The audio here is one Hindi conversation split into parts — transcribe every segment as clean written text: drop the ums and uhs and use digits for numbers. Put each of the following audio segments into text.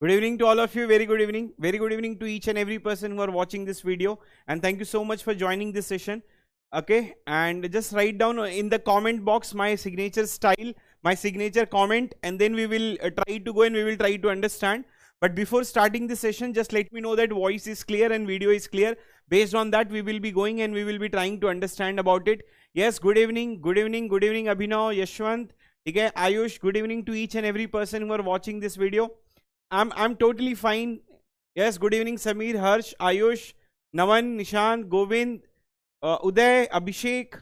Good evening to all of you. Very good evening. Very good evening to each and every person who are watching this video. And thank you so much for joining this session. Okay. And just write down in the comment box my signature style, my signature comment, and then we will try to go and we will try to understand. But before starting the session, just let me know that voice is clear and video is clear. Based on that, we will be going and we will be trying to understand about it. Yes, good evening. Good evening. Good evening, Abhinav, Yashwant. Okay, Ayush, good evening to each and every person who are watching this video. I'm totally fine. Yes, good evening, Sameer, Harsh, Ayush, Naman, Nishant, Govind, उदय, अभिषेक.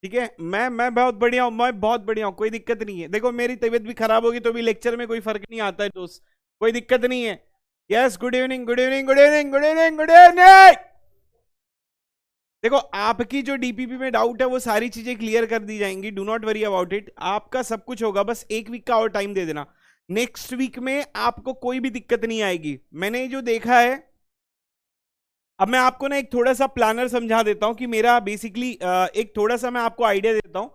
ठीक है, मैं बहुत बढ़िया हूँ, मैं बहुत बढ़िया हूँ, कोई दिक्कत नहीं है. देखो मेरी तबीयत भी खराब होगी तो भी लेक्चर में कोई फर्क नहीं आता है दोस्त, कोई दिक्कत नहीं है. Yes, good evening, good evening, good evening, good evening, good evening. देखो आपकी जो डीपीपी में डाउट है वो सारी चीजें क्लियर कर दी जाएंगी. Do not worry about it. आपका सब कुछ होगा, बस एक वीक का और टाइम दे देना. नेक्स्ट वीक में आपको कोई भी दिक्कत नहीं आएगी. मैंने जो देखा है, अब मैं आपको ना एक थोड़ा सा प्लानर समझा देता हूं कि मेरा बेसिकली एक थोड़ा सा मैं आपको आइडिया देता हूं.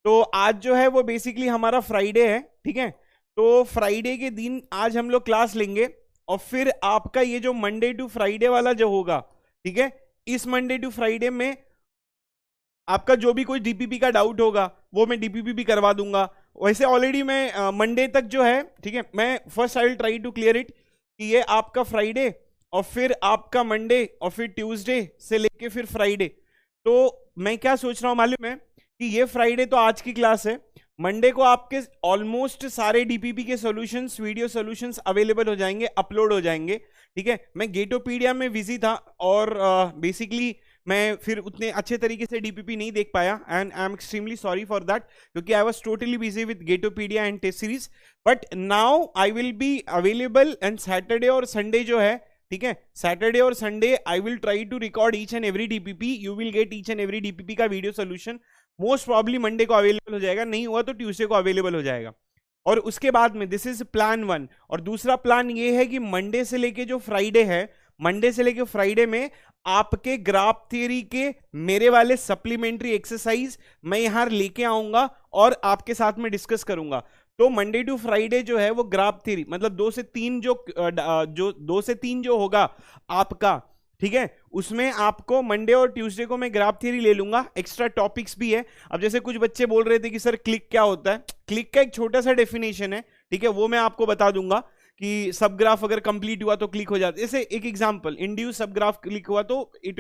तो आज जो है वो बेसिकली हमारा फ्राइडे है, ठीक है. तो फ्राइडे के दिन आज हम लोग क्लास लेंगे और फिर आपका ये जो मंडे टू फ्राइडे वाला जो होगा, ठीक है, इस मंडे टू फ्राइडे में आपका जो भी कोई डीपीपी का डाउट होगा वो मैं डीपीपी भी करवा दूंगा. वैसे ऑलरेडी मैं मंडे तक जो है, ठीक है, मैं first I will try to clear it कि ये आपका फ्राइडे और फिर आपका मंडे और फिर ट्यूसडे से लेके फिर फ्राइडे. तो मैं क्या सोच रहा हूं मालूम है कि ये फ्राइडे तो आज की क्लास है, मंडे को आपके ऑलमोस्ट सारे डीपीपी के सॉल्यूशंस, वीडियो सॉल्यूशंस अवेलेबल हो जाएंगे, अपलोड हो जाएंगे. ठीक है, मैं गेटोपीडिया में बिजी था और बेसिकली मैं फिर उतने अच्छे तरीके से डीपीपी नहीं देख पाया and I am extremely sorry for that, क्योंकि I was totally busy with गेटोपीडिया and test series. But now I will be available and Saturday और संडे जो है, ठीक है, सैटरडे और Sunday I will try to record each and every DPP. You will get each and every DPP का video solution. Most probably Monday को अवेलेबल हो जाएगा, नहीं हुआ तो ट्यूसडे को अवेलेबल हो जाएगा. और उसके बाद में दिस इज प्लान 1. और दूसरा प्लान ये है कि मंडे से लेके जो फ्राइडे है, मंडे से लेके फ्राइडे में आपके ग्राफ थ्योरी के मेरे वाले सप्लीमेंट्री एक्सरसाइज मैं यहां लेके आऊंगा और आपके साथ में डिस्कस करूंगा. तो मंडे टू फ्राइडे जो है वो ग्राफ थ्योरी, मतलब 2 से 3 जो होगा आपका, ठीक है, उसमें आपको मंडे और ट्यूसडे को मैं ग्राफ थ्योरी ले लूंगा. एक्स्ट्रा टॉपिक्स भी है. अब जैसे कुछ बच्चे बोल रहे थे कि सर क्लिक क्या होता है, क्लिक का एक छोटा सा डेफिनेशन है, ठीक है, वो मैं आपको बता दूंगा कि सब ग्राफ अगर कंप्लीट हुआ तो क्लिक हो जाता है. जैसे एक एग्जांपल, इंड्यूस सब ग्राफ क्लिक हुआ तो इट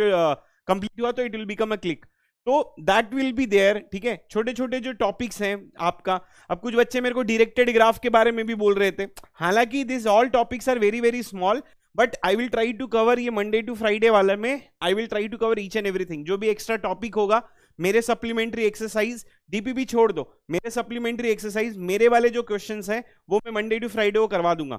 कंप्लीट हुआ तो it will become a click. तो दैट विल बी देयर. ठीक है, छोटे छोटे जो टॉपिक्स हैं आपका. अब कुछ बच्चे मेरे को डायरेक्टेड ग्राफ के बारे में भी बोल रहे थे. हालांकि this all topics are very very small, but I will try to cover ये मंडे टू फ्राइडे वाला में I will try to cover each and everything. जो भी एक्स्ट्रा टॉपिक होगा, मेरे सप्लीमेंट्री एक्सरसाइज, डीपीपी छोड़ दो, मेरे सप्लीमेंट्री एक्सरसाइज, मेरे वाले जो क्वेश्चंस हैं वो मैं मंडे टू फ्राइडे को करवा दूंगा.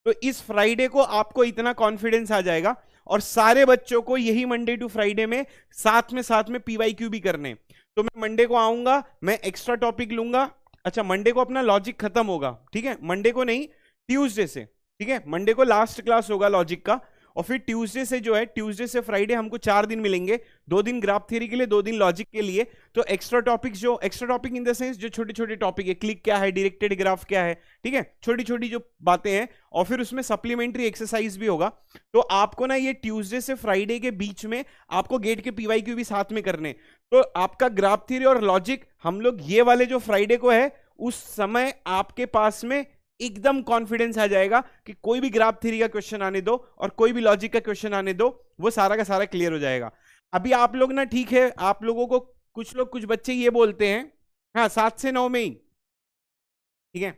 तो इस फ्राइडे को आपको इतना कॉन्फिडेंस आ जाएगा और सारे बच्चों को यही मंडे टू फ्राइडे में साथ में पीवाईक्यू भी करने. तो मैं मंडे को आऊंगा, मैं एक्स्ट्रा टॉपिक लूंगा. अच्छा, मंडे को अपना लॉजिक खत्म होगा, ठीक है, मंडे को नहीं, ट्यूसडे से. ठीक है, मंडे को लास्ट क्लास होगा लॉजिक का और फिर ट्यूसडे से जो है, ट्यूसडे से फ्राइडे हमको 4 दिन मिलेंगे. 2 दिन ग्राफ थ्योरी के लिए, 2 दिन लॉजिक के लिए. तो एक्स्ट्रा टॉपिक्स, जो extra topic in the sense जो छोटे छोटे टॉपिक है, क्लिक क्या है, डायरेक्टेड ग्राफ क्या है, ठीक है, छोटी छोटी जो बातें हैं, और फिर उसमें सप्लीमेंट्री एक्सरसाइज भी होगा. तो आपको ना ये ट्यूसडे से फ्राइडे के बीच में आपको गेट के पीवाईक्यू भी साथ में करने. तो आपका ग्राफ थ्योरी और लॉजिक हम लोग ये वाले जो फ्राइडे को है उस समय आपके पास में एकदम कॉन्फिडेंस आ जाएगा कि कोई भी ग्राफ थ्योरी का क्वेश्चन आने दो और कोई भी लॉजिक का क्वेश्चन आने दो, वो सारा का सारा क्लियर हो जाएगा. अभी आप लोग ना, ठीक है, आप लोगों को कुछ बच्चे ये बोलते हैं, हाँ 7 से 9 में ही, ठीक है,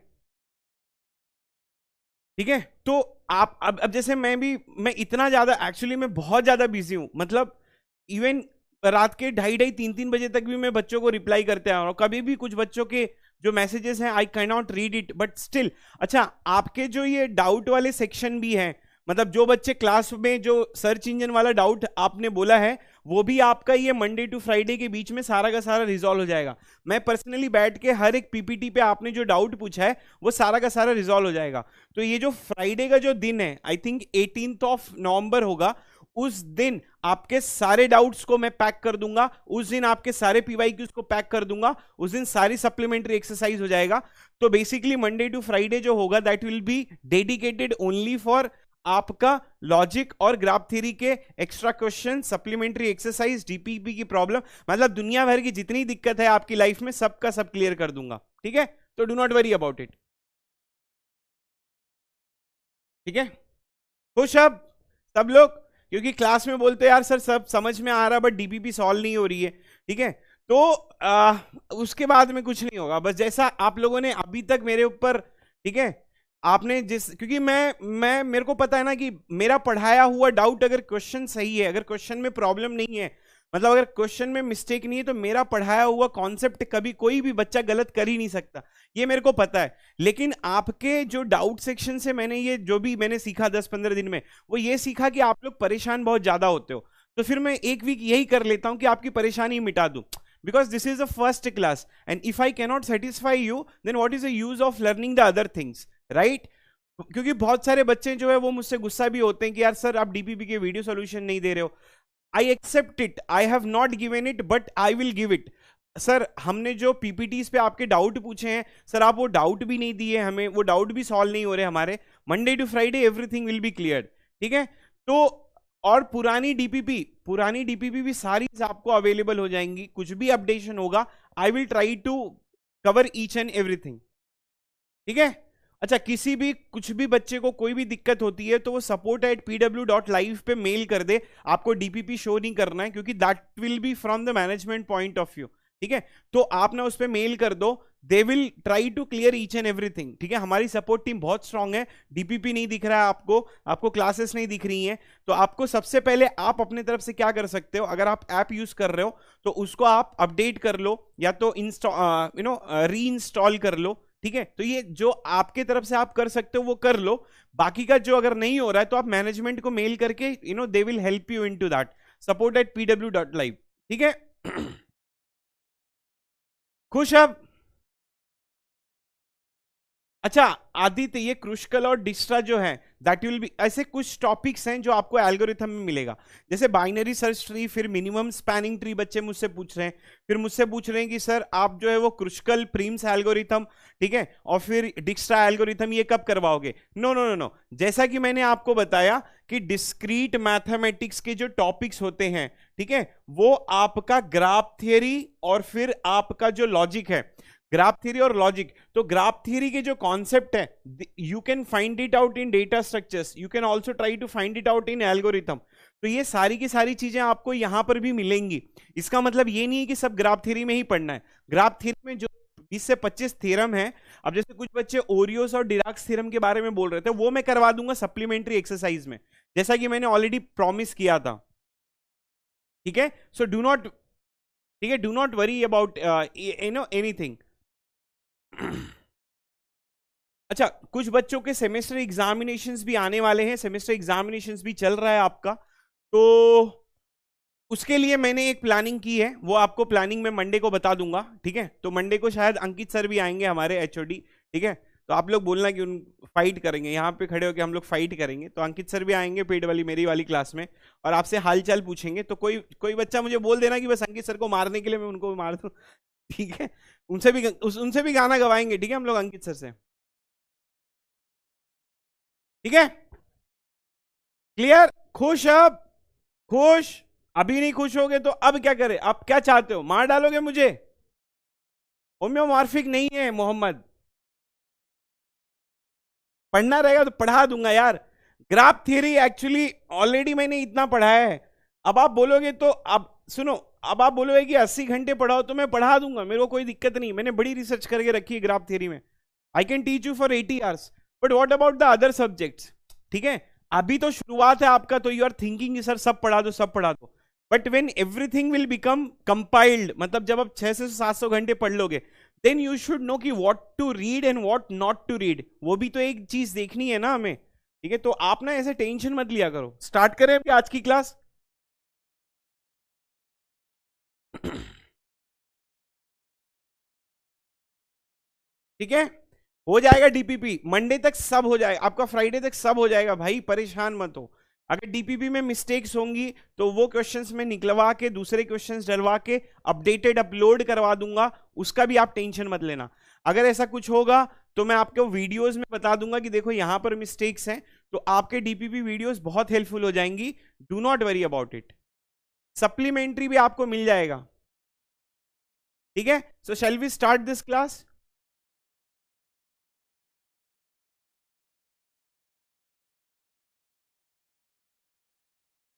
ठीक है. तो आप अब जैसे मैं इतना ज्यादा, एक्चुअली मैं बहुत ज्यादा बिजी हूं, मतलब इवन रात के 2:30 3 बजे तक भी मैं बच्चों को रिप्लाई करते आ रहा हूं. कभी भी कुछ बच्चों के जो मैसेजेस हैं I can not read it, but still. अच्छा, आपके जो ये डाउट वाले सेक्शन भी हैं, मतलब जो बच्चे क्लास में जो सर्च इंजन वाला डाउट आपने बोला है, वो भी आपका ये मंडे टू फ्राइडे के बीच में सारा का सारा रिजॉल्व हो जाएगा. मैं पर्सनली बैठ के हर एक पीपीटी पे आपने जो डाउट पूछा है वो सारा का सारा रिजॉल्व हो जाएगा. तो ये जो फ्राइडे का जो दिन है, I think 18th of November होगा, उस दिन आपके सारे डाउट्स को मैं पैक कर दूंगा, उस दिन आपके सारे पीवाईक्यूज को पैक कर दूंगा, उस दिन सारी सप्लीमेंट्री एक्सरसाइज हो जाएगा। तो बेसिकली मंडे टू फ्राइडे जो होगा that will be dedicated only for आपका लॉजिक और ग्राफ थ्योरी के extra question, supplementary exercise, DPP की प्रॉब्लम, मतलब दुनिया भर की जितनी दिक्कत है आपकी लाइफ में सबका सब क्लियर कर दूंगा। ठीक है, तो do not worry about it. ठीक है, खुश अब सब लोग? क्योंकि क्लास में बोलते हैं यार सर सब समझ में आ रहा बट डीपीपी सॉल्व नहीं हो रही है। ठीक है, तो उसके बाद में कुछ नहीं होगा, बस जैसा आप लोगों ने अभी तक मेरे ऊपर, ठीक है, आपने क्योंकि मैं मेरे को पता है ना कि मेरा पढ़ाया हुआ डाउट अगर क्वेश्चन सही है, अगर क्वेश्चन में प्रॉब्लम नहीं है, मतलब अगर क्वेश्चन में मिस्टेक नहीं है, तो मेरा पढ़ाया हुआ कॉन्सेप्ट कभी कोई भी बच्चा गलत कर ही नहीं सकता, ये मेरे को पता है। लेकिन आपके जो डाउट सेक्शन से मैंने ये जो भी मैंने सीखा 10-15 दिन में, वो ये सीखा कि आप लोग परेशान बहुत ज्यादा होते हो, तो फिर मैं एक वीक यही कर लेता हूं कि आपकी परेशानी मिटा दूं, because this is a first class and if I cannot satisfy you then what is the use of learning the other things, right? क्योंकि बहुत सारे बच्चे जो है वो मुझसे गुस्सा भी होते हैं कि यार सर आप डीपीपी के वीडियो सॉल्यूशन नहीं दे रहे हो। I accept it, I have not given it, but I will give it. Sir हमने जो पीपीटीज पे आपके डाउट पूछे हैं, सर आप वो डाउट भी नहीं दिए हमें, वो डाउट भी सॉल्व नहीं हो रहे हमारे। Monday to Friday everything will be clear. ठीक है, तो और पुरानी डीपीपी भी सारी आपको अवेलेबल हो जाएंगी, कुछ भी अपडेशन होगा I will try to cover each and everything. ठीक है, अच्छा किसी भी कुछ भी बच्चे को कोई भी दिक्कत होती है तो वो support@pw.live पे मेल कर दे, आपको डीपीपी शो नहीं करना है क्योंकि that will B from the management point of view. ठीक है, तो आप ना उस पे मेल कर दो, they will try to clear each and everything. ठीक है, हमारी सपोर्ट टीम बहुत स्ट्रांग है, डीपीपी नहीं दिख रहा है आपको क्लासेस नहीं दिख रही हैं, तो आपको सबसे पहले आप अपने तरफ से क्या कर सकते हो, अगर आप ऐप यूज कर रहे हो तो उसको आप अपडेट कर लो या तो री इंस्टॉल कर लो। ठीक है, तो ये जो आपके तरफ से आप कर सकते हो वो कर लो, बाकी का जो अगर नहीं हो रहा है तो आप मैनेजमेंट को मेल करके they will help you into that, support@pw.live। ठीक है, खुश अब? अच्छा आदित्य, ये क्रुशकल और डिस्ट्रा जो है दैट विल बी, ऐसे कुछ टॉपिक्स हैं जो आपको एल्गोरिथम में मिलेगा, जैसे बाइनरी सर्च ट्री, फिर मिनिमम स्पैनिंग ट्री बच्चे मुझसे पूछ रहे हैं, फिर मुझसे पूछ रहे हैं कि सर आप जो है वो क्रुशकल प्रीम्स एल्गोरिथम, ठीक है, और फिर डिस्ट्रा एल्गोरिथम ये कब करवाओगे? नो नो नो नो, जैसा कि मैंने आपको बताया कि डिस्क्रीट मैथमेटिक्स के जो टॉपिक्स होते हैं, ठीक है, वो आपका ग्राफ थियरी और फिर आपका जो लॉजिक है, ग्राफ थ्योरी और लॉजिक, तो ग्राफ थ्योरी के जो कॉन्सेप्ट है you can find it out in data structures, you can also try to find it out in algorithm, तो ये सारी की सारी चीजें आपको यहां पर भी मिलेंगी। इसका मतलब ये नहीं है कि सब ग्राफ थ्योरी में ही पढ़ना है, ग्राफ थ्योरी में जो 20 से 25 थ्योरम है, अब जैसे कुछ बच्चे ओरियोस और डिराक्स थ्योरम के बारे में बोल रहे थे, वो मैं करवा दूंगा सप्लीमेंट्री एक्सरसाइज में, जैसा कि मैंने ऑलरेडी प्रॉमिस किया था। ठीक है, सो डू नॉट, ठीक है, do not worry about anything. अच्छा कुछ बच्चों के सेमेस्टर एग्जामिनेशंस भी आने वाले हैं, सेमेस्टर एग्जामिनेशंस भी चल रहा है आपका, तो उसके लिए मैंने एक प्लानिंग की है, वो आपको प्लानिंग में मंडे को बता दूंगा। ठीक है, तो मंडे को शायद अंकित सर भी आएंगे हमारे एचओडी। ठीक है, तो आप लोग बोलना कि उन फाइट करेंगे, यहाँ पे खड़े होकर हम लोग फाइट करेंगे, तो अंकित सर भी आएंगे पेड वाली मेरी वाली क्लास में और आपसे हालचाल पूछेंगे, तो कोई बच्चा मुझे बोल देना कि बस अंकित सर को मारने के लिए मैं उनको मार दूं। ठीक है, उनसे भी गाना गवाएंगे। ठीक है, हम लोग अंकित सर से। ठीक है, क्लियर? खुश अब? खुश? अभी नहीं खुश होगे तो अब क्या करें? आप क्या चाहते हो, मार डालोगे मुझे? होम्योमॉर्फिक नहीं है मोहम्मद, पढ़ना रहेगा तो पढ़ा दूंगा यार। ग्राफ थियरी एक्चुअली ऑलरेडी मैंने इतना पढ़ाया है, अब आप बोलोगे तो, अब सुनो, अब आप बोलोगे कि 80 घंटे पढ़ाओ तो मैं पढ़ा दूंगा, मेरे को कोई दिक्कत नहीं, मैंने बड़ी रिसर्च करके रखी है ग्राफ थियरी में, I can teach you for 80 hours, but what about the other subjects? ठीक है, अभी तो शुरुआत है आपका, तो यू आर थिंकिंग सर सब पढ़ा दो सब पढ़ा दो, but when everything will become compiled, मतलब जब आप 600 से 700 घंटे पढ़ लोगे, देन यू शुड नो कि what to read and what not to read, वो भी तो एक चीज देखनी है ना हमें। ठीक है, तो आप ना ऐसे टेंशन मत लिया करो। स्टार्ट करें अभी आज की क्लास? ठीक है, हो जाएगा डीपीपी मंडे तक, सब हो जाएगा आपका, फ्राइडे तक सब हो जाएगा भाई, परेशान मत हो। अगर डीपीपी में मिस्टेक्स होंगी तो वो क्वेश्चंस में निकलवा के दूसरे क्वेश्चंस डलवा के अपडेटेड अपलोड करवा दूंगा, उसका भी आप टेंशन मत लेना। अगर ऐसा कुछ होगा तो मैं आपको वीडियोस में बता दूंगा कि देखो यहां पर मिस्टेक्स हैं, तो आपके डीपीपी वीडियोस बहुत हेल्पफुल हो जाएंगी। Do not worry about it. Supplementary भी आपको मिल जाएगा, ठीक है। So shall we start this class?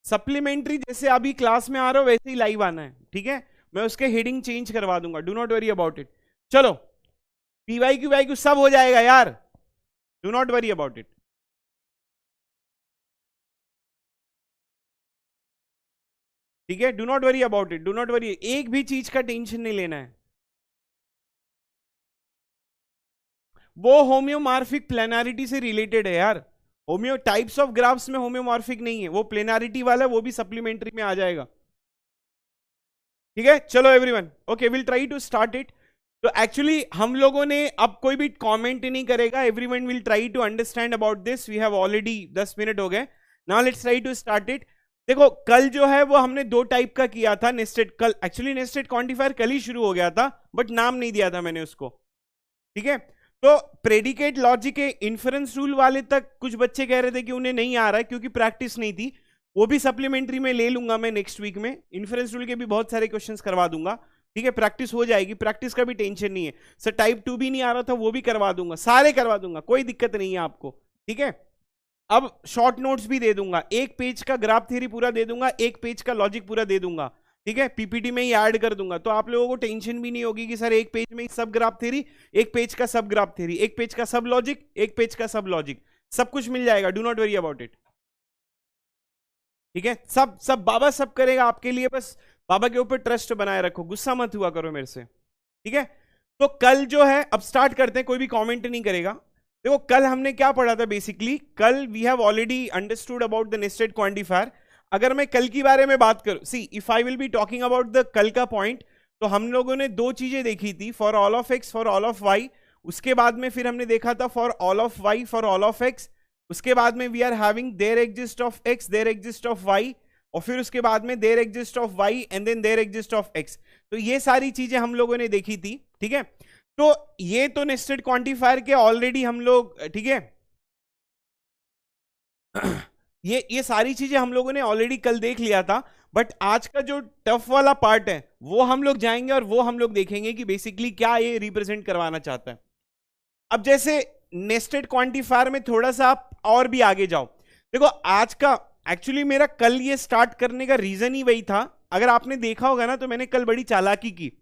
Supplementary जैसे अभी क्लास में आ रहा हो वैसे ही लाइव आना है, ठीक है। मैं उसके हेडिंग चेंज करवा दूंगा, do not worry about it. चलो पीवाईक्यू वाईक्यू सब हो जाएगा यार, do not worry about it. ठीक है, do not worry about it, do not worry, एक भी चीज का टेंशन नहीं लेना है। वो होम्योमॉर्फिक प्लेनारिटी से रिलेटेड है यार, होम्यो टाइप्स ऑफ ग्राफ्स में होम्योमॉर्फिक नहीं है, वो प्लेनारिटी वाला, वो भी सप्लीमेंट्री में आ जाएगा। ठीक है, चलो everyone, okay will try to start it. तो एक्चुअली हम लोगों ने, अब कोई भी कमेंट नहीं करेगा, everyone will try to understand about this. We have already 10 minute हो गए, now let's try to start it. देखो कल जो है वो हमने दो टाइप का किया था नेस्टेड, कल एक्चुअली नेस्टेड क्वांटिफायर कल ही शुरू हो गया था, बट नाम नहीं दिया था मैंने उसको, ठीक है। तो प्रेडिकेट लॉजिक के इन्फरेंस रूल वाले तक कुछ बच्चे कह रहे थे कि उन्हें नहीं आ रहा है क्योंकि प्रैक्टिस नहीं थी, वो भी सप्लीमेंट्री में ले लूंगा मैं नेक्स्ट वीक में। इन्फरेंस रूल के भी बहुत सारे क्वेश्चंस करवा दूंगा, ठीक है, प्रैक्टिस हो जाएगी, प्रैक्टिस का भी टेंशन नहीं है। सर टाइप 2 भी नहीं आ रहा था, वो भी करवा दूंगा, सारे करवा दूंगा, कोई दिक्कत नहीं है आपको, ठीक है। अब शॉर्ट नोट्स भी दे दूंगा, एक पेज का ग्राफ थ्योरी पूरा दे दूंगा, एक पेज का लॉजिक पूरा दे दूंगा, ठीक है, पीपीटी में ही ऐड कर दूंगा, तो आप लोगों को टेंशन भी नहीं होगी कि सर एक पेज में ही सब ग्राफ थ्योरी, एक पेज का सब ग्राफ थ्योरी, एक पेज का सब लॉजिक, एक पेज का सब लॉजिक, सब कुछ मिल जाएगा, do not worry about it, ठीक है। सब सब बाबा सब करेगा आपके लिए, बस बाबा के ऊपर ट्रस्ट बनाए रखो, गुस्सा मत हुआ करो मेरे से, ठीक है। तो कल जो है, अब स्टार्ट करते हैं, कोई भी कमेंट नहीं करेगा। देखो कल हमने क्या पढ़ा था, बेसिकली कल we have already understood about the nested quantifier. अगर मैं कल की बारे में बात करूं, see if I will be talking about the कल का पॉइंट, तो हम लोगों ने दो चीजें देखी थी, for all of x, for all of y, उसके बाद में फिर हमने देखा था for all of y, for all of x, उसके बाद में we are having there exist of x, there exist of y, और फिर उसके बाद में there exist of y and then there exist of x. तो ये सारी चीजें हम लोगों ने देखी थी, ठीक है। तो ये तो नेस्टेड क्वांटिफायर के ऑलरेडी हम लोग, ठीक है, ये सारी चीजें हम लोगों ने ऑलरेडी कल देख लिया था, बट आज का जो टफ वाला पार्ट है वो हम लोग जाएंगे और वो हम लोग देखेंगे कि बेसिकली क्या ये रिप्रेजेंट करवाना चाहता है। अब जैसे नेस्टेड क्वांटिफायर में थोड़ा सा आप और भी आगे जाओ, देखो आज का एक्चुअली मेरा कल ये स्टार्ट करने का रीजन ही वही था। अगर आपने देखा होगा ना, तो मैंने कल बड़ी चालाकी की,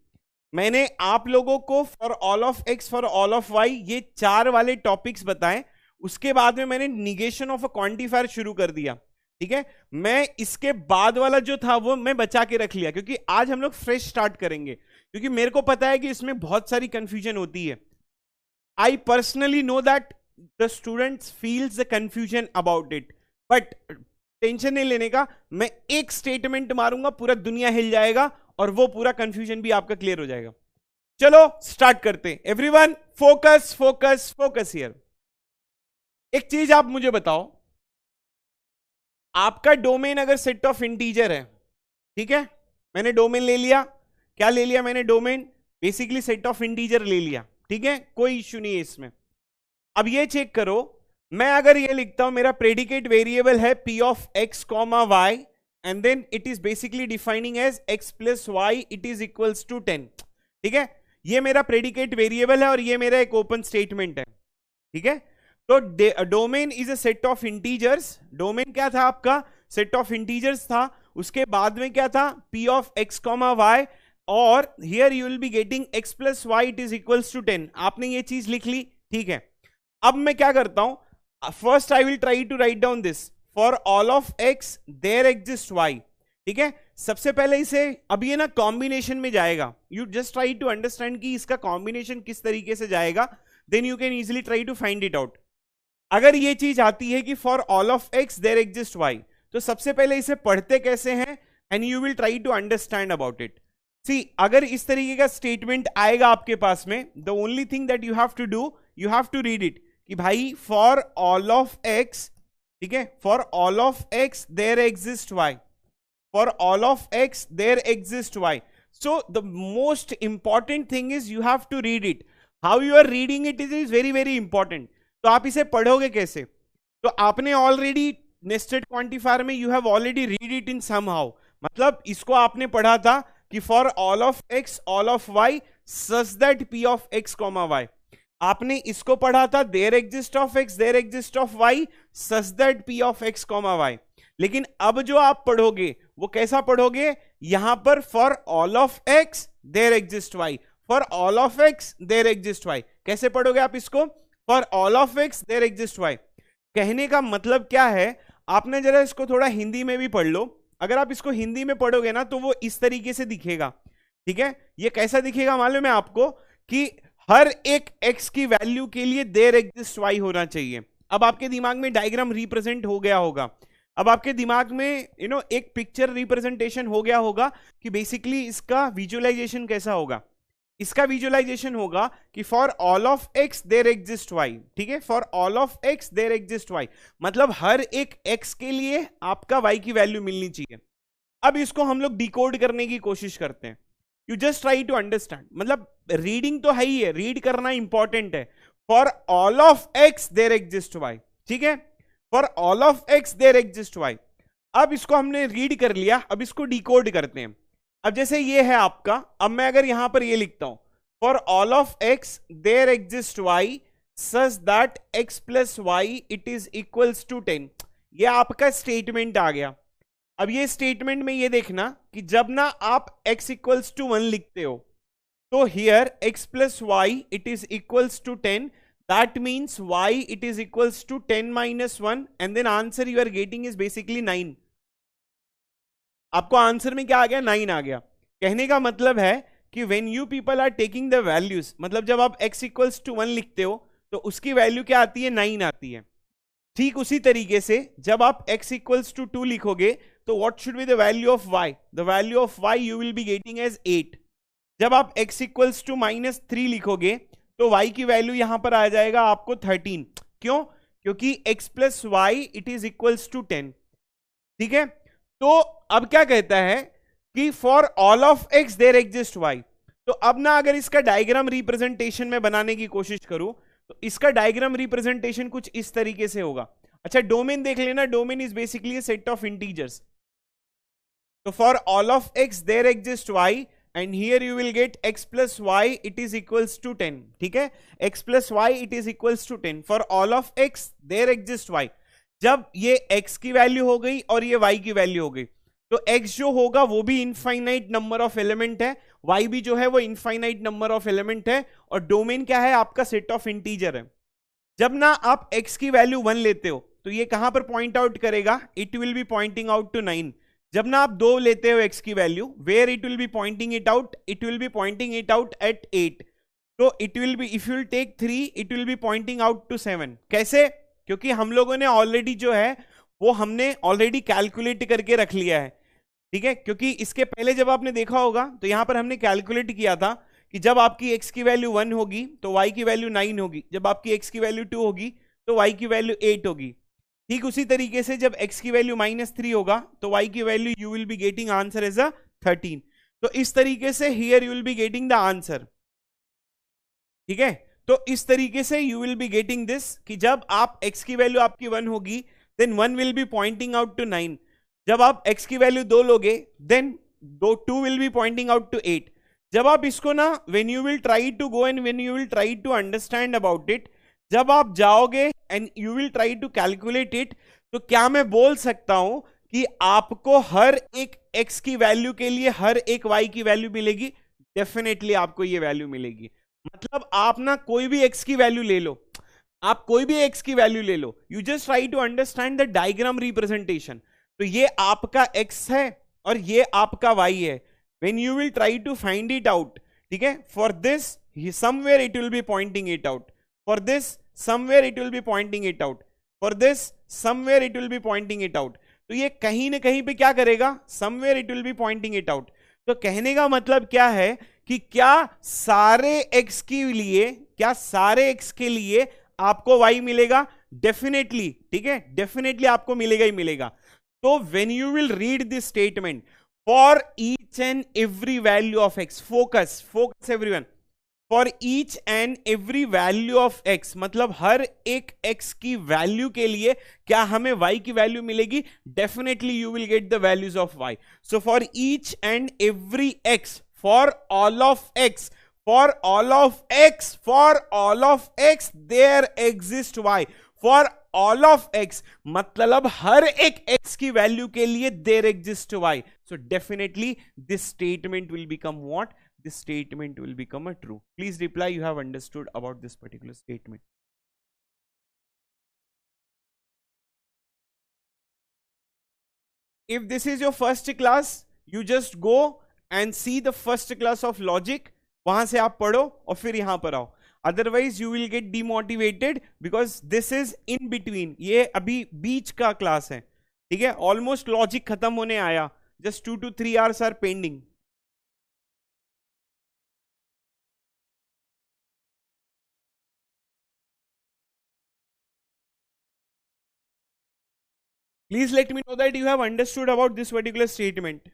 मैंने आप लोगों को for all of x, for all of y, ये 4 वाले टॉपिक्स बताए, उसके बाद में मैंने निगेशन ऑफ अ क्वांटिफायर शुरू कर दिया, ठीक है। मैं इसके बाद वाला जो था वो मैं बचा के रख लिया, क्योंकि आज हम लोग फ्रेश स्टार्ट करेंगे, क्योंकि मेरे को पता है कि इसमें बहुत सारी कंफ्यूजन होती है। I personally know that the students feels the confusion about it, but tension नहीं लेने का, मैं एक स्टेटमेंट मारूंगा, पूरा दुनिया हिल जाएगा और वो पूरा कंफ्यूजन भी आपका क्लियर हो जाएगा। चलो स्टार्ट करते हैं, everyone focus focus focus here. एक चीज आप मुझे बताओ, आपका डोमेन अगर सेट ऑफ इंटीजर है, ठीक है, मैंने डोमेन ले लिया, क्या ले लिया मैंने, domain basically set of integer ले लिया, ठीक है, कोई इश्यू नहीं है इसमें। अब ये चेक करो, मैं अगर ये लिखता हूं मेरा प्रेडिकेट वेरिएबल है p of x comma y and then it is basically defining as x plus y it is equals to 10, ठीक है, ये मेरा प्रेडिकेट वेरिएबल है और ये मेरा एक ओपन स्टेटमेंट है, ठीक है। तो domain is a set of integers, domain क्या था आपका, सेट ऑफ इंटीजर्स था, उसके बाद में क्या था, p of x comma y, और here you will be getting x plus y it is equals to 10। आपने ये चीज लिख ली, ठीक है। अब मैं क्या करता हूं, first I will try to write down this, for all of x there exist y, ठीक है। सबसे पहले इसे, अब ये ना कॉम्बिनेशन में जाएगा, you just try to understand कि इसका कॉम्बिनेशन किस तरीके से जाएगा, then you can easily try to find it out. अगर ये चीज आती है कि for all of x there exist y, तो सबसे पहले इसे पढ़ते कैसे हैं, and you will try to understand about it. See अगर इस तरीके का स्टेटमेंट आएगा आपके पास में, the only thing that you have to do, you have to read it कि भाई फॉर ऑल ऑफ x ठीक है, for all of x there exist y, for all of x there exist y. So the most important thing is you have to read it. How you are reading it is very very important. तो आप इसे पढ़ोगे कैसे? तो आपने ऑलरेडी नेस्टेड क्वांटिफायर में you have already read it in somehow, मतलब इसको आपने पढ़ा था कि for all of x all of y such that p of x comma y. आपने इसको पढ़ा था there exist of x there exist of y such that p of x comma y. लेकिन अब जो आप पढ़ोगे वो कैसा पढ़ोगे? यहां पर for all of x there exist y, for all of x there exist y. कैसे पढ़ोगे आप इसको? For all of x there exist y. कहने का मतलब क्या है, आपने जरा इसको थोड़ा हिंदी में भी पढ़ लो. अगर आप इसको हिंदी में पढ़ोगे ना तो वो इस तरीके से दिखेगा. ठीक है, ये कैसा दिखेगा मालूम है आपको? कि हर एक एक्स की वैल्यू के लिए देयर एग्जिस्ट वाई होना चाहिए. अब आपके दिमाग में डायग्राम रिप्रेजेंट हो गया होगा. अब आपके दिमाग में एक पिक्चर रिप्रेजेंटेशन हो गया होगा कि बेसिकली इसका विजुअलाइजेशन कैसा होगा. इसका विजुअलाइजेशन होगा कि for all of x there exist y. ठीक है, for all of x there exist y मतलब हर एक एक्स के लिए आपका वाई की वैल्यू मिलनी चाहिए. अब इसको हम लोग डिकोड करने की कोशिश करते हैं. You just try to understand, मतलब रीडिंग तो है ही है, रीड करना इंपॉर्टेंट है. For all of x there exist y. ठीक है, for all of x there exist y. अब इसको हमने रीड कर लिया, अब इसको डिकोड करते हैं. अब जैसे ये है आपका, अब मैं अगर यहां पर ये लिखता हूं for all of x there exist y such that x plus y it is equals to 10. ये आपका स्टेटमेंट आ गया. अब ये स्टेटमेंट में ये देखना कि जब ना आप x इक्वल्स टू 1 लिखते हो तो here x plus y it is equals to 10. That means y it is equals to 10 minus 1 and then answer you are getting is basically 9. आपको आंसर में क्या आ गया? 9 आ गया. कहने का मतलब है कि when you people are taking the values, मतलब जब आप x equals to 1 लिखते हो तो उसकी वैल्यू क्या आती है? 9 आती है. ठीक उसी तरीके से जब आप x equals to 2 लिखोगे तो what should be the value of y? The value of y you will be getting as 8. जब आप x equals to minus 3 लिखोगे तो y की वैल्यू यहां पर आ जाएगा आपको 13. क्यों? क्योंकि x plus y it is equals to 10. ठीक है, तो अब क्या कहता है कि for all of x there exist y. तो अब ना अगर इसका डायग्राम रिप्रेजेंटेशन में बनाने की कोशिश करूं तो इसका डायग्राम रिप्रेजेंटेशन कुछ इस तरीके से होगा. अच्छा, डोमेन देख लेना. Domain is basically a set of integers. तो for all of x there exist y and here you will get x plus y it is equals to 10. ठीक है, x plus y it is equals to 10 for all of x there exists y. जब ये x की वैल्यू हो गई और ये y की वैल्यू हो गई तो x जो होगा वो भी इनफाइनाइट नंबर ऑफ एलिमेंट है, y भी जो है वो इनफाइनाइट नंबर ऑफ एलिमेंट है, और डोमेन क्या है? आपका सेट ऑफ इंटीजर है. जब ना आप x की वैल्यू 1 लेते हो तो ये कहां पर पॉइंट आउट करेगा? It will be pointing out to 9. जब ना आप 2 लेते हो x की value, where it will be pointing it out? It will be pointing it out at 8. तो it will be, if you will take 3 it will be pointing out to 7. कैसे? क्योंकि हम लोगों ने ऑलरेडी जो है वो हमने ऑलरेडी कैलकुलेट करके रख लिया है. ठीक है, क्योंकि इसके पहले जब आपने देखा होगा तो यहां पर हमने कैलकुलेट किया था कि जब आपकी x की वैल्यू 1 होगी तो y की वैल्यू 9 होगी, जब आपकी x की वैल्यू 2 होगी तो y की वैल्यू 8 होगी. ठीक उसी तरीके से जब x की वैल्यू -3 होगा तो y की value you will be getting answer as a 13. तो इस तरीके से here you will be getting the answer. ठीक है, तो इस तरीके से you will be getting this कि जब आप x की वैल्यू आपकी 1 होगी then 1 will be pointing out to 9. जब आप x की वैल्यू 2 लोगे then 2 will be pointing out to 8. जब आप इसको ना when you will try to go and when you will try to understand about it, जब आप जाओगे and you will try to calculate it, तो क्या मैं बोल सकता हूं कि आपको हर एक x की वैल्यू के लिए हर एक y की वैल्यू मिलेगी? डेफिनेटली आपको ये वैल्यू मिलेगी. मतलब आप ना कोई भी x की वैल्यू ले लो, आप कोई भी x की वैल्यू ले लो, you just try to understand the diagram representation. तो ये आपका x है और ये आपका y है. When you will try to find it out, ठीक है, for this somewhere it will be pointing it out, for this somewhere it will be pointing it out, for this somewhere it will be pointing it out. तो ये कहीं ना कहीं पे क्या करेगा? somewhere it will be pointing it out. तो कहने का मतलब क्या है कि क्या सारे x के लिए, क्या सारे x के लिए आपको y मिलेगा? डेफिनेटली, ठीक है, डेफिनेटली आपको मिलेगा ही मिलेगा. तो when you will read this statement, for each and every value of x, focus focus everyone, for each and every value of x, मतलब हर एक एक्स की वैल्यू के लिए क्या हमें वाई की वैल्यू मिलेगी? Definitely you will get the values of y. So for each and every x, for all of x, for all of x, for all of x there exist y. For all of x मतलब हर एक एक्स की वैल्यू के लिए there exist y. So definitely this statement will become what? This statement will become a true. Please reply you have understood about this particular statement. If this is your first class, you just go and see the first class of logic. वहां से आप पढ़ो और फिर यहां पर आओ. Otherwise you will get demotivated because this is in between. ये अभी बीच का क्लास है, ठीक है. Almost logic खत्म होने आया. Just 2 to 3 hours are pending. Please let me know that you have understood about this particular statement.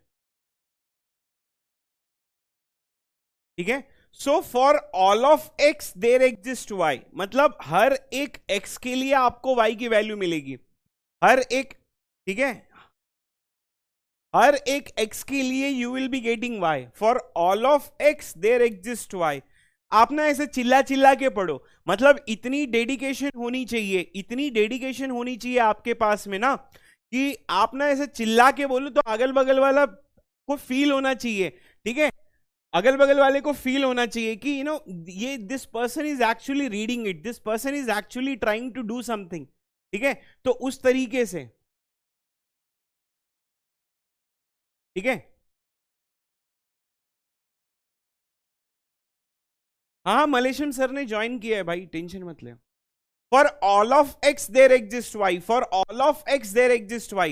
ठीक है. So for all of x there exists y, मतलब हर एक x के लिए आपको y की वैल्यू मिलेगी. हर एक, ठीक है, हर एक x के लिए you will be getting y. For all of x there exists y. आप ना ऐसे चिल्ला चिल्ला के पढ़ो, मतलब इतनी डेडिकेशन होनी चाहिए, इतनी डेडिकेशन होनी चाहिए आपके पास में ना, कि आप ना ऐसे चिल्ला के बोलो तो अगल बगल वाला को फील होना चाहिए, ठीक है. अगल बगल वाले को फील होना चाहिए कि ये this person is actually reading it, this person is actually trying to do something, ठीक है. तो उस तरीके से, ठीक है. हाँ, मलेशियन सर ने ज्वाइन किया है भाई, टेंशन मत ले. For all of x there exists y. For all of x there exists y.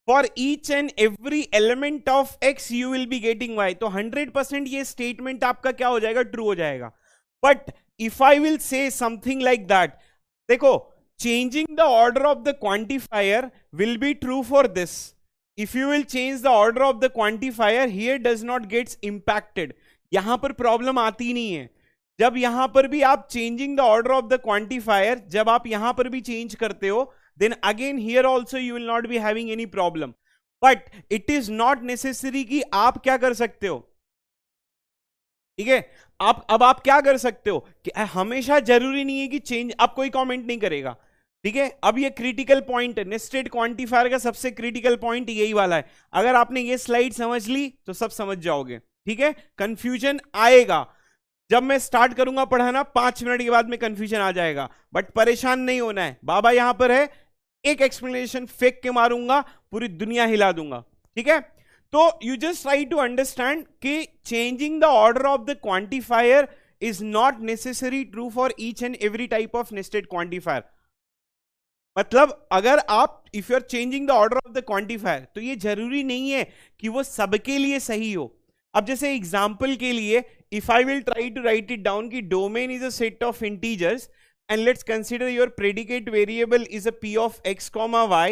For each and every element of x you will be getting y. तो 100% ये statement आपका क्या हो जाएगा? True हो जाएगा. But if I will say something like that, देखो, changing the order of the quantifier will be true for this. If you will change the order of the quantifier, here does not gets impacted. यहां पर प्रॉब्लम आती नहीं है. जब यहां पर भी आप changing the order of the quantifier, जब आप यहां पर भी चेंज करते हो, then again here also you will not be having any problem. But it is not necessary कि आप क्या कर सकते हो, ठीक है. अब आप क्या कर सकते हो कि हमेशा जरूरी नहीं है कि चेंज, अब कोई कमेंट नहीं करेगा, ठीक है. अब ये क्रिटिकल पॉइंट है, नेस्टेड क्वांटिफायर का सबसे क्रिटिकल पॉइंट यही वाला है. अगर आपने ये स्लाइड समझ ली तो सब समझ जाओगे, ठीक है. कंफ्यूजन आएगा जब मैं स्टार्ट करूंगा पढ़ाना, 5 मिनट के बाद में कंफ्यूजन आ जाएगा, बट परेशान नहीं होना है. बाबा यहां पर है, एक एक्सप्लेनेशन फेंक के मारूंगा, पूरी दुनिया हिला दूंगा, ठीक है. तो you just try to understand कि changing the order of the quantifier is not necessary true for each and every type of nested quantifier. मतलब अगर आप if you are changing the order of the quantifier, तो ये जरूरी नहीं है कि वो सबके लिए सही हो. अब जैसे एग्जाम्पल के लिए, if I will try to write it down कि domain is a set of integers and let's consider your predicate variable is a p of x comma y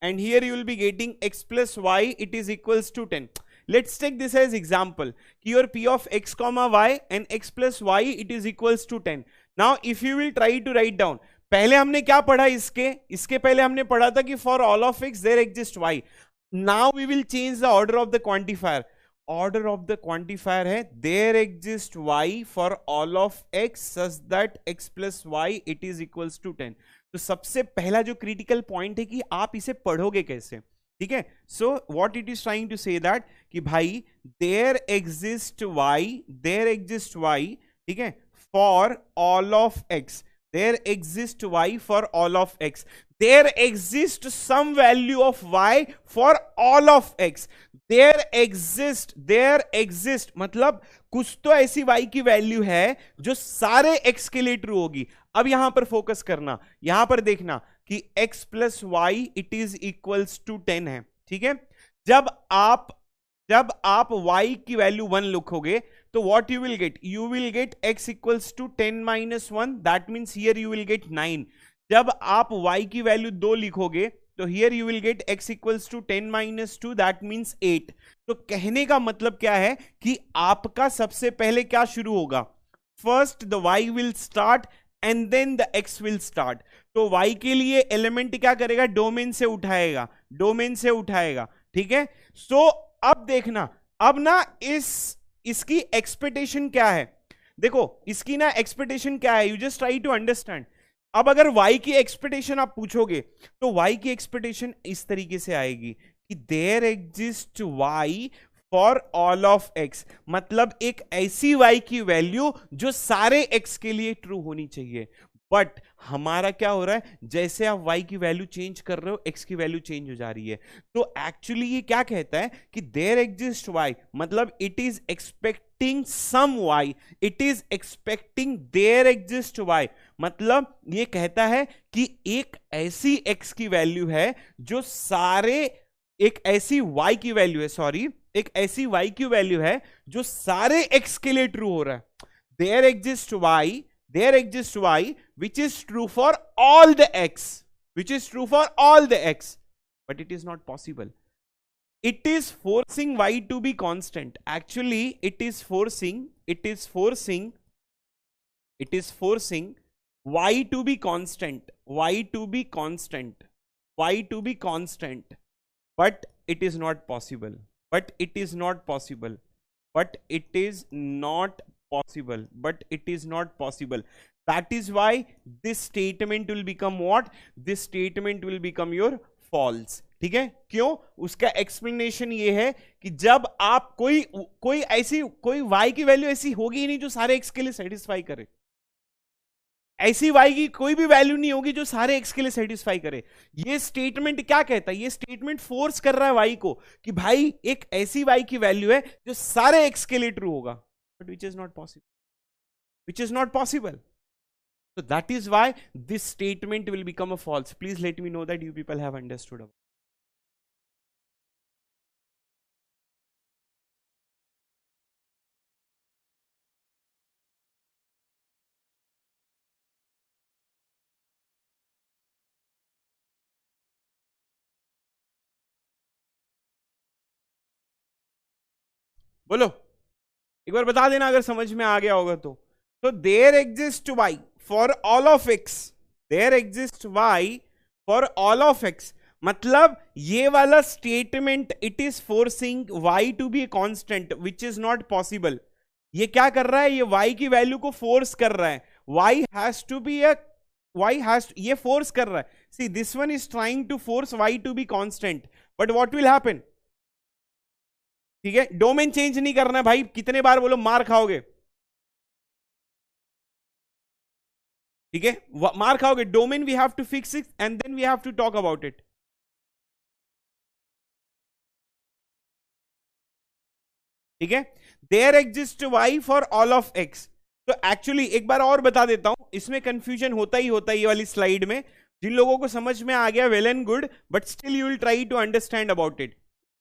and here you will be getting x plus y, it is equals to 10. Let's take this as example कि your p of x comma y and x plus y it is equals to 10. Now if you will try to write down, पहले हमने क्या पढ़ा, इसके पहले हमने पढ़ा था कि for all of x there exists y. Now we will change the order of the quantifier. Order of the quantifier है there exist y for all of x such that x plus y it is equals to 10. तो सबसे पहला जो क्रिटिकल पॉइंट है कि आप इसे पढ़ोगे कैसे, ठीक है. So what it is trying to say that कि भाई देयर एग्जिस्ट y, ठीक है, for all of x. There exist y for all of x. There exist some value of y for all of x. There exist मतलब कुछ तो ऐसी y की वैल्यू है जो सारे x के लिए ट्रू होगी. अब यहां पर फोकस करना, यहां पर देखना कि x plus y it is equals to 10 है, ठीक है. जब आप y की वैल्यू 1 लिखोगे तो what you will get? You will get x equals to 10 minus 1. That means here you will get 9. जब आप y की वैल्यू 2 लिखोगे तो here you will get x equals to 10 minus 2, that means 8। तो कहने का मतलब क्या है कि आपका सबसे पहले क्या शुरू होगा, first the y will start and then the x will start. तो y के लिए एलिमेंट क्या करेगा, डोमेन से उठाएगा, डोमेन से उठाएगा, ठीक है। सो अब देखना, अब ना इसकी एक्सपेक्टेशन क्या है, देखो इसकी ना एक्सपेक्टेशन क्या है, you just try to understand. अब अगर y की एक्सपेक्टेशन आप पूछोगे तो y की एक्सपेक्टेशन इस तरीके से आएगी कि there exist y for all of x, मतलब एक ऐसी y की वैल्यू जो सारे x के लिए ट्रू होनी चाहिए। बट हमारा क्या हो रहा है, जैसे आप y की वैल्यू चेंज कर रहे हो x की वैल्यू चेंज हो जा रही है। तो एक्चुअली ये क्या कहता है कि देयर एग्जिस्ट y, मतलब it is expecting some y, it is expecting there exist y, मतलब ये कहता है कि एक ऐसी x की वैल्यू है जो सारे, एक ऐसी y की वैल्यू है, सॉरी एक ऐसी y की वैल्यू है जो सारे x के लिए ट्रू हो रहा है। There exist y which is true for all the x, which is true for all the x, but it is not possible. It is forcing y to be constant. Actually it is forcing y to be constant, but it is not possible, but it is not possible. That is why this statement will become what, this statement will become your false, ठीक है। क्यों, उसका एक्सप्लेनेशन ये है कि जब आप कोई ऐसी कोई y की वैल्यू ऐसी होगी ही नहीं जो सारे x के लिए सेटिस्फाई करे, ऐसी y की कोई भी वैल्यू नहीं होगी जो सारे x के लिए सेटिस्फाई करे। ये स्टेटमेंट क्या कहता है, ये स्टेटमेंट फोर्स कर रहा है y को कि भाई एक ऐसी y की वैल्यू है जो सारे x के लिए ट्रू होगा, but which is not possible, So that is why this statement will become a false. Please let me know that you people have understood. बोलो एक बार बता देना अगर समझ में आ गया होगा तो। So there exists y for all of x, there exists y for all of x, मतलब ये वाला statement it is forcing y to be constant which is not possible. ये क्या कर रहा है, ये y की वैल्यू को फोर्स कर रहा है, y हैज टू बी ये फोर्स कर रहा है। See this one is trying to force y to be constant, but what will happen, ठीक है, डोमेन चेंज नहीं करना भाई, कितने बार बोलो मार खाओगे, ठीक है, मार खाओगे। Domain we have to fix it and then we have to talk about it, ठीक है। There exist y for all of x। तो एक्चुअली एक बार और बता देता हूं, इसमें कंफ्यूजन होता ही होता है ये वाली स्लाइड में। जिन लोगों को समझ में आ गया well and good, but still you will try to understand about it.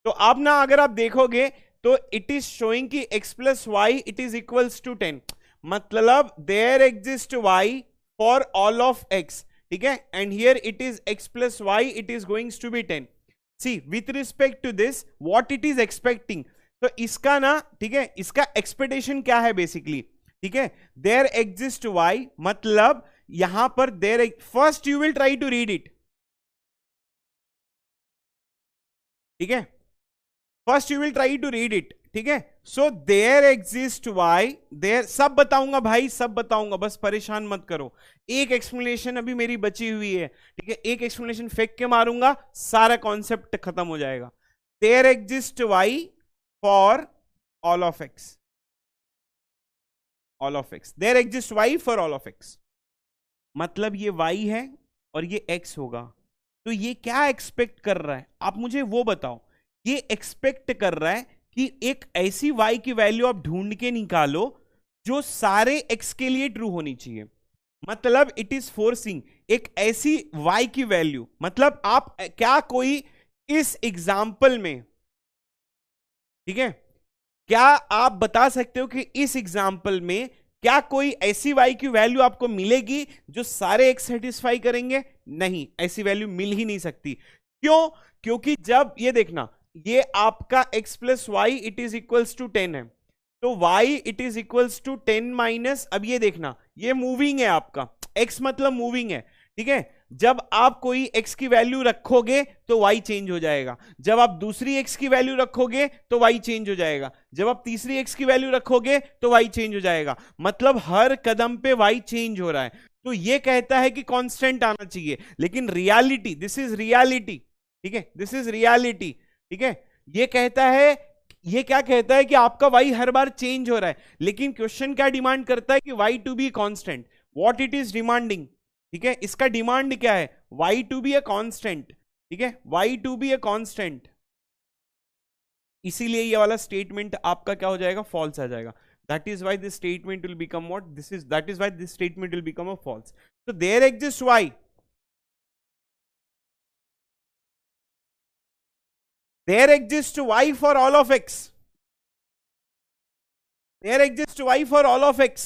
तो अब ना अगर आप देखोगे तो इट इज शोइंग कि x plus y it is equals to 10, मतलब there exist y for all of x, ठीक है, and here it is x plus y it is goings to be 10। See with respect to this what it is expecting, तो इसका ना, ठीक है, इसका एक्सपेक्टेशन क्या है बेसिकली, ठीक है, देयर एग्जिस्ट y, मतलब यहां पर there, first you will try to read it, ठीक है, first you will try to read it, ठीक है। So there exist y, there, सब बताऊंगा भाई, सब बताऊंगा, बस परेशान मत करो। एक एक्सप्लेनेशन अभी मेरी बची हुई है, ठीक है, एक एक्सप्लेनेशन फेंक के मारूंगा, सारा कॉन्सेप्ट खत्म हो जाएगा। There exist y for all of x, all of x, there exist y for all of x, मतलब ये y है और ये x होगा। तो ये क्या एक्सपेक्ट कर रहा है, आप मुझे वो बताओ। ये एक्सपेक्ट कर रहा है कि एक ऐसी y की वैल्यू आप ढूंढ के निकालो जो सारे x के लिए ट्रू होनी चाहिए, मतलब इट इज फोर्सिंग एक ऐसी y की वैल्यू, मतलब आप क्या कोई इस एग्जाम्पल में, ठीक है, क्या आप बता सकते हो कि इस एग्जाम्पल में क्या कोई ऐसी y की वैल्यू आपको मिलेगी जो सारे x सेटिस्फाई करेंगे? नहीं, ऐसी वैल्यू मिल ही नहीं सकती। क्यों? क्योंकि जब ये देखना, ये आपका x plus y it is equals to 10 है, तो y it is equals to 10 minus, अब ये देखना ये मूविंग है आपका, x मतलब मूविंग है, ठीक है। जब आप कोई x की वैल्यू रखोगे तो y चेंज हो जाएगा, जब आप दूसरी x की वैल्यू रखोगे तो y चेंज हो जाएगा, जब आप तीसरी x की वैल्यू रखोगे तो y चेंज हो जाएगा, मतलब हर कदम पे y चेंज हो रहा है। तो ये कहता है कि कांस्टेंट आना चाहिए, लेकिन रियलिटी, दिस इज रियलिटी, ठीक है, दिस इज रियलिटी, ठीक है। ये कहता है, ये क्या कहता है कि आपका y हर बार चेंज हो रहा है, लेकिन क्वेश्चन क्या डिमांड करता है कि y to be constant, what it is demanding, ठीक है। इसका डिमांड क्या है? y to be a constant, ठीक है, y to be a constant. इसीलिए ये वाला स्टेटमेंट आपका क्या हो जाएगा? फॉल्स आ जाएगा। That is why this statement will become what, this is, that is why this statement will become a false. So there exists y, there exists y for all of x, there exists y for all of x।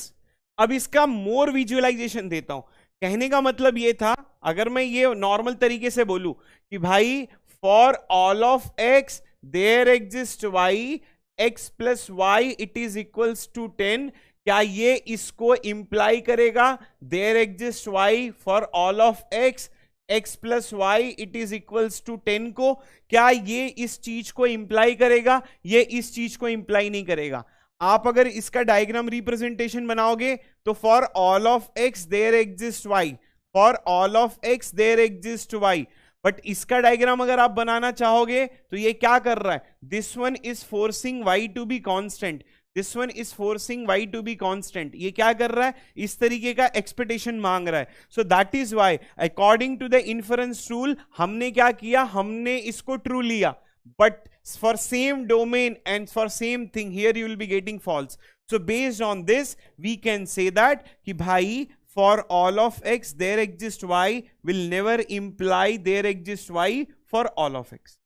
अब इसका मोर विजुअलाइजेशन देता हूं। कहने का मतलब ये था, अगर मैं ये नॉर्मल तरीके से बोलूं कि भाई for all of x there exist y, x plus y it is equals to 10, क्या ये इसको इंप्लाई करेगा? There exist y for all of x, x plus y it is equals to 10 को, क्या ये इस चीज को इंप्लाई करेगा? ये इस चीज को इंप्लाई नहीं करेगा। आप अगर इसका डायग्राम रिप्रेजेंटेशन बनाओगे तो for all of x there exist y, for all of x there exist y, but इसका डायग्राम अगर आप बनाना चाहोगे तो ये क्या कर रहा है? This one is forcing y to be constant, this one is forcing y to be constant. ये क्या कर रहा है? इस तरीके का एक्सपेक्टेशन मांग रहा है। So that is why according to the inference rule हमने क्या किया? हमने इसको ट्रू लिया, but for same domain and for same thing here you will be getting false. So based on this we can say that कि भाई for all of x there exists y will never imply there exists y for all of x,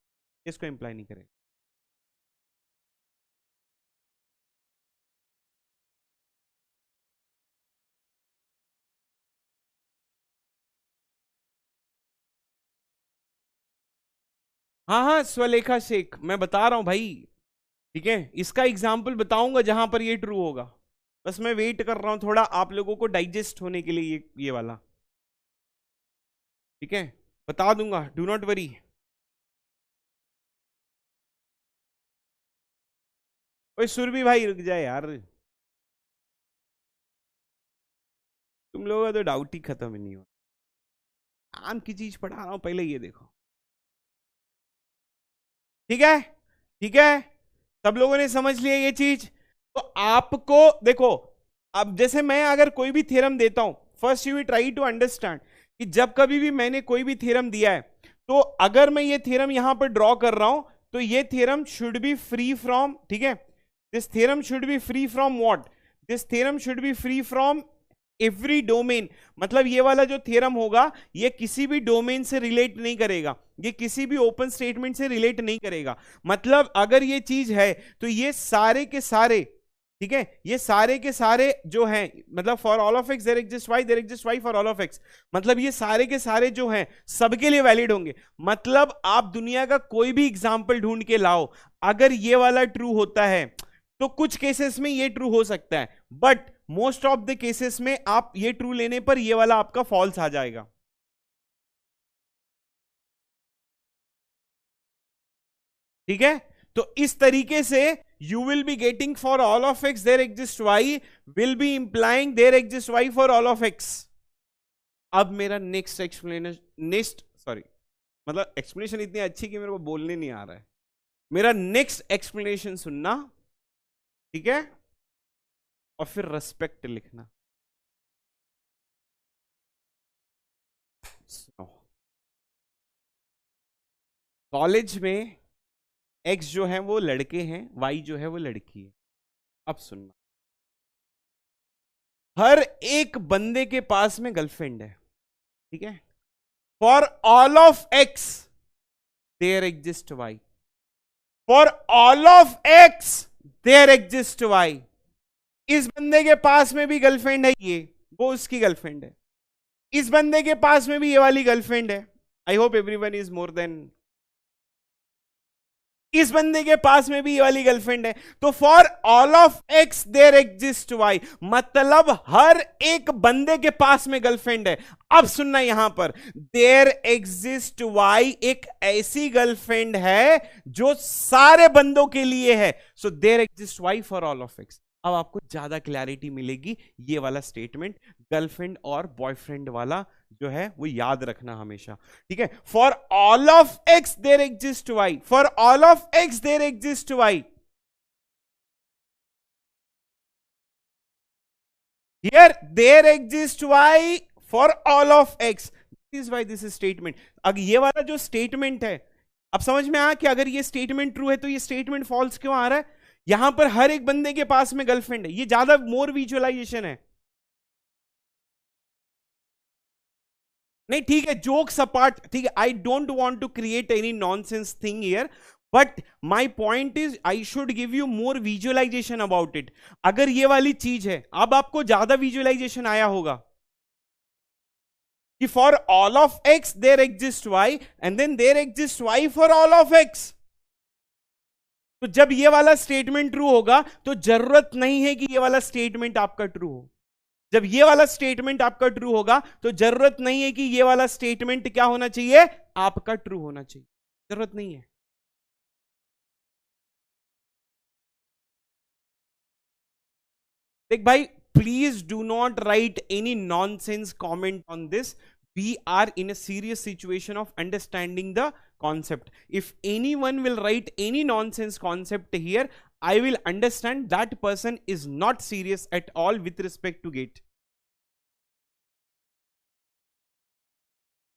इसको imply नहीं करेगा। हाँ हाँ स्वलेखा शेख, मैं बता रहा हूं भाई, ठीक है, इसका एग्जाम्पल बताऊंगा जहां पर ये ट्रू होगा। बस मैं वेट कर रहा हूं थोड़ा आप लोगों को डाइजेस्ट होने के लिए ये वाला, ठीक है, बता दूंगा, डू नॉट वरी। ओए सुरभि भाई रुक जाए यार, तुम लोगों का तो डाउट ही खत्म ही नहीं हो। काम की चीज पढ़ा रहा हूं, पहले ये देखो, ठीक है, ठीक है, सब लोगों ने समझ लिया ये चीज। तो आपको देखो, अब जैसे मैं अगर कोई भी थ्योरम देता हूं, first you try to understand कि जब कभी भी मैंने कोई भी थ्योरम दिया है, तो अगर मैं ये थ्योरम यहां पर ड्रॉ कर रहा हूं तो ये theorem should be free from, ठीक है, this theorem should be free from what, this theorem should be free from every domain. मतलब ये वाला जो थ्योरम होगा ये किसी भी डोमेन से रिलेट नहीं करेगा, ये किसी भी ओपन स्टेटमेंट से रिलेट नहीं करेगा। मतलब अगर ये चीज है तो ये सारे के सारे, ठीक है, ये सारे के सारे जो हैं, मतलब for all of x there exist y, there exist y for all of x, मतलब ये सारे के सारे जो हैं सबके लिए वैलिड होंगे। मतलब आप दुनिया का कोई भी एग्जांपल ढूंढ के लाओ, अगर ये वाला ट्रू होता है तो कुछ केसेस में ये ट्रू हो सकता है, but most of the cases में आप ये ट्रू लेने पर ये वाला आपका फॉल्स आ जाएगा। ठीक है, तो इस तरीके से you will be getting for all of x there exist y will be implying there exist y for all of x. अब मेरा नेक्स्ट एक्सप्लेनेशन, नेक्स्ट सॉरी, मतलब एक्सप्लेनेशन इतनी अच्छी कि मेरे को बोलने नहीं आ रहा है। मेरा नेक्स्ट एक्सप्लेनेशन सुनना, ठीक है, और फिर रेस्पेक्ट लिखना। कॉलेज में एक्स जो है वो लड़के हैं, वाई जो है वो लड़की है। अब सुनना, हर एक बंदे के पास में गर्लफ्रेंड है, ठीक है, for all of x there exist y, for all of x there exist y. इस बंदे के पास में भी गर्लफ्रेंड है, ये वो उसकी गर्लफ्रेंड है, इस बंदे के पास में भी ये वाली गर्लफ्रेंड है। I hope everyone is more than, इस बंदे के पास में भी ये वाली गर्लफ्रेंड है। तो for all of x there exist y, मतलब हर एक बंदे के पास में गर्लफ्रेंड है। अब सुनना यहां पर, देयर एग्जिस्ट वाई एक ऐसी गर्लफ्रेंड है जो सारे बंदों के लिए है। So there exist y for all of x. अब आपको ज्यादा क्लैरिटी मिलेगी, ये वाला स्टेटमेंट गर्लफ्रेंड और बॉयफ्रेंड वाला जो है वो याद रखना हमेशा, ठीक है। For all of x there exist y, for all of x there exist y, here there exist y for all of x, this y this statement. अब ये वाला जो स्टेटमेंट है, अब समझ में आया कि अगर ये स्टेटमेंट ट्रू है तो ये स्टेटमेंट फॉल्स क्यों आ रहा है। यहां पर हर एक बंदे के पास में गर्लफ्रेंड है, ये ज्यादा मोर विजुअलाइजेशन है। नहीं ठीक है, जोक्स अपार्ट, ठीक है, I don't want to create any nonsense thing here, but my point is I should give you more visualization about it. अगर ये वाली चीज है, अब आपको ज्यादा विजुअलाइजेशन आया होगा कि for all of x there exist y and then there exist y for all of x. तो जब ये वाला स्टेटमेंट ट्रू होगा तो जरूरत नहीं है कि ये वाला स्टेटमेंट आपका ट्रू हो। जब ये वाला स्टेटमेंट आपका ट्रू होगा तो जरूरत नहीं है कि ये वाला स्टेटमेंट क्या होना चाहिए, आपका ट्रू होना चाहिए, जरूरत नहीं है। देख भाई, please do not right any nonsense comment on this. We are in a serious situation of understanding the concept. If anyone will write any nonsense concept here, I will understand that person is not serious at all with respect to GATE.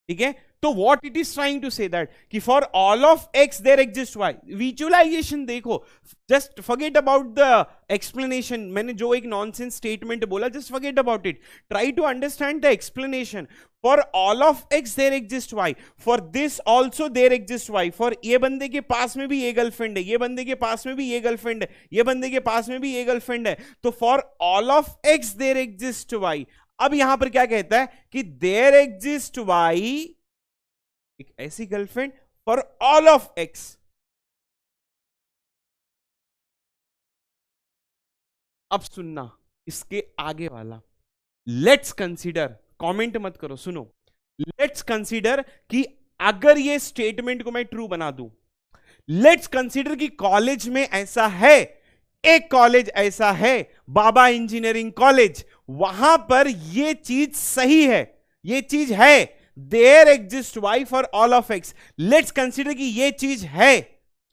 ठीक है, तो what it is trying to say that कि for all of x there exist y. Visualisation देखो, just forget about the explanation. मैंने जो एक नॉनसेंस स्टेटमेंट बोला, just forget about it, try to understand the explanation. For all of x there exist y, for this also there exist y, for ये बंदे के पास में भी ये गर्लफ्रेंड है, ये बंदे के पास में भी ये गर्लफ्रेंड है, ये बंदे के पास में भी ये गर्लफ्रेंड है। तो for all of x there exist y. अब यहां पर क्या कहता है कि देयर एग्जिस्ट वाई एक ऐसी girlfriend for all of x. अब सुनना इसके आगे वाला, लेट्स कंसीडर, कमेंट मत करो, सुनो, लेट्स कंसीडर कि अगर ये स्टेटमेंट को मैं ट्रू बना दूं, लेट्स कंसीडर कि कॉलेज में ऐसा है, एक कॉलेज ऐसा है बाबा इंजीनियरिंग कॉलेज, वहां पर ये चीज सही है, ये चीज है, there exist y for all of x. Let's consider कि ये चीज है,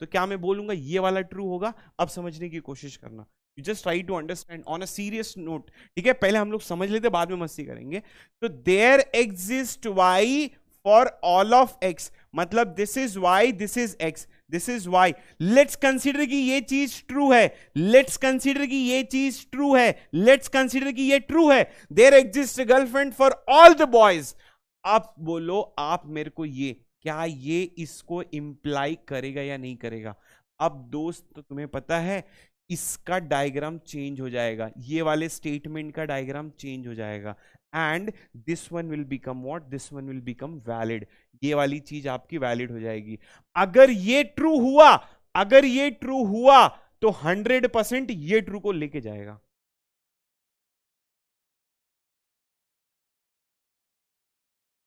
तो क्या मैं बोलूंगा ये वाला ट्रू होगा। अब समझने की कोशिश करना, you just try to understand on a serious note, ठीक है। पहले हम लोग समझ लेते, बाद में मस्ती करेंगे। तो there exist y for all of x, मतलब this is Y, this is x, this is y. Let's consider कि ये चीज ट्रू है, लेट्स कंसीडर कि ये चीज ट्रू है, लेट्स कंसीडर कि ये ट्रू है। There exist girlfriend for all the boys. आप बोलो, आप मेरे को ये, क्या ये इसको इंप्लाई करेगा या नहीं करेगा। अब दोस्त तो तुम्हें पता है इसका डायग्राम चेंज हो जाएगा, ये वाले स्टेटमेंट का डायग्राम चेंज हो जाएगा, and this one will become what, this one will become valid. ये वाली चीज आपकी वैलिड हो जाएगी। अगर ये ट्रू हुआ, अगर ये ट्रू हुआ तो 100% ये ट्रू को लेके जाएगा।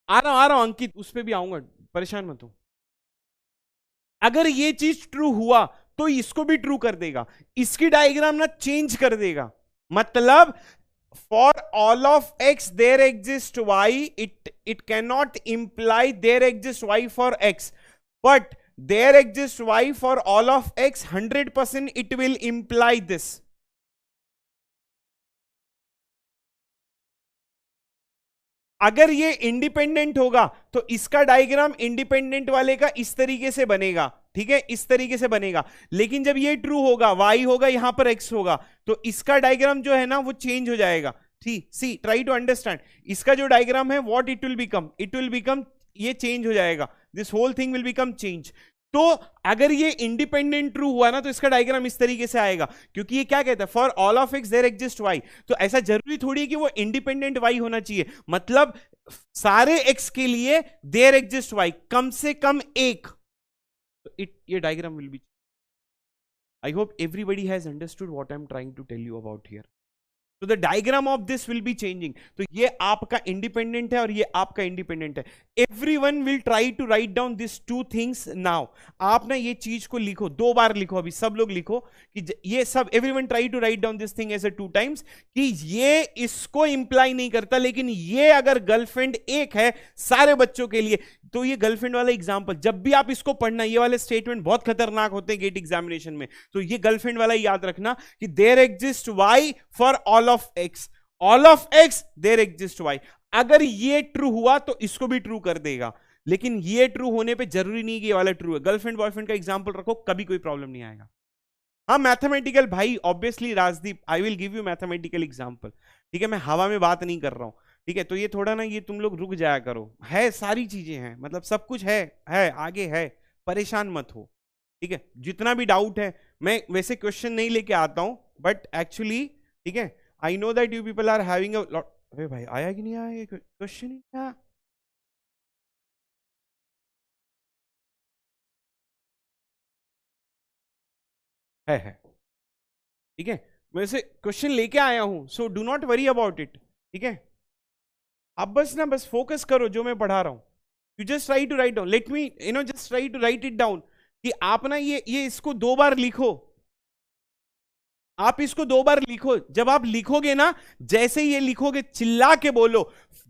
आ रहा हूं अंकित, उस पर भी आऊंगा, परेशान मत हो। अगर ये चीज ट्रू हुआ तो इसको भी ट्रू कर देगा, इसकी डायग्राम ना चेंज कर देगा। मतलब for all of x there exist y, it can not imply there exist y for x, but there exist y for all of x 100% it will imply this. अगर ये इंडिपेंडेंट होगा तो इसका डायग्राम इंडिपेंडेंट वाले का इस तरीके से बनेगा, ठीक है, इस तरीके से बनेगा। लेकिन जब ये ट्रू होगा, y होगा, यहां पर x होगा, तो इसका डायग्राम जो है ना वो चेंज हो जाएगा। ठीक, सी ट्राई टू अंडरस्टैंड, इसका जो डायग्राम है व्हाट इट विल बिकम, ये चेंज हो जाएगा, this whole thing will become change. तो अगर ये इंडिपेंडेंट ट्रू हुआ ना तो इसका डायग्राम इस तरीके से आएगा, क्योंकि ये क्या कहता है, for all of x there exist y. तो ऐसा जरूरी थोड़ी है कि वो इंडिपेंडेंट वाई होना चाहिए, मतलब सारे एक्स के लिए देयर एग्जिस्ट वाई, कम से कम एक। तो ये diagram will be, I hope everybody has understood what I am trying to tell you about here. तो the diagram of this will be changing. तो ये आपका इंडिपेंडेंट है और ये आपका इंडिपेंडेंट है। Everyone will try to write down this two things now. आप ना ये चीज को लिखो, 2 बार लिखो, अभी सब लोग लिखो कि ये सब, everyone try to write down this thing as a 2 times, कि ये इसको इंप्लाई नहीं करता, लेकिन ये अगर गर्लफ्रेंड एक है सारे बच्चों के लिए, तो ये गर्लफ्रेंड वाला एग्जांपल जब भी आप इसको पढ़ना, ये वाले स्टेटमेंट बहुत खतरनाक होते हैं गेट एग्जामिनेशन में, तो ये गर्लफ्रेंड वाला याद रखना कि there exist y for all of x, all of x there exist y. अगर ये ट्रू हुआ तो इसको भी ट्रू कर देगा, लेकिन ये ट्रू होने पे जरूरी नहीं कि ये वाला ट्रू है। गर्लफ्रेंड बॉयफ्रेंड का एग्जांपल रखो, कभी कोई प्रॉब्लम नहीं आएगा। हाँ मैथमेटिकल भाई, obviously Rajdeep, I will give you mathematical example, ठीक है, मैं हवा में बात नहीं कर रहा हूं, ठीक है। तो ये थोड़ा ना, ये तुम लोग रुक जाया करो, है सारी चीजें हैं, मतलब सब कुछ है आगे है, परेशान मत हो, ठीक है। जितना भी डाउट है, मैं वैसे क्वेश्चन नहीं लेके आता हूं, बट एक्चुअली, ठीक है, I know that you people are having a lot. अरे भाई आया कि नहीं आया ये क्वेश्चन ही क्या है, ठीक है। मैं वैसे क्वेश्चन लेके आया हूं, so do not worry about it, ठीक है। आप बस फोकस करो जो मैं पढ़ा रहा हूं। You just try to write down, let me just try to write it down, कि आप ना ये इसको 2 बार लिखो, आप इसको 2 बार लिखो। जब आप लिखोगे ना, जैसे ये लिखोगे चिल्ला के बोलो,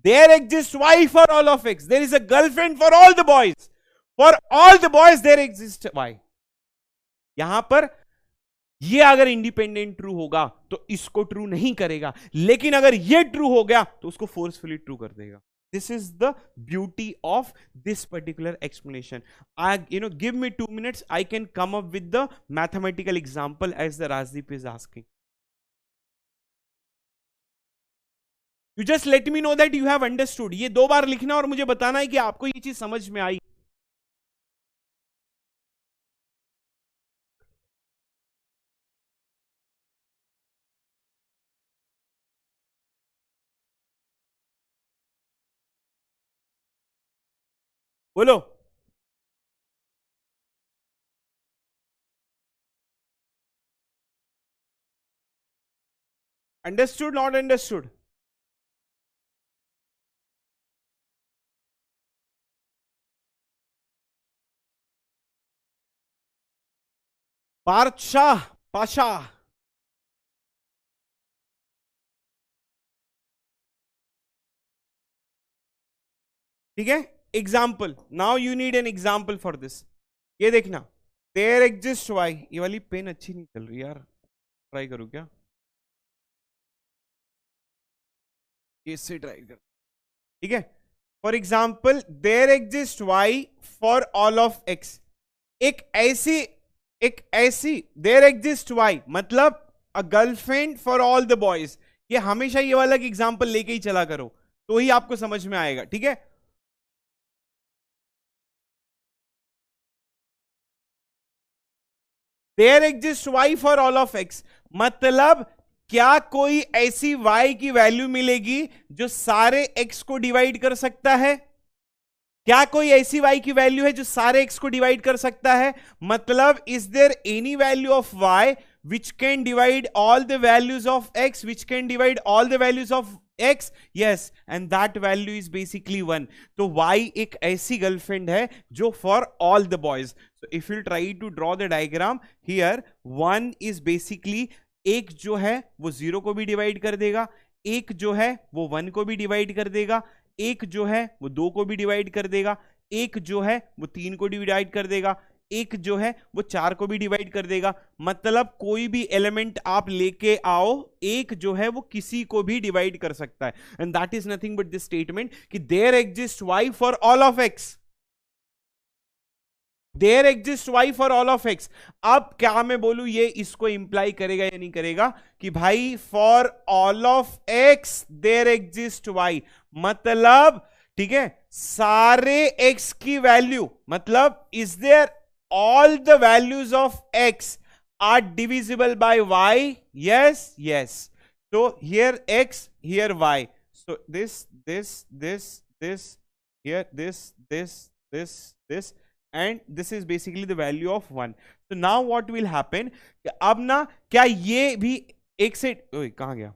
there exist y for all of x, there is a girlfriend for all the boys, for all the boys there exist y. यहां पर ये अगर इंडिपेंडेंट ट्रू होगा तो इसको ट्रू नहीं करेगा, लेकिन अगर ये ट्रू हो गया तो उसको फोर्सफुली ट्रू कर देगा। This is the beauty of this particular explanation. Give me 2 minutes. I can come up with the mathematical example as the Rajdeep is asking. You just let me know that you have understood. ये 2 बार लिखना और मुझे बताना है कि आपको ये चीज समझ में आई। बोलो। Understood, not understood? पारशाह, पाशा, ठीक है। Example, now you need an example for this. ये देखना, देयर एग्जिस्ट वाई, ये वाली पेन अच्छी नहीं चल रही यार, ट्राई करूं क्या, इससे ट्राई कर, ठीक है। For example, there exist y for all of x, एक ऐसी देयर एग्जिस्ट वाई मतलब a girlfriend for all the boys. ये हमेशा ये वाला एग्जाम्पल लेके ही चला करो, तो ही आपको समझ में आएगा, ठीक है। There exist y for all of x मतलब क्या कोई ऐसी y की वैल्यू मिलेगी जो सारे x को डिवाइड कर सकता है? क्या कोई ऐसी y की वैल्यू है जो सारे x को डिवाइड कर सकता है? मतलब is there any value of y which can divide all the values of x, which can divide all the values of x? Yes, and that value is basically 1. तो y एक ऐसी गर्लफ्रेंड है जो for all the boys. So if you try to draw the diagram here, 1 is basically, एक जो है वो 0 को भी डिवाइड कर देगा, एक जो है वो 1 को भी डिवाइड कर देगा, एक जो है वो 2 को भी डिवाइड कर देगा, एक जो है वो 3 को डिवाइड कर देगा, एक जो है वो 4 को भी डिवाइड कर देगा। मतलब कोई भी एलिमेंट आप लेके आओ, एक जो है वो किसी को भी डिवाइड कर सकता है। And that is nothing but this statement कि there exist y for all of x, there exist y for all of x. अब क्या मैं बोलूं, ये इसको इंप्लाई करेगा या नहीं करेगा कि भाई for all of x there exist y, मतलब ठीक है सारे एक्स की वैल्यू, मतलब is there all the values of x are divisible by y? Yes, yes. So here x, here y. So this, here this, and this is basically the value of 1. So now what will happen? अब ना क्या ये भी एक से, कहाँ गया?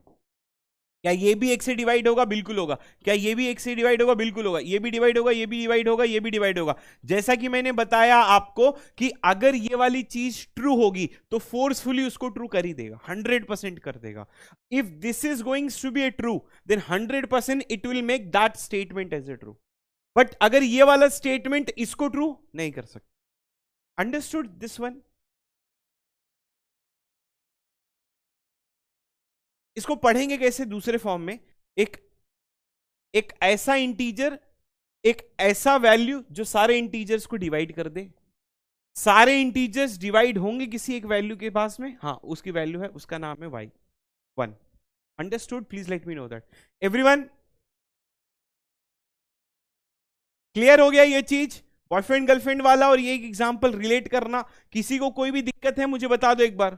क्या ये भी एक से डिवाइड होगा? बिल्कुल होगा. क्या ये भी एक से डिवाइड होगा? बिल्कुल होगा. ये भी डिवाइड होगा, ये भी डिवाइड होगा, ये भी डिवाइड होगा. जैसा कि मैंने बताया आपको कि अगर ये वाली चीज ट्रू होगी तो फोर्सफुली उसको ट्रू कर ही देगा, 100% कर देगा. If this is going to be a true, then 100% it will make that statement as a true. बट अगर ये वाला स्टेटमेंट इसको ट्रू नहीं कर सकता. Understood this one? इसको पढ़ेंगे कैसे दूसरे फॉर्म में? एक ऐसा इंटीजर, एक ऐसा वैल्यू जो सारे इंटीजर्स को डिवाइड कर दे. सारे इंटीजर्स डिवाइड होंगे किसी एक वैल्यू के पास में, हाँ उसकी वैल्यू है, उसका नाम है y1. Understood? Please let me know that. Everyone clear हो गया ये चीज? बॉयफ्रेंड गर्लफ्रेंड वाला और ये एक एग्जांपल रिलेट करना. किसी को कोई भी दिक्कत है मुझे बता दो एक बार.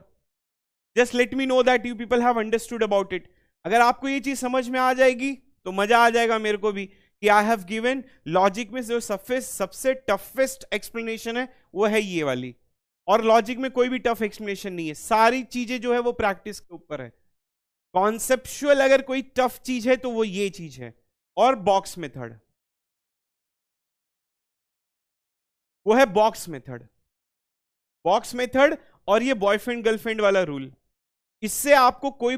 Just let me know that you people have understood about it. अगर आपको ये चीज समझ में आ जाएगी तो मजा आ जाएगा मेरे को भी कि आई हैव गिवन लॉजिक में जो सबसे टफेस्ट एक्सप्लेनेशन है वो है ये वाली. और लॉजिक में कोई भी टफ एक्सप्लेनेशन नहीं है, सारी चीजें जो है वो प्रैक्टिस के ऊपर है. कॉन्सेप्चुअल अगर कोई टफ चीज है तो वो ये चीज है. और बॉक्स मेथड, वो है बॉक्स मेथड. बॉक्स मेथड और ये बॉयफ्रेंड गर्लफ्रेंड वाला रूल, इससे आपको कोई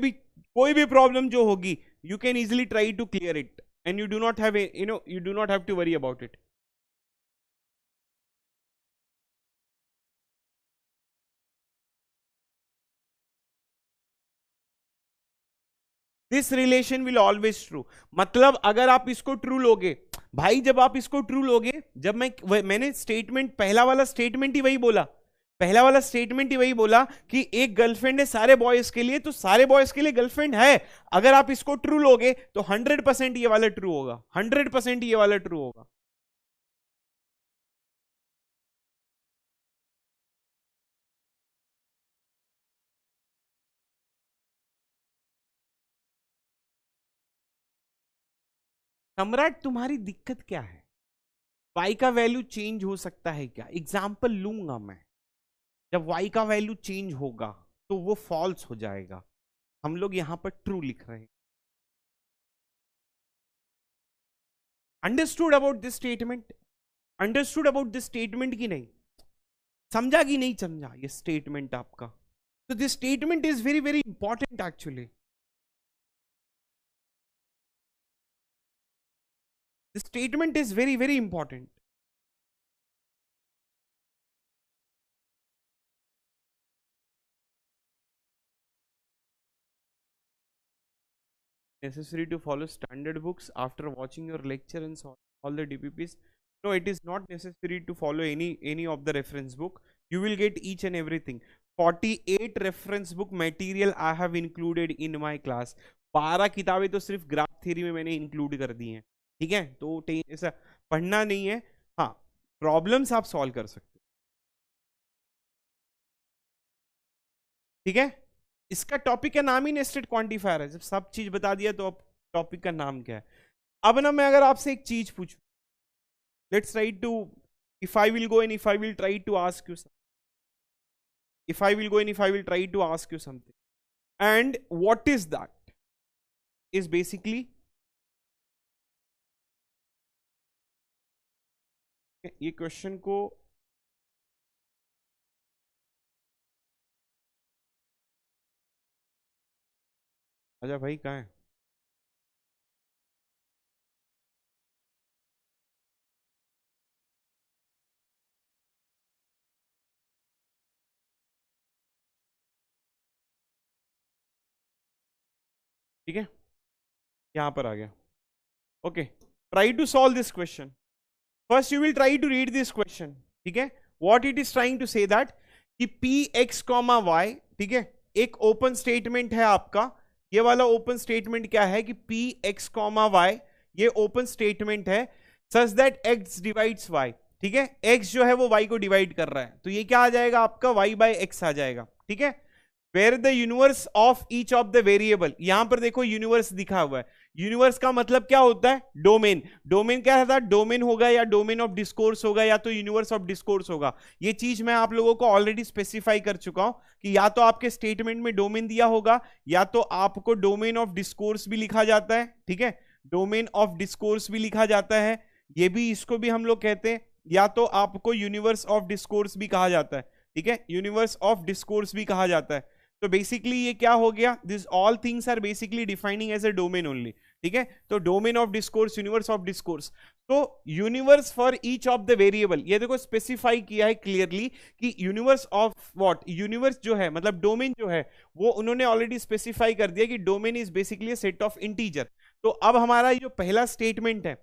भी प्रॉब्लम जो होगी you can easily try to clear it and you do not have you do not have to worry about it. This relation will always true. मतलब अगर आप इसको ट्रू लोगे भाई, जब आप इसको ट्रू लोगे, जब मैंने स्टेटमेंट पहला वाला स्टेटमेंट ही वही बोला कि एक गर्लफ्रेंड है सारे बॉयज के लिए, तो सारे बॉयज के लिए गर्लफ्रेंड है. अगर आप इसको ट्रू लोगे तो 100% ये वाला ट्रू होगा, 100% ये वाला ट्रू होगा. सम्राट तुम्हारी दिक्कत क्या है? y का वैल्यू चेंज हो सकता है क्या? एग्जाम्पल लूंगा मैं. जब y का वैल्यू चेंज होगा तो वो फॉल्स हो जाएगा. हम लोग यहां पर ट्रू लिख रहे हैं. Understood about this statement? Understood about this statement की नहीं? समझा कि नहीं समझा ये स्टेटमेंट आपका? तो this statement is very very important actually. This statement is very very important. Necessary to follow standard books after watching your lecture and all the DPPs? No, it is not necessary to follow any of the reference book. You will get each and everything. 48 reference book material I have included in my class. 12 किताबें तो सिर्फ ग्राफ थ्योरी में मैंने इंक्लूड कर दी हैं. ठीक है, तो ऐसा पढ़ना नहीं है. हाँ, प्रॉब्लम्स आप सॉल्व कर सकते हो. ठीक है, इसका टॉपिक का नाम ही नेस्टेड क्वांटिफायर है. जब सब चीज बता दिया तो अब टॉपिक का नाम क्या है? अब ना मैं अगर आपसे एक चीज पूछूं, let's try to, if I will go and if I will try to ask you, if I will go and if I will try to ask you something, and what is that is basically ये क्वेश्चन को आजा भाई कहाँ है? ठीक है, यहां पर आ गया. Okay, try to solve this question. First you will try to read this question. ठीक है, what it is trying to say that कि पी एक्स कॉमा वाई, ठीक है, एक ओपन स्टेटमेंट है आपका. ये वाला ओपन स्टेटमेंट क्या है कि पी एक्स कॉमा वाई, ये ओपन स्टेटमेंट है such that x divides y. ठीक है, x जो है वो y को डिवाइड कर रहा है, तो ये क्या आ जाएगा आपका y बाय एक्स आ जाएगा। ठीक है, where the universe of each of the variable, यहां पर देखो यूनिवर्स दिखा हुआ है। यूनिवर्स का मतलब क्या होता है, डोमेन। डोमेन क्या था, डोमेन होगा या डोमेन ऑफ डिस्कोर्स होगा या तो यूनिवर्स ऑफ डिस्कोर्स होगा। ये चीज मैं आप लोगों को ऑलरेडी स्पेसिफाई कर चुका हूं कि या तो आपके स्टेटमेंट में डोमेन दिया होगा या तो आपको डोमेन ऑफ डिस्कोर्स भी लिखा जाता है। ठीक है, डोमेन ऑफ डिस्कोर्स भी लिखा जाता है, ये भी, इसको भी हम लोग कहते हैं, या तो आपको यूनिवर्स ऑफ डिस्कोर्स भी कहा जाता है। ठीक है, यूनिवर्स ऑफ डिस्कोर्स भी कहा जाता है। तो बेसिकली ये क्या हो गया, this all things are basically defining as a domain only. ठीक है, तो domain of discourse, universe of discourse, तो universe for each of the variable, ये देखो स्पेसिफाई किया है क्लियरली कि यूनिवर्स ऑफ व्हाट, यूनिवर्स जो है मतलब डोमेन जो है वो उन्होंने ऑलरेडी स्पेसिफाई कर दिया कि domain is basically a set of integer. तो अब हमारा जो पहला स्टेटमेंट है,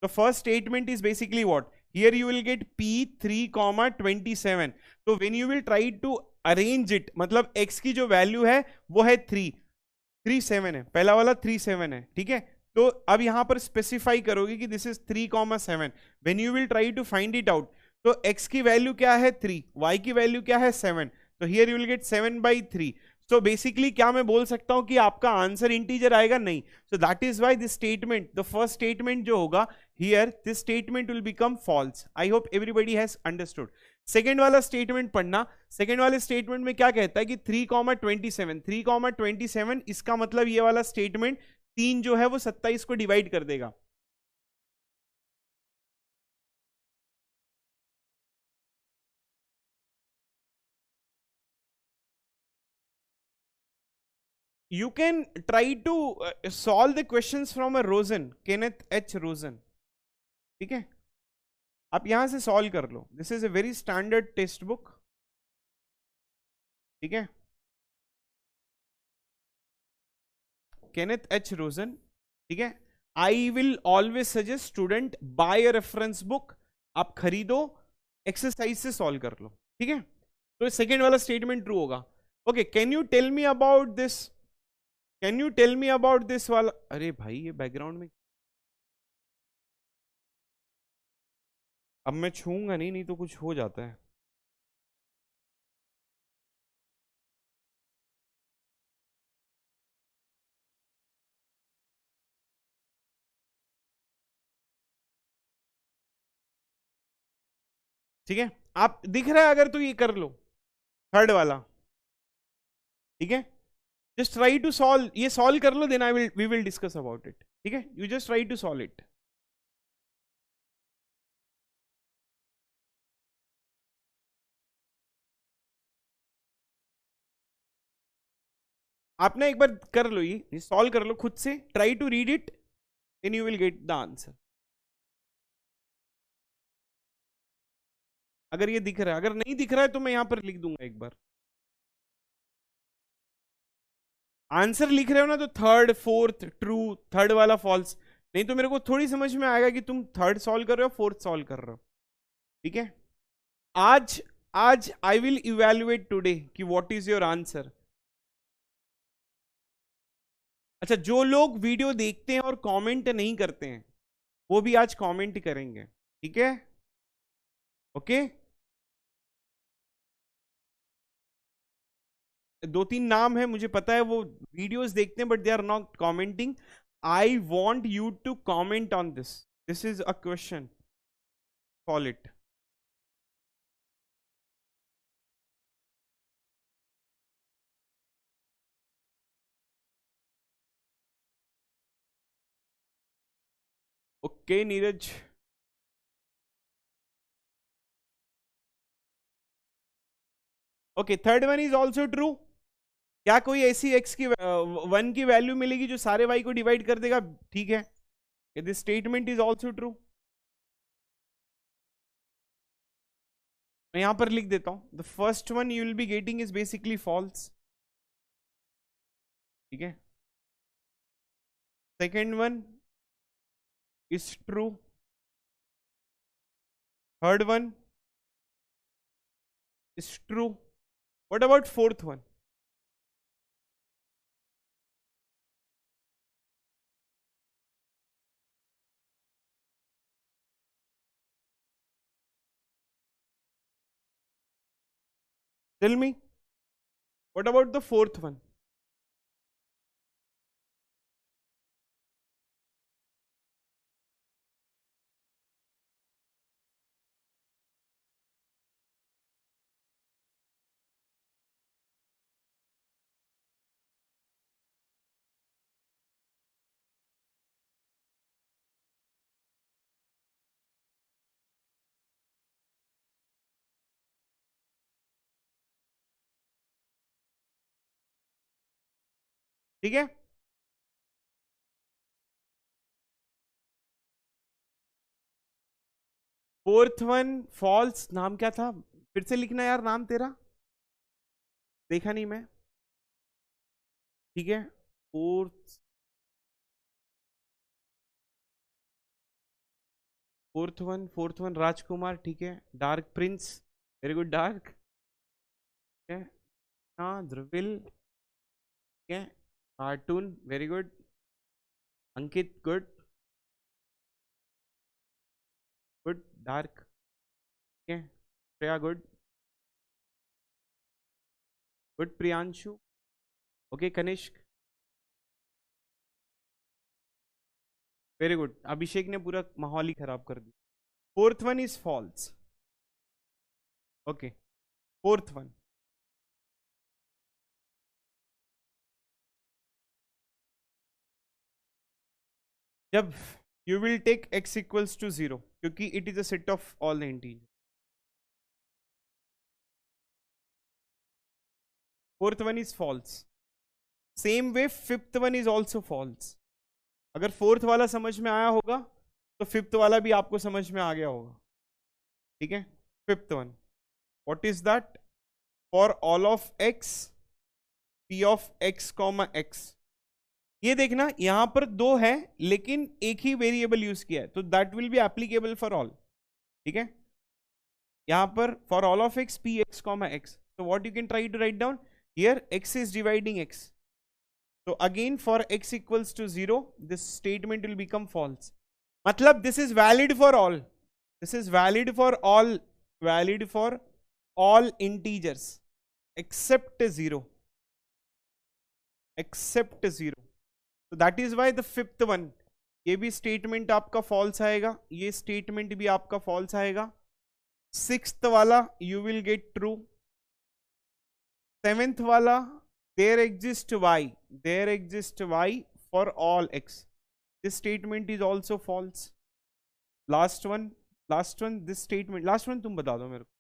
तो first statement is basically what, here you will get p3,27। तो when you will try to arrange it, मतलब x की जो वैल्यू है वो है 3,7 है, पहला वाला 3,7 है। ठीक है, तो अब यहां पर स्पेसिफाई करोगे कि this is 3,7। when you will try to find it out, तो x की वैल्यू क्या है 3, y की वैल्यू क्या है 7, तो here you will get 7/3। So basically क्या मैं बोल सकता हूं कि आपका आंसर इंटीजर आएगा, नहीं। So that is Y this statement, the first statement जो होगा here, this statement will become false. I hope everybody has understood. Second वाला स्टेटमेंट पढ़ना, सेकेंड वाले स्टेटमेंट में क्या कहता है कि 3,27, 3,27, इसका मतलब ये वाला स्टेटमेंट 3 जो है वो 27 को डिवाइड कर देगा। You can try to solve the questions from a Rosen, Kenneth H. Rosen। ठीक है, आप यहां से सॉल्व कर लो, this is a very standard text book. ठीक है, केनेथ एच रोजन। ठीक है, I will always suggest student buy a reference book, आप खरीदो, एक्सरसाइज से सॉल्व कर लो। ठीक है, तो सेकेंड वाला स्टेटमेंट ट्रू होगा। Okay, can you tell me about this, can you tell me about this वाला, अरे भाई ये बैकग्राउंड में, अब मैं छूंगा नहीं, नहीं तो कुछ हो जाता है। ठीक है, आप दिख रहा है अगर तो ये कर लो, थर्ड वाला। ठीक है, जस्ट ट्राई टू सॉल्व, ये सॉल्व कर लो, then I will, we will discuss about it. ठीक है, you just try to solve it. आप ना एक बार कर लो, ये सॉल्व कर लो खुद से, try to read it, then you will get the answer. अगर ये दिख रहा है, अगर नहीं दिख रहा है तो मैं यहां पर लिख दूंगा एक बार। आंसर लिख रहे हो ना तो थर्ड फोर्थ ट्रू, थर्ड वाला फॉल्स, नहीं तो मेरे को थोड़ी समझ में आएगा कि तुम थर्ड सॉल्व कर रहे हो फोर्थ सॉल्व कर रहे हो। ठीक है, आज आज आई विल इवेल्युएट टुडे कि व्हाट इज योर आंसर। अच्छा, जो लोग वीडियो देखते हैं और कमेंट नहीं करते हैं वो भी आज कमेंट करेंगे। ठीक है, ओके, दो तीन नाम है मुझे पता है, वो वीडियोस देखते हैं but they are not commenting. I want you to comment on this, this is a question, call it. Okay Neeraj, okay, third one is also true. क्या कोई ऐसी एक्स की वन की वैल्यू मिलेगी जो सारे वाई को डिवाइड कर देगा? ठीक है, this statement is also true. मैं यहां पर लिख देता हूं, the first one you will be getting is basically false. ठीक है, second one is true, third one is true, what about fourth one? Tell me what about the fourth one? ठीक है, फोर्थ वन फॉल्स। नाम क्या था फिर से लिखना यार, नाम तेरा देखा नहीं मैं। ठीक है, फोर्थ फोर्थ वन राजकुमार। ठीक है, dark prince, very good dark. ठीक है, हाँ ध्रुविल। ठीक है, cartoon, very good. Ankit, good good dark. ठीक है, Shreya, good good. Priyanshu, okay. Kanishk, very good. Abhishek ने पूरा माहौल ही खराब कर दिया। Fourth one is false. Okay, fourth one. जब you will take x equals to 0, क्योंकि it is a set of all the integer. Fourth one is false. Same way fifth one is also false. अगर फोर्थ वाला समझ में आया होगा तो फिफ्थ वाला भी आपको समझ में आ गया होगा। ठीक है, fifth one, what is that? For all of x, p of x comma x। ये देखना यहां पर दो है लेकिन एक ही वेरिएबल यूज किया है, तो that will be applicable for all. ठीक है, यहां पर for all of x, p x comma x, so what you can try to write down here, x is dividing x, so again for x equals to 0 this statement will become false. मतलब this is valid for all, this is valid for all, valid for all integers except 0, except 0. So that is why the fifth one, ये भी स्टेटमेंट आपका फॉल्स आएगा, ये स्टेटमेंट भी आपका फॉल्स आएगा। सिक्स्थ वाला you will get true. Seventh वाला there exist y, there exist y for all x, this statement is also false. Last one this statement, last one तुम बता दो मेरे को।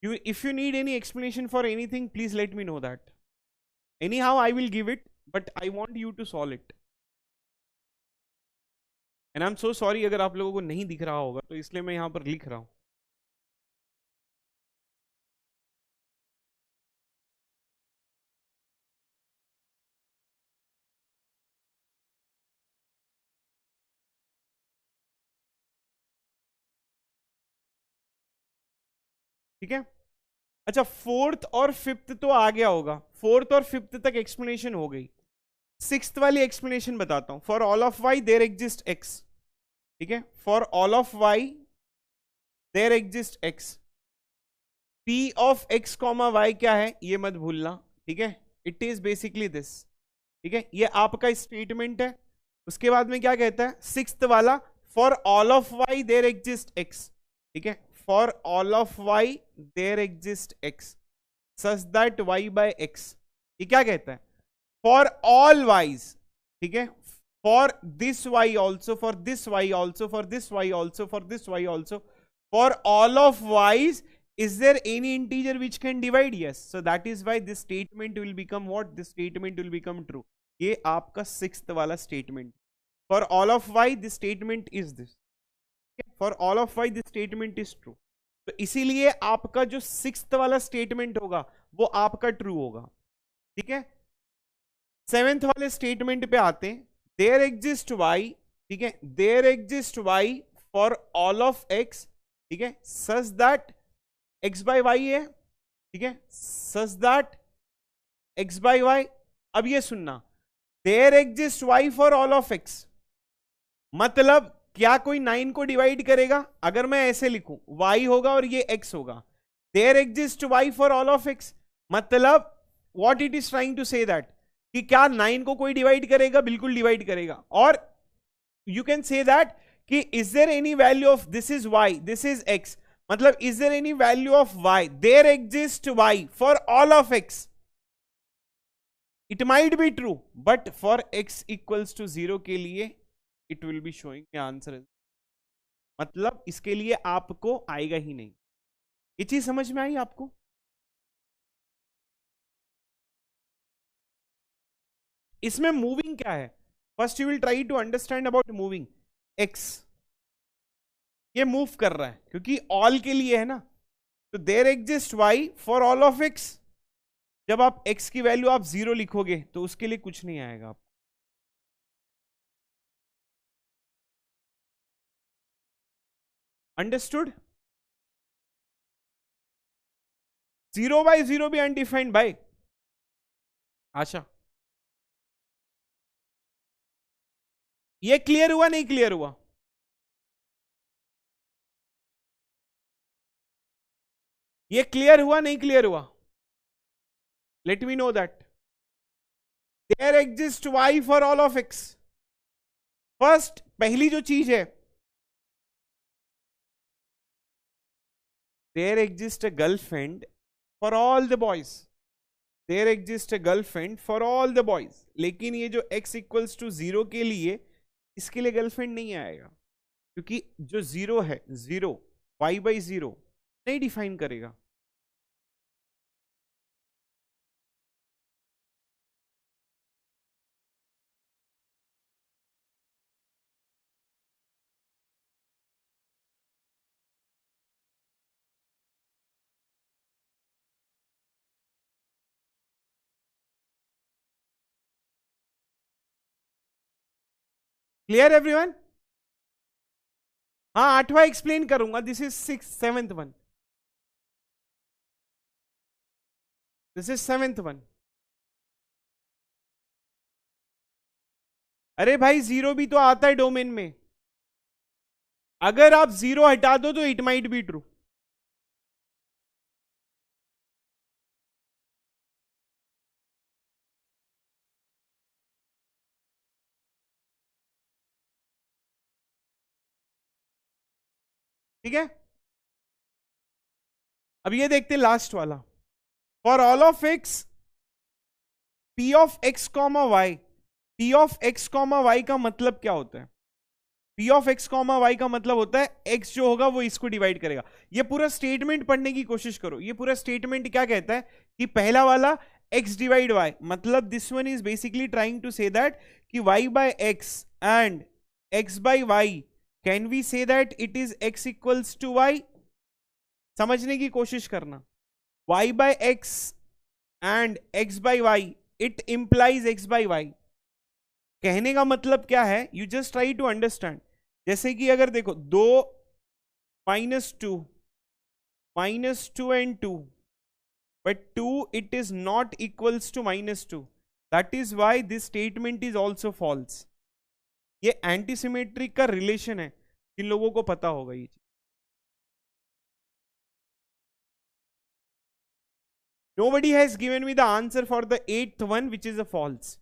If you need any explanation for anything, please let me know that. Anyhow, I will give it, but I want you to solve it. And I'm so sorry अगर आप लोगों को नहीं दिख रहा होगा, तो इसलिए मैं यहाँ पर लिख रहा हूँ। ठीक है, अच्छा फोर्थ और फिफ्थ तो आ गया होगा, फोर्थ और फिफ्थ तक एक्सप्लेनेशन हो गई। सिक्स्थ वाली एक्सप्लेनेशन बताता हूं। For all of y there exist x. ठीक है, for all of y there exist x, P of x comma y क्या है ये मत भूलना। ठीक है, इट इज बेसिकली दिस। ठीक है, ये आपका स्टेटमेंट है। उसके बाद में क्या कहता है सिक्स्थ वाला, for all of y there exist x. ठीक है, for all of y there exist x such that y by x. ये क्या कहता है? For all y's. ठीक है, for this y also, for this y also, for this y also, for this y also, for all of y's is there any integer which can divide? Yes, so that is why this statement will become what? This statement will become true. ये आपका सिक्स्थ वाला statement. For all of Y this statement is this, for all of Y this statement is true. तो इसीलिए आपका जो सिक्स्थ वाला स्टेटमेंट होगा वो आपका ट्रू होगा। ठीक है, सेवेंथ वाले स्टेटमेंट पे आते हैं। There exist y. ठीक है, there exist y for all of x. ठीक है, such that x by y है। ठीक है, such that x by y. अब ये सुनना, there exist y for all of x, मतलब क्या कोई 9 को डिवाइड करेगा? अगर मैं ऐसे लिखूं, y होगा और ये x होगा, there exist y for all of x, मतलब what it is trying to say that कि क्या 9 को कोई डिवाइड करेगा? बिल्कुल डिवाइड करेगा. और यू कैन से दैट कि is there any value of this is y, this is x, मतलब is there any value of y, there exist y for all of x. It might be true but for x equals to 0 के लिए it will be showing the answer, मतलब इसके लिए आपको आएगा ही नहीं. ये चीज समझ में आई आपको? इसमें मूविंग क्या है? First you will try to understand about moving. x ये मूव कर रहा है क्योंकि ऑल के लिए है ना, तो there exist y for all of x. जब आप x की वैल्यू आप 0 लिखोगे तो उसके लिए कुछ नहीं आएगा आप. अंडरस्टूड? 0 बाय 0 भी अनडिफाइंड बाय आशा. ये क्लियर हुआ नहीं क्लियर हुआ? ये क्लियर हुआ नहीं क्लियर हुआ? Let me know that. There exist y for all of x. First पहली जो चीज है, there exist a girlfriend for all the boys. There exist a girlfriend for all the boys. लेकिन ये जो x इक्वल्स टू 0 के लिए, इसके लिए गर्लफ्रेंड नहीं आएगा क्योंकि जो 0 है, 0 y बाई 0 नहीं डिफाइन करेगा. Clear everyone? हाँ, 8वां एक्सप्लेन करूंगा. This is 7th one. This is 7th one. अरे भाई 0 भी तो आता है डोमेन में. अगर आप 0 हटा दो तो इट माइट बी ट्रू. ठीक है, अब ये देखते लास्ट वाला. For all of x p of x comma y. p of x comma y का मतलब क्या होता है? p of x comma y का मतलब होता है x जो होगा वो इसको डिवाइड करेगा. ये पूरा स्टेटमेंट पढ़ने की कोशिश करो. ये पूरा स्टेटमेंट क्या कहता है कि पहला वाला x डिवाइड y, मतलब this one is basically trying to say that कि y by x and x by y, can we say that it is x equals to y. समझने की कोशिश करना. y by x and x by y, it implies x by y. कहने का मतलब क्या है? You just try to understand. जैसे कि अगर देखो 2 -2 and 2, but 2 it is not equals to -2. That is Y this statement is also false. ये एंटीसिमेट्रिक का रिलेशन है, जिन लोगों को पता होगा ये चीज. Nobody has given me the answer for the 8th one, which is a false.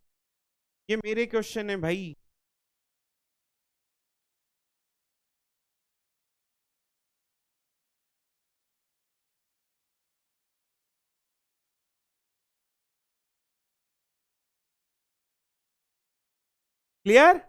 ये मेरे क्वेश्चन है भाई. क्लियर?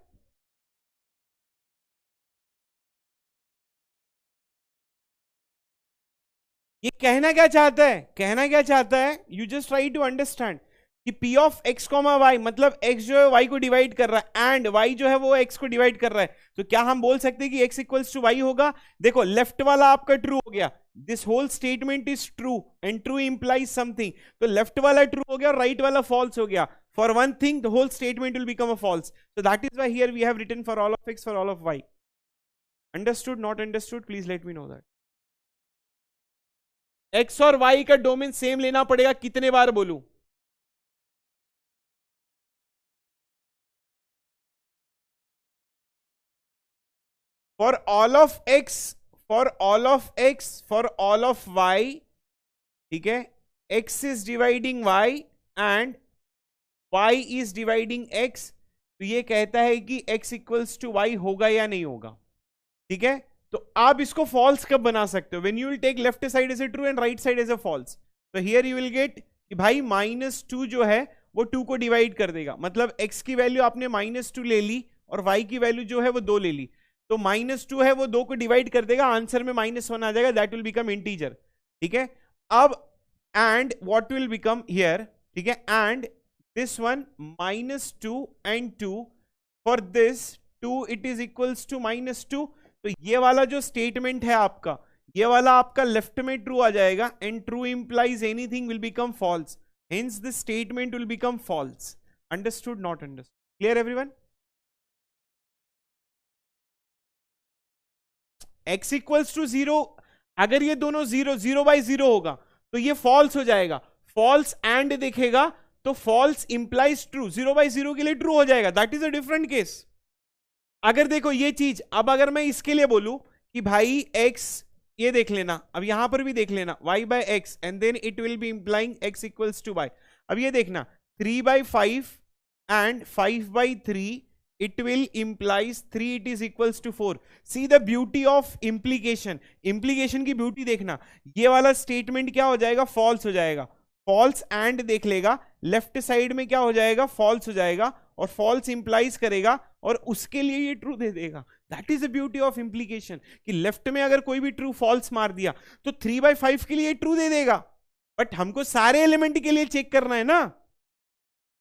ये कहना क्या चाहता है? कहना क्या चाहता है? You just try to understand कि p of x comma y, मतलब x जो है y को डिवाइड कर रहा है एंड y जो है वो x को डिवाइड कर रहा है. तो क्या हम बोल सकते हैं कि x इक्वल्स टू y होगा? देखो लेफ्ट वाला आपका ट्रू हो गया. This whole statement is true and true implies something. तो लेफ्ट वाला ट्रू हो गया और राइट वाला फॉल्स हो गया. For one thing the whole statement will become a false. So that is why here we have written for all of x for all of y. Understood? Not understood? Please let me know that. x और y का डोमेन सेम लेना पड़ेगा. कितने बार बोलूं? For all of x, for all of x, for all of y, ठीक है, x is dividing y and y is dividing x, तो ये कहता है कि x इक्वल्स टू y होगा या नहीं होगा, ठीक है। तो आप इसको फॉल्स कब बना सकते हो? When you will take left side as a true and right side as a false. तो हियर यू विल गेट कि भाई -2 जो है वो 2 को डिवाइड कर देगा, मतलब x की वैल्यू आपने -2 ले ली और y की वैल्यू जो है वो 2 ले ली, तो -2 है वो 2 को डिवाइड कर देगा, आंसर में -1 आ जाएगा, दैट विल बिकम इंटीजर, ठीक है। अब and what will become here, ठीक है, and this one -2 and 2, for this 2 it is equals to -2, तो ये वाला जो स्टेटमेंट है आपका, ये वाला आपका लेफ्ट में ट्रू आ जाएगा, and true implies anything will become false, hence this statement will become false. Understood? Not understood? Clear everyone? x equals to 0, अगर ये दोनों 0 by 0 होगा तो ये फॉल्स हो जाएगा, फॉल्स एंड देखेगा तो फॉल्स इंप्लाइज ट्रू, 0 by 0 के लिए ट्रू हो जाएगा, that is a different case. अगर देखो ये चीज, अब अगर मैं इसके लिए बोलूं कि भाई x, ये देख लेना, अब यहां पर भी देख लेना y by x and then it will be implying x equals to y। अब ये देखना 3 by 5 and 5 by 3, it will implies 3 it is equals to 4. See the beauty of implication, implication की ब्यूटी देखना, ये वाला स्टेटमेंट क्या हो जाएगा, फॉल्स हो जाएगा, फॉल्स एंड देख लेगा, लेफ्ट साइड में क्या हो जाएगा, फॉल्स हो जाएगा, और फॉल्स इंप्लाइज करेगा और उसके लिए ये ट्रू दे देगा। That is the beauty of implication, कि लेफ्ट में अगर कोई भी ट्रू फॉल्स मार दिया तो 3 by 5 के लिए ट्रू दे देगा, बट हमको सारे एलिमेंट के लिए चेक करना है ना।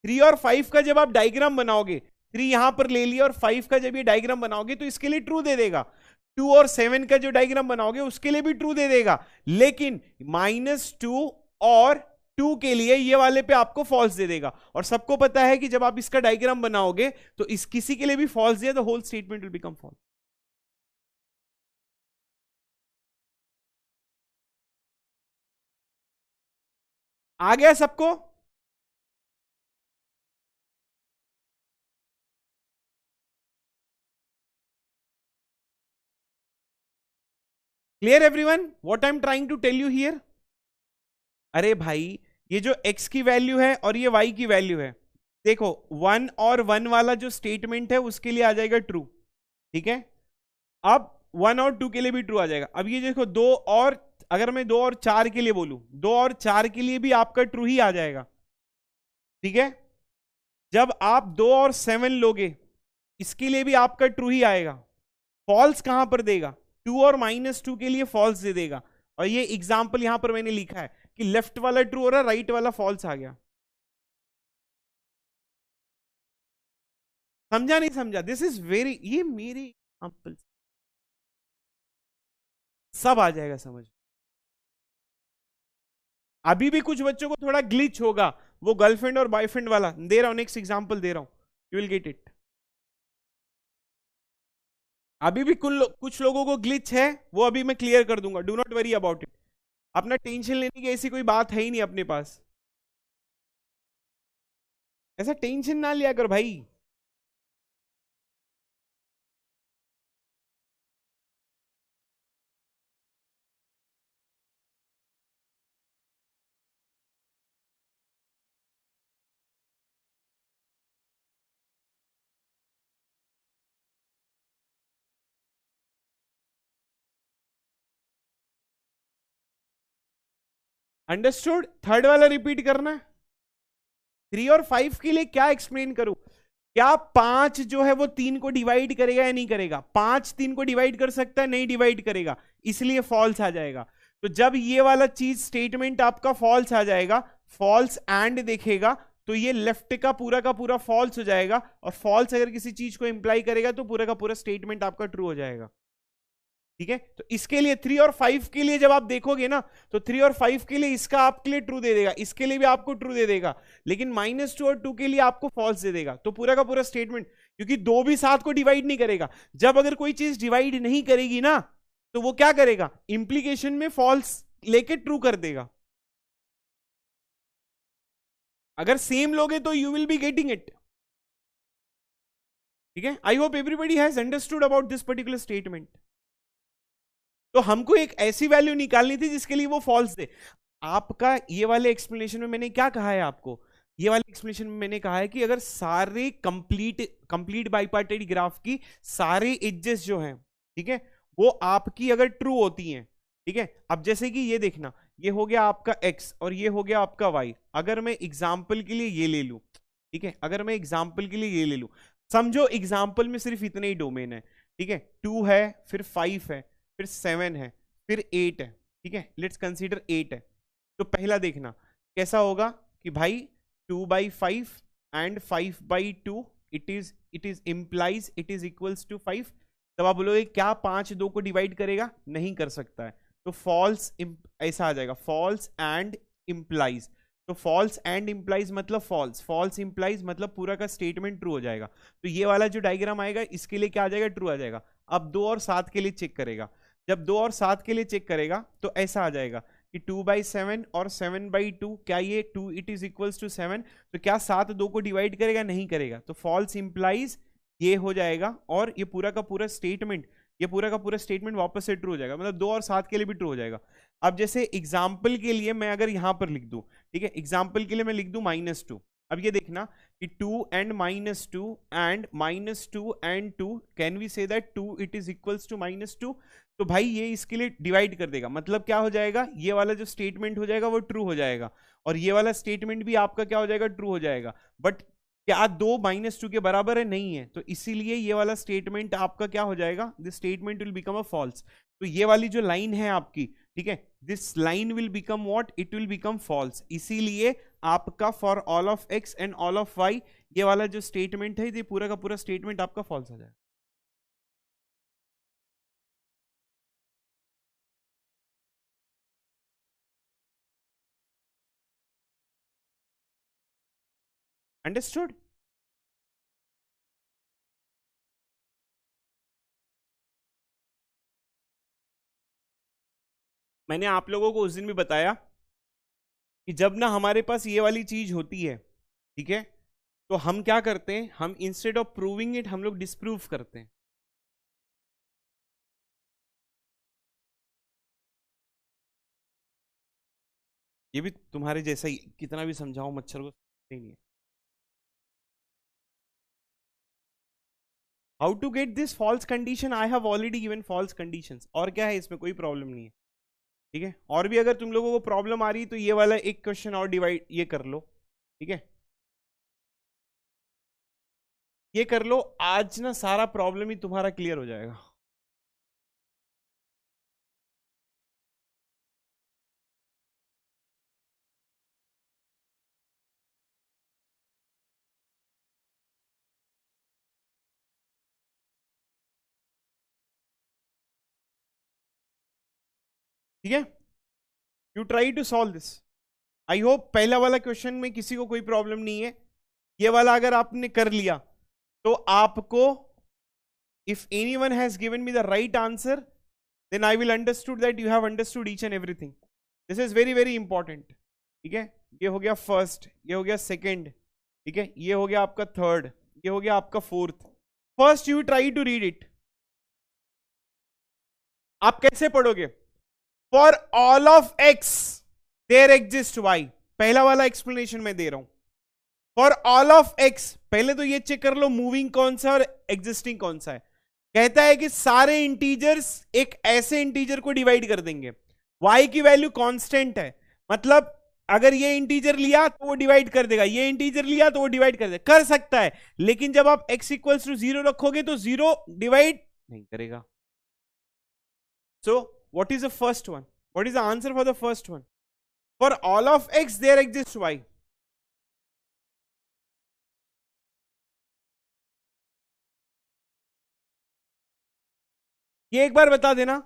3 और 5 का जब आप डायग्राम बनाओगे, 3 यहां पर ले लिया और 5 का जब ये डायग्राम बनाओगे तो इसके लिए ट्रू दे देगा, 2 और 7 का जो डायग्राम बनाओगे उसके लिए भी ट्रू दे देगा, लेकिन -2 और 2 के लिए ये वाले पे आपको फॉल्स दे देगा। और सबको पता है कि जब आप इसका डायग्राम बनाओगे तो इस किसी के लिए भी फॉल्स दिया तो whole statement will become false. आ गया सबको? Clear everyone what I am trying to tell you here? अरे भाई ये जो x की वैल्यू है और ये y की वैल्यू है, देखो 1 और 1 वाला जो स्टेटमेंट है उसके लिए आ जाएगा ट्रू, ठीक है। अब 1 और 2 के लिए भी ट्रू आ जाएगा। अब ये देखो 2 और, अगर मैं 2 और 4 के लिए बोलूं, 2 और 4 के लिए भी आपका ट्रू ही आ जाएगा, ठीक है। जब आप 2 और 7 लोगे इसके लिए भी आपका ट्रू ही आएगा, फॉल्स कहां पर देगा, 2 और -2 के लिए फॉल्स दे देगा। और ये एग्जाम्पल यहां पर मैंने लिखा है कि लेफ्ट वाला ट्रू हो रहा है, राइट वाला फॉल्स आ गया। समझा नहीं समझा? दिस इज वेरी, ये मेरी एग्जाम्पल सब आ जाएगा समझ। अभी भी कुछ बच्चों को थोड़ा ग्लिच होगा, वो गर्लफ्रेंड और बॉयफ्रेंड वाला दे रहा हूं, नेक्स्ट एग्जाम्पल दे रहा हूं, यू विल गेट इट। अभी भी कुछ लोगों को ग्लिच है, वो अभी मैं क्लियर कर दूंगा, do not worry about it. अपना टेंशन लेने की ऐसी कोई बात है ही नहीं अपने पास, ऐसा टेंशन ना लिया कर भाई। अंडरस्टूड? थर्ड वाला रिपीट करना। 3 और 5 के लिए क्या एक्सप्लेन करूं? क्या 5 जो है वो 3 को डिवाइड करेगा या नहीं करेगा? 5 3 को डिवाइड कर सकता है? नहीं डिवाइड करेगा, इसलिए फॉल्स आ जाएगा। तो जब ये वाला चीज स्टेटमेंट आपका फॉल्स आ जाएगा, फॉल्स एंड देखेगा तो ये लेफ्ट का पूरा फॉल्स हो जाएगा, और फॉल्स अगर किसी चीज को इंप्लाई करेगा तो पूरा का पूरा स्टेटमेंट आपका ट्रू हो जाएगा, ठीक है। तो इसके लिए 3 और 5 के लिए जब आप देखोगे ना, तो 3 और 5 के लिए इसका आपके लिए ट्रू दे देगा, इसके लिए भी आपको ट्रू दे देगा, लेकिन -2 और 2 के लिए आपको फॉल्स दे देगा। तो पूरा का पूरा स्टेटमेंट, क्योंकि 2 भी 7 को डिवाइड नहीं करेगा, जब अगर कोई चीज डिवाइड नहीं करेगी ना तो वो क्या करेगा, इंप्लीकेशन में फॉल्स लेके ट्रू कर देगा। अगर सेम लोगे तो you will be getting it. ठीक है, आई hope everybody has understood about this particular statement. तो हमको एक ऐसी वैल्यू निकालनी थी जिसके लिए वो फॉल्स दे। आपका ये वाले एक्सप्लेनेशन में मैंने क्या कहा है आपको, ये वाले एक्सप्लेनेशन में मैंने कहा है कि अगर सारे कंप्लीट बाइपार्टेड ग्राफ की सारे एजेस जो हैं, ठीक है, वो आपकी अगर ट्रू होती हैं, ठीक है, अब जैसे कि ये देखना, ये हो गया आपका x और ये हो गया आपका y। अगर मैं एग्जाम्पल के लिए ये ले लूं, ठीक है, अगर मैं एग्जाम्पल के लिए ये ले लूं, समझो एग्जाम्पल में सिर्फ इतने ही डोमेन है, ठीक है, 2 है, फिर 5 है, फिर 7 है, फिर 8 है, ठीक है, लेट्स कंसीडर 8 है। तो पहला देखना कैसा होगा कि भाई 2/5 and 5/2 it is implies it is equals to 5। तब आप बोलोगे क्या 5 2 को डिवाइड करेगा? नहीं कर सकता है, तो फॉल्स ऐसा आ जाएगा, फॉल्स एंड इम्प्लाइज। तो फॉल्स एंड इम्प्लाइज मतलब फॉल्स, फॉल्स इम्प्लाइज मतलब पूरा का स्टेटमेंट ट्रू हो जाएगा। तो ये वाला जो डायग्राम आएगा इसके लिए क्या आ जाएगा? ट्रू आ जाएगा। अब 2 और 7 के लिए चेक करेगा, जब 2 और 7 के लिए चेक करेगा तो ऐसा आ जाएगा कि 2/7 और 7/2, क्या ये 2 इट इज इक्वल्स टू 7? तो क्या 7 2 को डिवाइड करेगा? नहीं करेगा, तो फॉल्स इंप्लाइज ये हो जाएगा और ये पूरा का पूरा स्टेटमेंट, ये पूरा का पूरा स्टेटमेंट वापस से ट्रू हो जाएगा, मतलब 2 और 7 के लिए भी ट्रू हो जाएगा। अब जैसे एग्जाम्पल के लिए मैं अगर यहां पर लिख दूं, ठीक है, एग्जाम्पल के लिए मैं लिख दूं -2। अब ये देखना कि 2 and -2 and -2 and 2, can we say that 2 it is equals to -2? तो भाई ये इसके लिए डिवाइड कर देगा, मतलब क्या हो जाएगा, ये वाला जो स्टेटमेंट हो जाएगा वो ट्रू हो जाएगा और ये वाला स्टेटमेंट भी आपका क्या हो जाएगा? ट्रू हो जाएगा। बट क्या 2 -2 के बराबर है? नहीं है, तो इसीलिए ये वाला स्टेटमेंट आपका क्या हो जाएगा? This statement will become a false. तो ये वाली जो लाइन है आपकी, ठीक है, this line will become what? It will become false. इसीलिए आपका for all of x and all of y, ये वाला जो स्टेटमेंट है, ये पूरा का पूरा स्टेटमेंट आपका फॉल्स हो जाएगा। अंडरस्टूड? मैंने आप लोगों को उस दिन भी बताया कि जब ना हमारे पास ये वाली चीज होती है, ठीक है, तो हम क्या करते हैं, हम इंस्टेड ऑफ प्रूविंग इट हम लोग डिस्प्रूव करते हैं। ये भी तुम्हारे जैसा ही, कितना भी समझाओ मच्छर को समझते ही नहीं है। How to get this false condition? I have already given false conditions, और क्या है इसमें, कोई प्रॉब्लम नहीं है, ठीक है। और भी अगर तुम लोगों को प्रॉब्लम आ रही है तो ये वाला एक क्वेश्चन और डिवाइड ये कर लो, ठीक है, ये कर लो, आज ना सारा प्रॉब्लम ही तुम्हारा क्लियर हो जाएगा। ठीक है, you try to solve this. I hope पहला वाला क्वेश्चन में किसी को कोई प्रॉब्लम नहीं है। ये वाला अगर आपने कर लिया तो आपको, if anyone has given me the right answer, then I will understood that you have understood each and everything. This is very very important, ठीक है। ये हो गया फर्स्ट, ये हो गया सेकंड, ठीक है, ये हो गया आपका थर्ड, ये हो गया आपका fourth. First you try to read it. आप कैसे पढ़ोगे? For all of x there exist y, पहला वाला एक्सप्लेनेशन मैं दे रहा हूं। फॉर ऑल ऑफ एक्स, पहले तो ये चेक कर लो मूविंग कौन सा और एग्जिस्टिंग कौन सा है। कहता है कि सारे इंटीजर्स एक ऐसे इंटीजर को डिवाइड कर देंगे, y की वैल्यू कांस्टेंट है, मतलब अगर ये इंटीजर लिया तो वो डिवाइड कर देगा, ये इंटीजर लिया तो वो डिवाइड कर देगा, कर सकता है, लेकिन जब आप x इक्वल्स टू 0 रखोगे तो 0 डिवाइड नहीं करेगा। So what is the first one? What is the answer for the first one? For all of x there exist y। ये एक बार बता देना।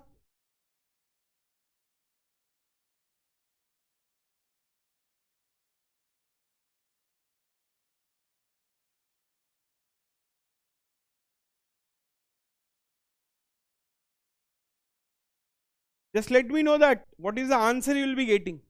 Just let me know that what is the answer you will be getting.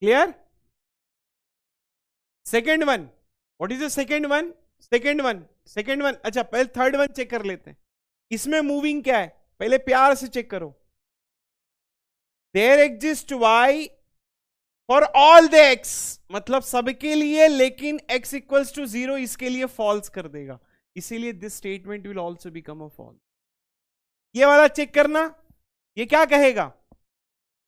Clear? Second one, what is the second one? Second one, अच्छा पहले थर्ड वन चेक कर लेते हैं। इसमें मूविंग क्या है, पहले प्यार से चेक करो। There exist y for all the x, मतलब सबके लिए, लेकिन x इक्वल्स टू 0 इसके लिए फॉल्स कर देगा, इसीलिए this statement will also become a false. ये वाला चेक करना, ये क्या कहेगा,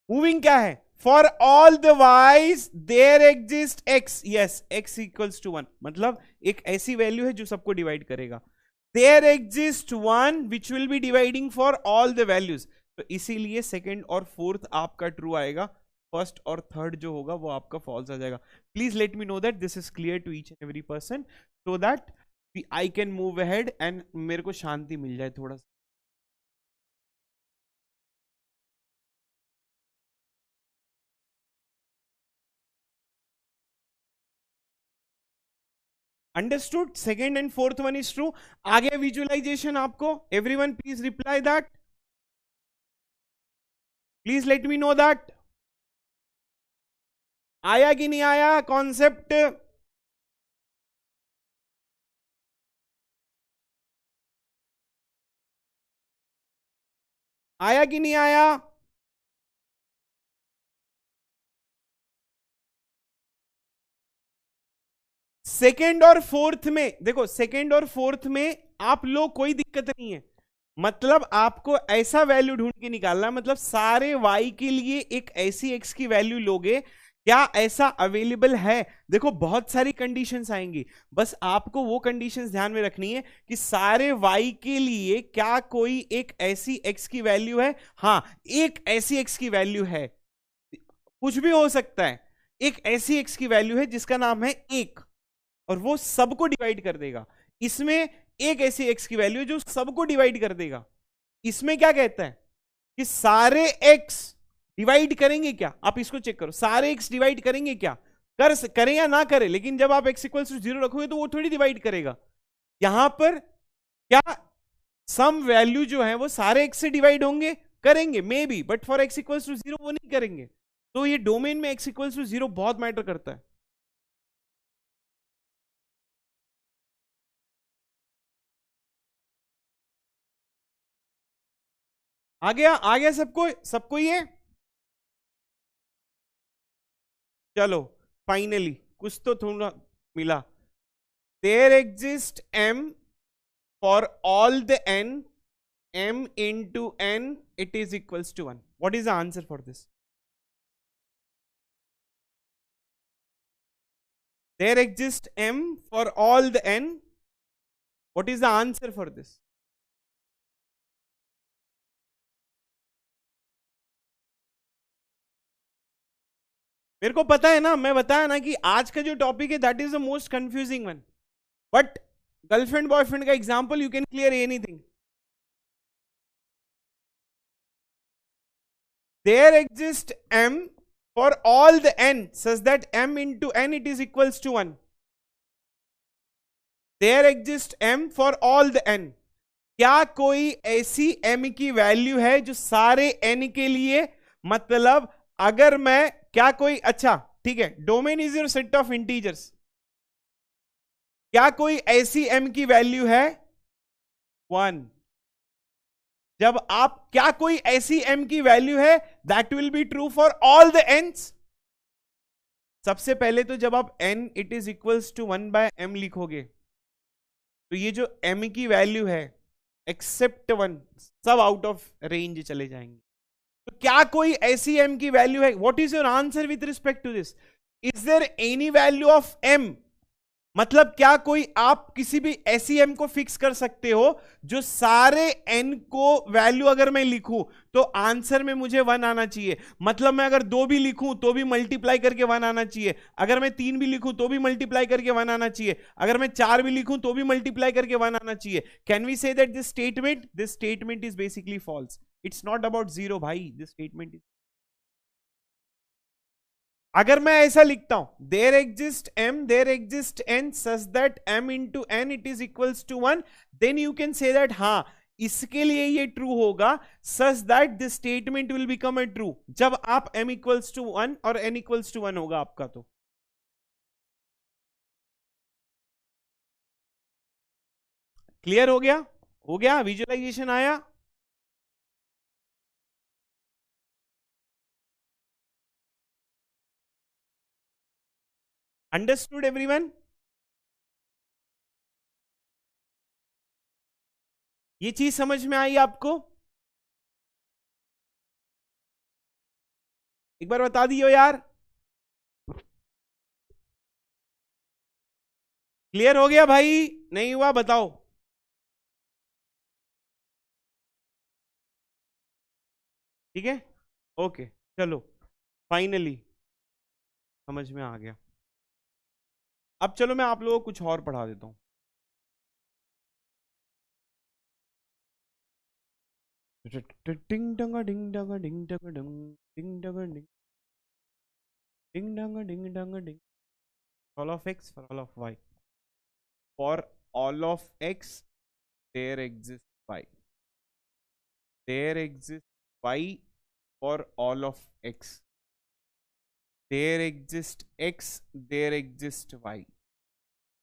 मूविंग क्या है, for all the y's there exist x, yes x equals to 1, मतलब एक ऐसी वैल्यू है जो सबको डिवाइड करेगा। There exist 1 which will be dividing for all the values, तो इसीलिए सेकेंड और फोर्थ आपका ट्रू आएगा, फर्स्ट और थर्ड जो होगा वो आपका फॉल्स आ जाएगा। Please let me know that this is clear to each and every person, so that I can move ahead and मेरे को शांति मिल जाए थोड़ा सा। Understood? Second and fourth one is true. आगे विजुअलाइजेशन आपको, everyone please reply that, please let me know that आया कि नहीं आया कॉन्सेप्ट। आया कि नहीं आया? सेकेंड और फोर्थ में देखो, सेकेंड और फोर्थ में आप लोग कोई दिक्कत नहीं है, मतलब आपको ऐसा वैल्यू ढूंढ के निकालना, मतलब सारे y के लिए एक ऐसी x की वैल्यू लोगे, क्या ऐसा अवेलेबल है? देखो बहुत सारी कंडीशंस आएंगी, बस आपको वो कंडीशंस ध्यान में रखनी है कि सारे y के लिए क्या कोई एक ऐसी x की वैल्यू है? हाँ, एक ऐसी x की वैल्यू है, कुछ भी हो सकता है, एक ऐसी x की वैल्यू है जिसका नाम है 1, और वो सबको डिवाइड कर देगा। इसमें एक ऐसी x की वैल्यू जो सबको डिवाइड कर देगा। इसमें क्या कहता है कि सारे x डिवाइड करेंगे क्या? आप इसको चेक करो, सारे x डिवाइड करेंगे क्या? करें या ना करें, लेकिन जब आप x इक्वल्स टू 0 रखोगे तो वो थोड़ी डिवाइड करेगा। यहां पर क्या सम वैल्यू जो है वो सारे x से डिवाइड होंगे, करेंगे maybe, but for x equals to 0 वो नहीं करेंगे। तो ये डोमेन में x इक्वल्स टू 0 बहुत मैटर करता है। आ गया सबको, सबको ये, चलो फाइनली कुछ तो थोड़ा मिला। There exist m for all the n, m into n it is equals to 1. What is the answer for this? There exists m for all the n. What is the answer for this? मेरे को पता है ना, मैं बताया ना कि आज का जो टॉपिक है that is the most confusing one, but girlfriend boyfriend का example you can clear anything. There exists m for all the n such that m into n it is equals to 1. There exists m for all the n. क्या कोई ऐसी m की वैल्यू है जो सारे n के लिए, मतलब अगर मैं क्या कोई, अच्छा ठीक है, domain is your set of integers, क्या कोई ऐसी m की वैल्यू है 1? जब आप, क्या कोई ऐसी m की वैल्यू है that will be true for all the n's? सबसे पहले तो जब आप n it is equals to 1 by m लिखोगे तो ये जो m की वैल्यू है एक्सेप्ट 1 सब आउट ऑफ रेंज चले जाएंगे। तो क्या कोई ऐसी m की वैल्यू है? What is your answer with respect to this? Is there any value of m? मतलब क्या कोई, आप किसी भी ऐसी m को फिक्स कर सकते हो जो सारे n को वैल्यू अगर मैं लिखूं तो आंसर में मुझे 1 आना चाहिए, मतलब मैं अगर 2 भी लिखूं तो भी मल्टीप्लाई करके 1 आना चाहिए, अगर मैं 3 भी लिखूं तो भी मल्टीप्लाई करके 1 आना चाहिए, अगर मैं 4 भी लिखूं तो भी मल्टीप्लाई करके 1 आना चाहिए। Can we say that this statement is basically false? It's not about 0 भाई, दिस स्टेटमेंट इज, अगर मैं ऐसा लिखता हूं there exist n such that m into n it is equals to 1, then you can say that हाँ इसके लिए ये ट्रू होगा such that this statement will become a true जब आप m इक्वल्स टू 1 और n इक्वल्स टू 1 होगा आपका। तो क्लियर हो गया? हो गया? विजुअलाइजेशन आया? Understood everyone? ये चीज समझ में आई आपको? एक बार बता दियो यार। क्लियर हो गया भाई? नहीं हुआ बताओ। ठीक है, ओके, चलो फाइनली समझ में आ गया। अब चलो मैं आप लोगों को कुछ और पढ़ा देता हूं। डिंग डंगा डिंग डंगा डिंग डंगा डिंग डिंग डंगा डिंग डिंग डंगा डिंग डंगा डिंग। all of x for all of y, for all of x there exists y, there exists y for all of x, there exists x, there exists y।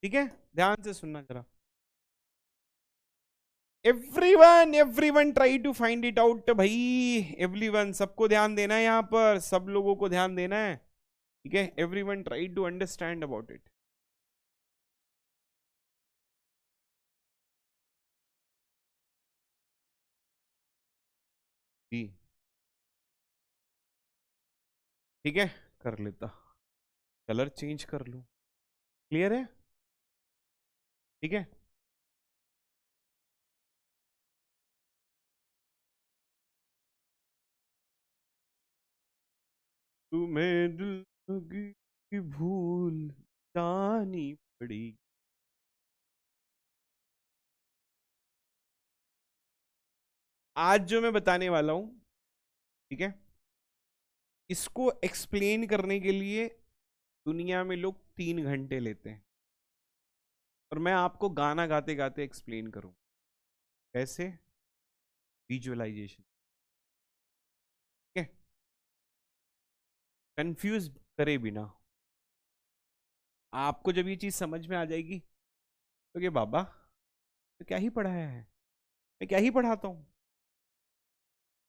ठीक है, ध्यान से सुनना जरा। Everyone try to find it out भाई। एवरीवन, सबको ध्यान देना है यहाँ पर, सब लोगों को ध्यान देना है। ठीक है, everyone try to understand about it. जी ठीक है, कर लेता, कलर चेंज कर लूं। क्लियर है? ठीक है, तुम्हें दिल की भूल जानी पड़ी। आज जो मैं बताने वाला हूं, ठीक है, इसको एक्सप्लेन करने के लिए दुनिया में लोग 3 घंटे लेते हैं, और मैं आपको गाना गाते गाते एक्सप्लेन करूं। कैसे? विजुअलाइजेशन। ठीक है, कंफ्यूज करे बिना। आपको जब ये चीज समझ में आ जाएगी तो कि बाबा तो क्या ही पढ़ाया है, मैं क्या ही पढ़ाता हूँ।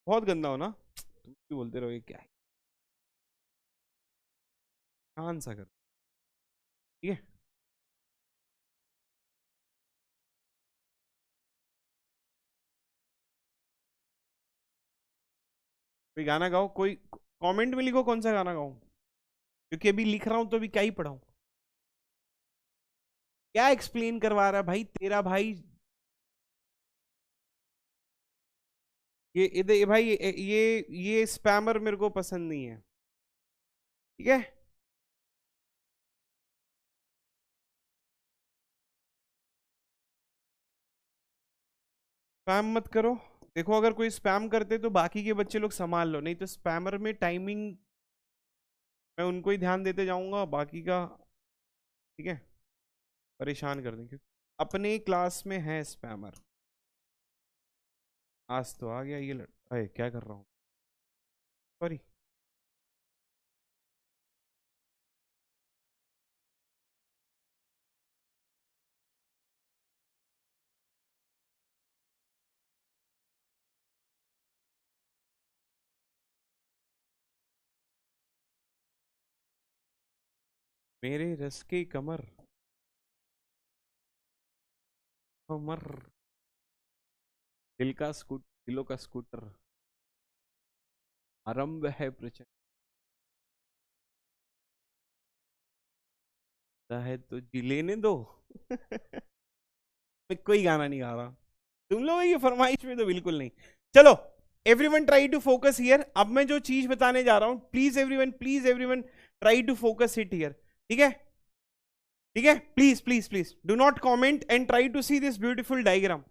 बहुत गंदा हो ना, तुम भी बोलते रहो ये क्या है, आसान सा कर। ठीक है, कोई गाना गाओ, कोई कमेंट में लिखो कौन सा गाना गाऊं, क्योंकि अभी लिख रहा हूं तो अभी क्या ही पढ़ाऊं। क्या एक्सप्लेन करवा रहा है भाई तेरा भाई? ये इधर भाई, ये स्पैमर मेरे को पसंद नहीं है। ठीक है, स्पैम मत करो। देखो, अगर कोई स्पैम करते तो बाकी के बच्चे लोग संभाल लो, नहीं तो स्पैमर में टाइमिंग मैं उनको ही ध्यान देते जाऊंगा, बाकी का ठीक है परेशान कर देंगे। अपने क्लास में है स्पैमर। आज तो आ गया ये अरे क्या कर रहा हूँ, सॉरी। मेरे रस के कमर कमर, दिलों का स्कूटर आरंभ है प्रचंड, है तो जी लेने दो। मैं कोई गाना नहीं गा रहा, तुम लोगों की फरमाइश में तो बिल्कुल नहीं। चलो, everyone try to focus here. अब मैं जो चीज बताने जा रहा हूं, please everyone try to focus it here. ठीक है, ठीक है, please please please do not comment and try to see this beautiful diagram.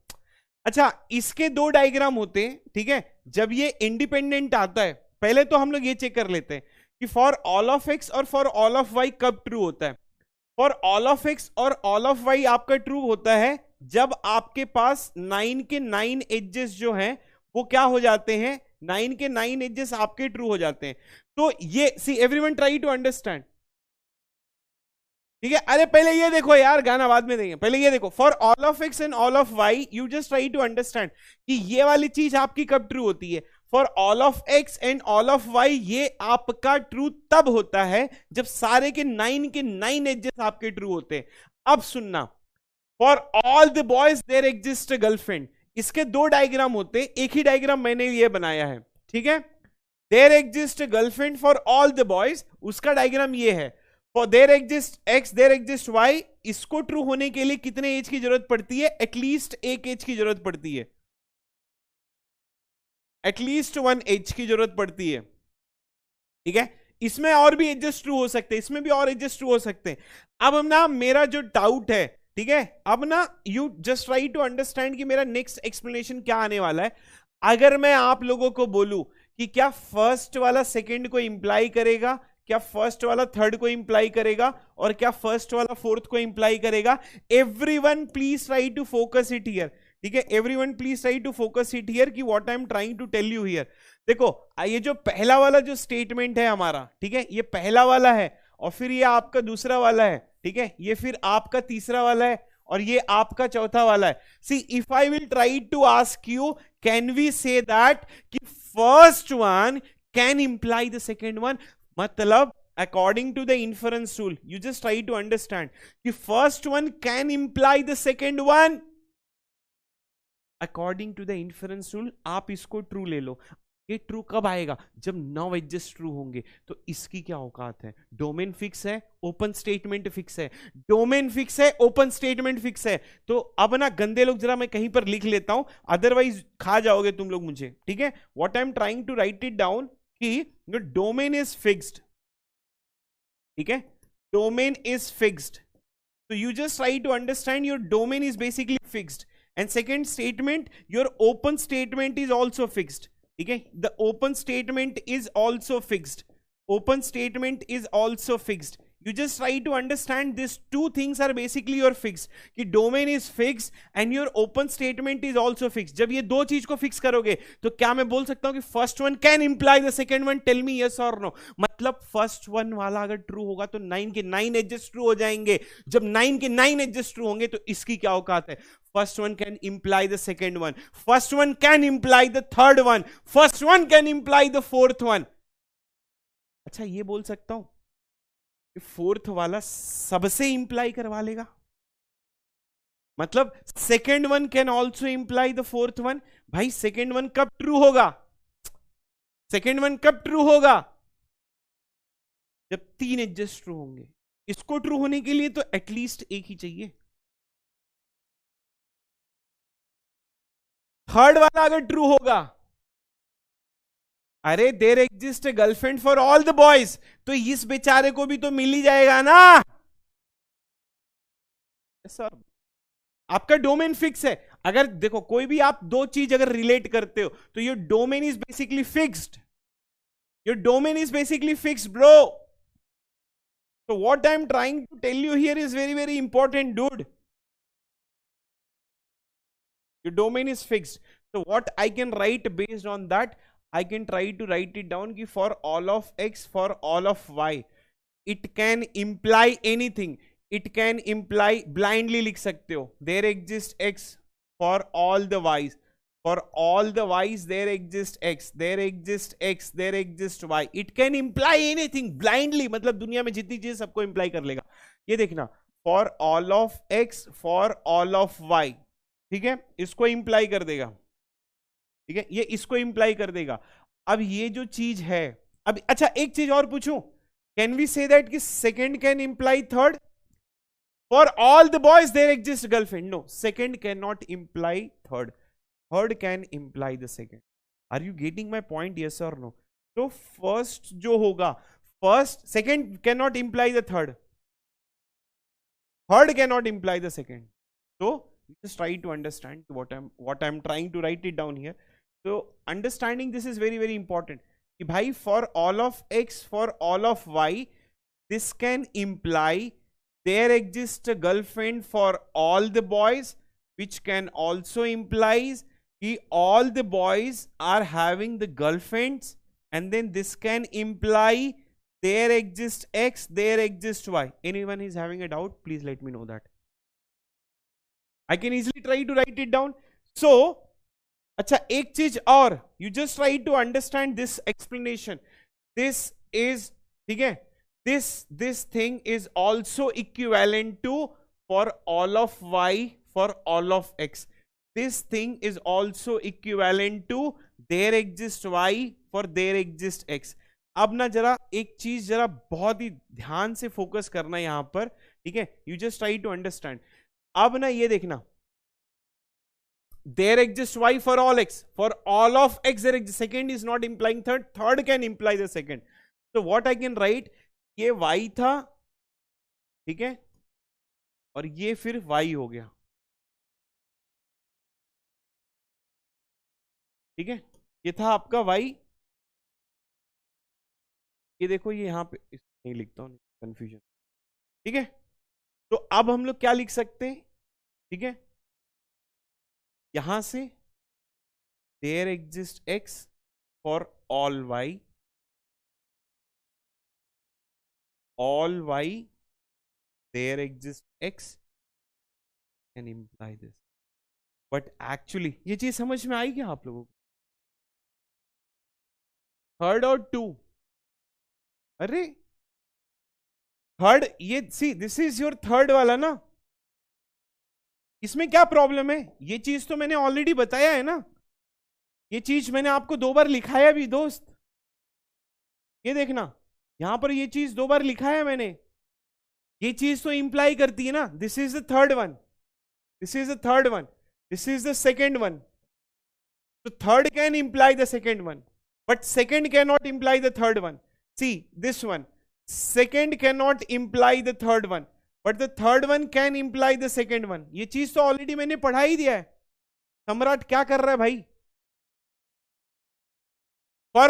अच्छा, इसके 2 डायग्राम होते हैं। ठीक है, जब ये इंडिपेंडेंट आता है, पहले तो हम लोग ये चेक कर लेते हैं कि फॉर ऑल ऑफ एक्स और फॉर ऑल ऑफ वाई कब ट्रू होता है। फॉर ऑल ऑफ एक्स और ऑल ऑफ वाई आपका ट्रू होता है जब आपके पास 9 के 9 एजेस जो हैं वो क्या हो जाते हैं, 9 के 9 एजेस आपके ट्रू हो जाते हैं। तो ये see everyone try to understand, ठीक है। अरे पहले ये देखो यार, गाना बाद में देंगे, पहले ये देखो, for all of x and all of y you just try to understand कि ये वाली चीज आपकी कब ट्रू होती है। For all of x and all of y ये आपका ट्रू तब होता है जब सारे के 9 एजेस आपके ट्रू होते हैं। अब सुनना, for all the boys there exist girlfriend, इसके दो डायग्राम होते हैं, एक ही डायग्राम मैंने ये बनाया है, ठीक है। There exist girlfriend for all the boys, उसका डायग्राम ये है। For there exist x there exist y, इसको ट्रू होने के लिए कितने एज की जरूरत पड़ती है, एटलीस्ट एक एज की जरूरत पड़ती है, एटलीस्ट 1 एज की जरूरत पड़ती है, ठीक है। इसमें और भी एजेस ट्रू हो सकते हैं, इसमें भी और एजेस ट्रू हो सकते हैं। अब ना मेरा जो डाउट है, ठीक है, अब ना you just try to understand कि मेरा नेक्स्ट एक्सप्लेनेशन क्या आने वाला है। अगर मैं आप लोगों को बोलूं कि क्या फर्स्ट वाला सेकंड को इंप्लाई करेगा, क्या फर्स्ट वाला थर्ड को इंप्लाई करेगा, और क्या फर्स्ट वाला फोर्थ को इंप्लाई करेगा, everyone please try to focus it here, ठीक है। Everyone please try to focus it here कि what I am trying to tell you here. देखो ये जो पहला वाला जो स्टेटमेंट है हमारा, ठीक है, ये पहला वाला है, और फिर ये आपका दूसरा वाला है, ठीक है, ये फिर आपका तीसरा वाला है, और ये आपका चौथा वाला है। See if I will try to ask you, can we say that कि first one can imply the second one, मतलब according to the inference rule you just try to understand कि first one can imply the second one, according to the inference rule आप इसको true ले लो। ये ट्रू कब आएगा, जब 9 एजेस ट्रू होंगे। तो इसकी क्या औकात है, डोमेन फिक्स है, ओपन स्टेटमेंट फिक्स है, डोमेन फिक्स है, ओपन स्टेटमेंट फिक्स है। तो अब ना गंदे लोग, जरा मैं कहीं पर लिख लेता हूं, अदरवाइज खा जाओगे तुम लोग मुझे, ठीक है। What I am trying to write it down कि डोमेन इज फिक्स्ड, ठीक है, domain is fixed. So you just try to understand your domain is basically fixed, and second statement, your open statement is also fixed, ठीक है। The open statement is also fixed, open statement is also fixed। You just try to understand these two things are basically your fixed, कि domain is fixed and your open statement is also fixed। जब ये दो चीज को फिक्स करोगे तो क्या मैं बोल सकता हूं कि first one can imply the second one, tell me yes or no। मतलब first one वाला अगर true होगा तो 9 के 9 edges true हो जाएंगे। जब 9 के 9 edges true होंगे तो इसकी क्या औकात है, first one can imply the second one, first one can imply the third one, first one can imply the fourth one। अच्छा ये बोल सकता हूं फोर्थ वाला सबसे इंप्लाई करवा लेगा, मतलब second one can also imply the fourth one. भाई सेकेंड वन कब ट्रू होगा, सेकेंड वन कब ट्रू होगा, जब 3 एजेस ट्रू होंगे। इसको ट्रू होने के लिए तो एटलीस्ट एक ही चाहिए। थर्ड वाला अगर ट्रू होगा, अरे there exist girlfriend for all the boys, तो इस बेचारे को भी तो मिल ही जाएगा ना सर। आपका डोमेन फिक्स है। अगर देखो कोई भी आप दो चीज अगर रिलेट करते हो तो your domain is basically fixed, your domain is basically fixed bro. So what I'm trying to tell you here is very, very important, dude. Your domain is fixed. So what I can write based on that, I can try to write it down कि for all of x, for all of y, it can imply anything. It can imply blindly लिख सकते हो, there exists x for all the y's. For all the y's there exists x, there exists x, there exists y. It can imply anything blindly, मतलब दुनिया में जितनी चीजें सबको imply कर लेगा। ये देखना, for all of x, for all of y, ठीक है, इसको imply कर देगा, ठीक है, ये इसको imply कर देगा। अब ये जो चीज है, अब अच्छा एक चीज और पूछूं, can we say that कि second can imply third? For all the boys there exists girlfriend. No, second cannot imply third. Third can imply the second. Are you getting my point? Yes or no? So first जो होगा, first second cannot imply the third. Third cannot imply the second. So just try to understand what I'm trying to write it down here. So understanding this is very, very important. कि भाई for all of x, for all of y, this can imply there exists a girlfriend for all the boys, which can also implies कि all the boys are having the girlfriends, and then this can imply there exists X, there exists Y. Anyone is having a doubt, please let me know that. I can easily try to write it down. So अच्छा एक चीज और, you just try to understand this explanation. This is, ठीक है, this thing is also equivalent to for all of Y, for all of X. This thing is also equivalent to there exists Y, for there exists X. अब ना जरा एक चीज जरा बहुत ही ध्यान से फोकस करना यहां पर, ठीक है, you just try to understand. अब ना ये देखना, there exists Y for all X, for all of X there exists, second is not implying third, third can imply the second. So what I can write, ये Y था, ठीक है, और ये फिर Y हो गया, ठीक है, ये था आपका Y. ये देखो ये यहां पे नहीं लिखता हूं, कंफ्यूजन, ठीक है. तो अब हम लोग क्या लिख सकते हैं, ठीक है, यहां से there exists X for all Y, all Y there exists X can imply this. But actually ये चीज समझ में आई क्या आप लोगों को? थर्ड और टू, अरे थर्ड, ये see this is your third वाला ना, इसमें क्या प्रॉब्लम है? ये चीज तो मैंने ऑलरेडी बताया है ना, ये चीज मैंने आपको 2 बार लिखाया भी दोस्त. ये देखना यहां पर ये चीज 2 बार लिखा है मैंने, ये चीज तो इंप्लाई करती है ना, this is the third one, this is the third one, this is the second one. तो third can imply the second one, but second can not imply the third one. See this one, second can not imply the third one, but the third one can imply the second one. ये चीज तो ऑलरेडी मैंने पढ़ा ही दिया है. सम्राट क्या कर रहा है भाई? For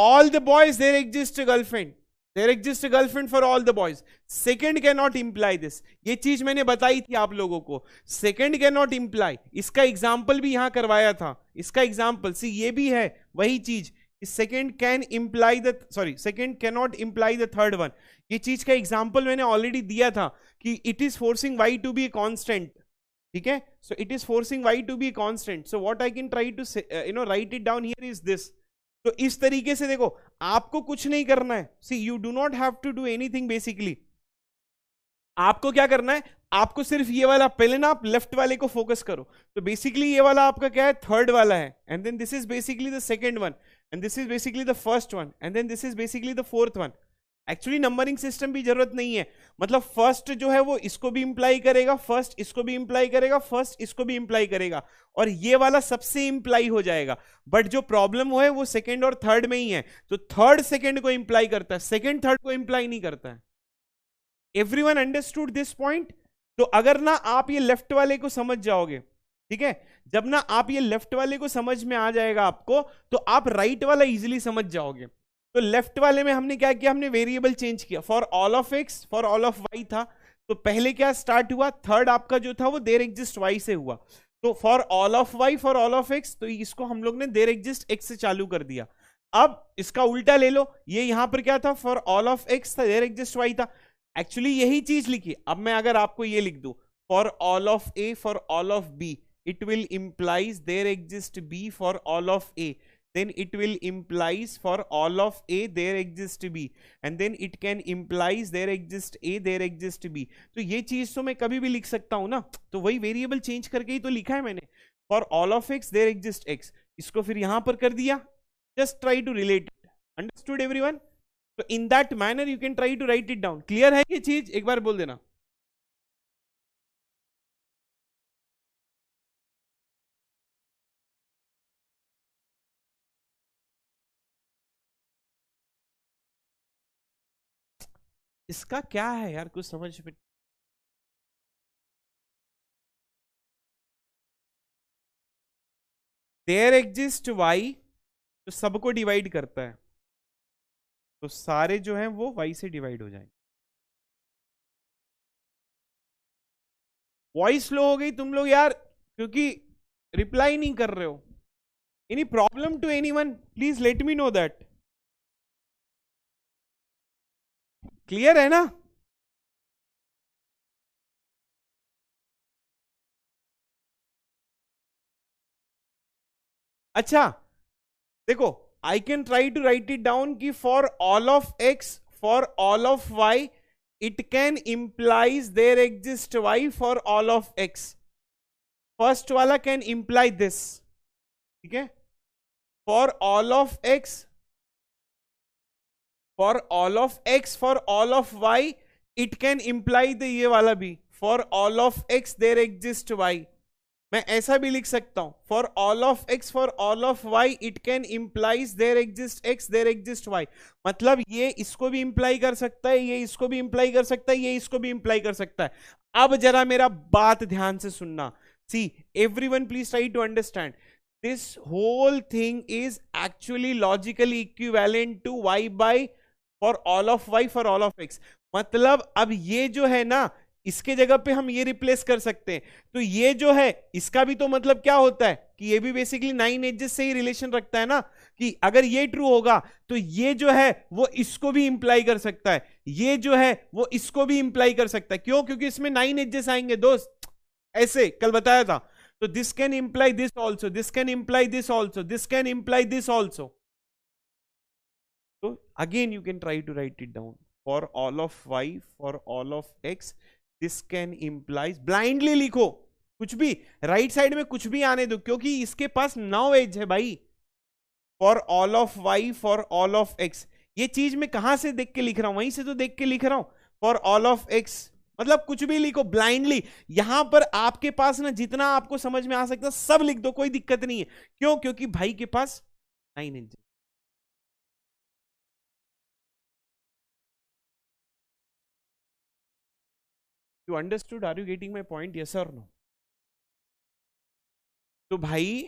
all the boys there exists a girlfriend, there exists a girlfriend for all the boys. Second cannot imply this. ये चीज मैंने बताई थी आप लोगों को, second cannot imply. इसका एग्जाम्पल भी यहां करवाया था, इसका एग्जाम्पल सी ये भी है वही चीज, second can imply the, sorry, second cannot imply the third one. ये चीज का एग्जाम्पल मैंने ऑलरेडी दिया था कि it is forcing y to be a constant, ठीक है. So it is forcing y to be a constant. So what I can try to say, write it down here is this. तो इस तरीके से देखो, आपको कुछ नहीं करना है. See you do not have to do anything basically. आपको क्या करना है, आपको सिर्फ ये वाला, पहले ना आप लेफ्ट वाले को फोकस करो. तो बेसिकली ये वाला आपका क्या है, थर्ड वाला है, and then this is basically the second one, and this is basically the first one, and then this is basically the fourth one. Actually numbering system भी जरूरत नहीं है, मतलब फर्स्ट जो है वो इसको भी इंप्लाई करेगा, फर्स्ट इसको भी इंप्लाई करेगा, फर्स्ट इसको भी इंप्लाई करेगा, और ये वाला सबसे इंप्लाई हो जाएगा. बट जो प्रॉब्लम हो है वो सेकंड और थर्ड में ही है. तो थर्ड सेकंड को इंप्लाई करता है, सेकंड थर्ड को इंप्लाई नहीं करता है. Everyone understood this point? तो अगर ना आप ये लेफ्ट वाले को समझ जाओगे, ठीक है, जब ना आप ये लेफ्ट वाले को समझ में आ जाएगा आपको, तो आप राइट वाला इजिली समझ जाओगे. तो लेफ्ट वाले में हमने क्या किया, हमने वेरिएबल चेंज किया. For all of x, for all of y था, तो पहले क्या स्टार्ट हुआ, थर्ड आपका जो था वो देयर एग्जिस्ट वाई से हुआ. तो for all of y, for all of x, तो इसको हम लोग ने देयर एग्जिस्ट एक्स से चालू कर दिया. अब इसका उल्टा ले लो, ये यहां पर क्या था, फॉर ऑल ऑफ एक्स था, देयर एग्जिस्ट वाई था. एक्चुअली यही चीज लिखी. अब मैं अगर आपको ये लिख दूं, for all of a, for all of b, it will implies there exists b for all of a, then it will implies for all of a there exists b, and then it can implies there exists a there exists b. तो ये चीज तो मैं कभी भी लिख सकता हूं ना, तो वही वेरिएबल चेंज करके ही तो लिखा है मैंने. For all of x there exist x, इसको फिर यहां पर कर दिया. Just try to relate it. Understood everyone? तो in that manner you can try to write it down. Clear है ये चीज? एक बार बोल देना. इसका क्या है यार, कुछ समझ में. देयर एग्जिस्ट वाई, तो सबको डिवाइड करता है, तो सारे जो हैं वो वाई से डिवाइड हो जाएंगे. वॉइस स्लो हो गई तुम लोग यार, क्योंकि रिप्लाई नहीं कर रहे हो। Any problem to anyone, please let me know that. Clear है ना? अच्छा देखो, I can try to write it down कि for all of x, for all of y, it can implies there exist y for all of x. First वाला कैन इंप्लाई दिस, ठीक है? For all of x, for all of x, for all of y, it can imply the ये वाला भी, for all of x there exist y. मैं ऐसा भी लिख सकता हूं, for all of x, for all of y, it can implies there exist x, there exist y. मतलब ये इसको भी इंप्लाई कर सकता है, ये इसको भी इंप्लाई कर सकता है, ये इसको भी इंप्लाई कर सकता है। अब जरा मेरा बात ध्यान से सुनना। See everyone please try to understand, this whole thing is actually logically equivalent to y by for all of y for all of x। मतलब अब ये जो है ना, इसके जगह पे हम ये रिप्लेस कर सकते हैं। तो ये जो है इसका भी तो मतलब क्या होता है कि ये भी बेसिकली 9 एजेस से ही रिलेशन रखता है ना, कि अगर ये ट्रू होगा तो ये जो है वो इसको भी इंप्लाई कर सकता है, ये जो है वो इसको भी इंप्लाई कर सकता है। क्यों? क्योंकि इसमें 9 एजेस आएंगे दोस्त, ऐसे कल बताया था। तो this can imply this also, this can imply this also, this can imply this also. तो again you can try to write it down, for all of y, for all of x, this can implies, blindly लिखो कुछ भी, राइट साइड में कुछ भी आने दो, क्योंकि इसके पास 9 एज है भाई। For all of y, for all of x, ये चीज मैं कहां से देख के लिख रहा हूं? वहीं से तो देख के लिख रहा हूं। फॉर ऑल ऑफ एक्स, मतलब कुछ भी लिखो ब्लाइंडली। यहां पर आपके पास ना जितना आपको समझ में आ सकता है सब लिख दो, कोई दिक्कत नहीं है। क्यों? क्योंकि भाई के पास 9 inch. You understood? Are you getting my point? Yes और नो? तो भाई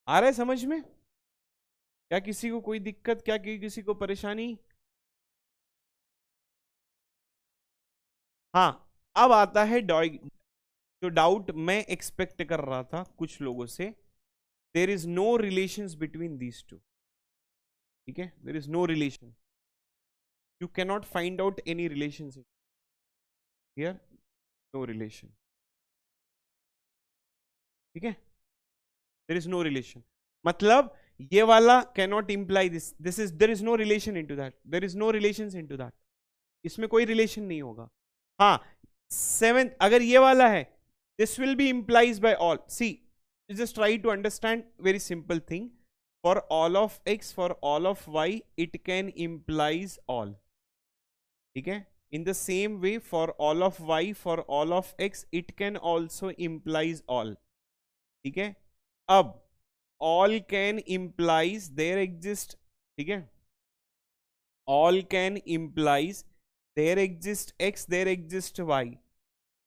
आ रहा है समझ में? क्या किसी को कोई दिक्कत? क्या किसी को परेशानी? हाँ, अब आता है जो डाउट मैं एक्सपेक्ट कर रहा था कुछ लोगों से। There is no relation between these two, ठीक है? There is no relation, you cannot find out any relation here, no relation, ठीक है? देर इज नो रिलेशन, मतलब ये वाला cannot imply this, this is, there is no relation into that, there is no relation into that, इसमें कोई रिलेशन नहीं होगा। हाँ, सेवेंथ अगर ये वाला है, this will be implies by all. See just try to understand very simple thing, for all of x, for all of y, it can implies all, ठीक है? In the same way, for all of y, for all of x, it can also implies all, ठीक है? अब all can implies there exist, ठीक है? all can implies there exist x, there exist y,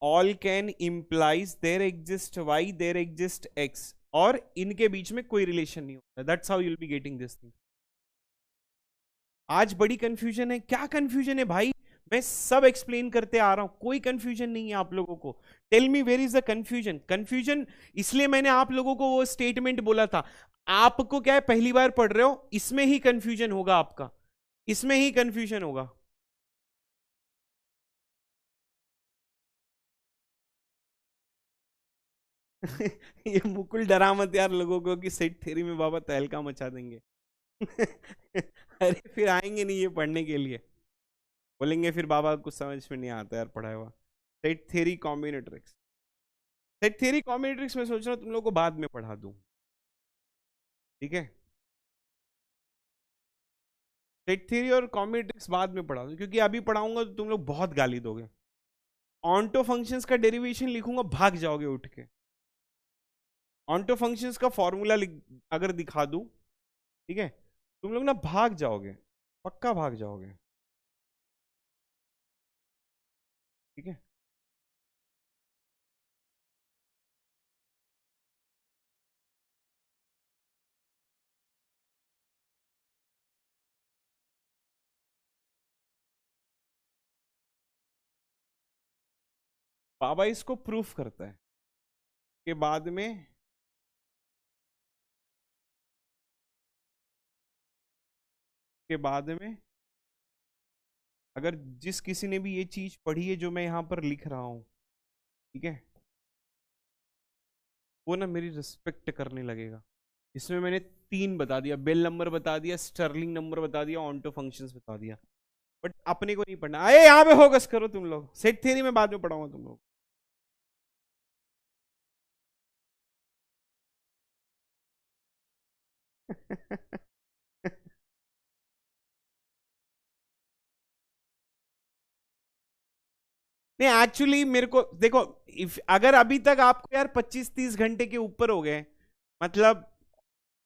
all can implies there exist y, there exist x, और इनके बीच में कोई रिलेशन नहीं होता। That's how you will be getting this thing. आज बड़ी कंफ्यूजन है। क्या कंफ्यूजन है भाई? मैं सब एक्सप्लेन करते आ रहा हूं, कोई कंफ्यूजन नहीं है आप लोगों को। Tell me where is the confusion? Confusion इसलिए मैंने आप लोगों को वो स्टेटमेंट बोला था। आपको क्या है, पहली बार पढ़ रहे हो, इसमें ही कंफ्यूजन होगा आपका, इसमें ही कंफ्यूजन होगा। ये मुकुल डरा मत यार लोगों को कि सेट थ्योरी में बाबा तहलका मचा देंगे। अरे फिर आएंगे नहीं ये पढ़ने के लिए, बोलेंगे फिर बाबा कुछ समझ में नहीं आता यार पढ़ाया हुआ। सेट थ्योरी कॉम्बिनेट्रिक्स, सेट थ्योरी कॉम्बिनेट्रिक्स मैं सोच रहा हूँ तुम लोग को बाद में पढ़ा दूं, ठीक है? सेट थ्योरी और कॉम्बिनेट्रिक्स बाद में पढ़ा दूं, क्योंकि अभी पढ़ाऊंगा तो तुम लोग बहुत गाली दोगे। ऑन्टो फंक्शंस का डेरिवेशन लिखूंगा, भाग जाओगे उठ के। ऑन्टो फंक्शंस का फॉर्मूला अगर दिखा दूं, ठीक है, तुम लोग ना भाग जाओगे, पक्का भाग जाओगे, ठीक है? बाबा इसको प्रूफ करता है के बाद में के बाद में अगर जिस किसी ने भी ये चीज पढ़ी है जो मैं यहाँ पर लिख रहा हूँ, ठीक है, वो ना मेरी रिस्पेक्ट करने लगेगा। इसमें मैंने 3 बता दिया, बेल नंबर बता दिया, स्टर्लिंग नंबर बता दिया, ऑन्टो फंक्शंस बता दिया, बट अपने को नहीं पढ़ना। अरे यहाँ पे फोकस करो तुम लोग, सेट थ्योरी में बाद में पढ़ाऊंगा तुम लोग। नहीं एक्चुअली मेरे को देखो, इफ अगर अभी तक आपको यार 25-30 घंटे के ऊपर हो गए, मतलब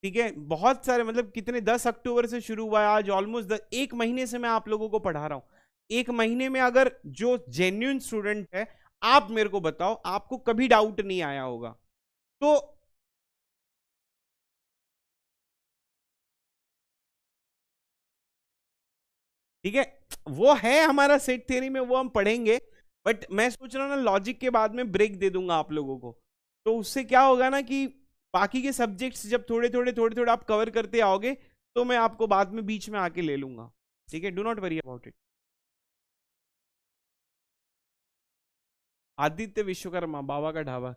ठीक है, बहुत सारे, मतलब कितने, 10 अक्टूबर से शुरू हुआ है, आज ऑलमोस्ट 1 महीने से मैं आप लोगों को पढ़ा रहा हूं। 1 महीने में अगर जो जेन्युइन स्टूडेंट है, आप मेरे को बताओ, आपको कभी डाउट नहीं आया होगा। तो ठीक है, वो है हमारा सेट थ्योरी में, वो हम पढ़ेंगे, बट मैं सोच रहा हूँ ना लॉजिक के बाद में ब्रेक दे दूंगा आप लोगों को। तो उससे क्या होगा ना कि बाकी के सब्जेक्ट्स जब थोड़े थोड़े आप कवर करते आओगे, तो मैं आपको बाद में बीच में आके ले लूंगा। ठीक है, do not worry about it. Aditya Vishwakarma, बाबा का ढाबा।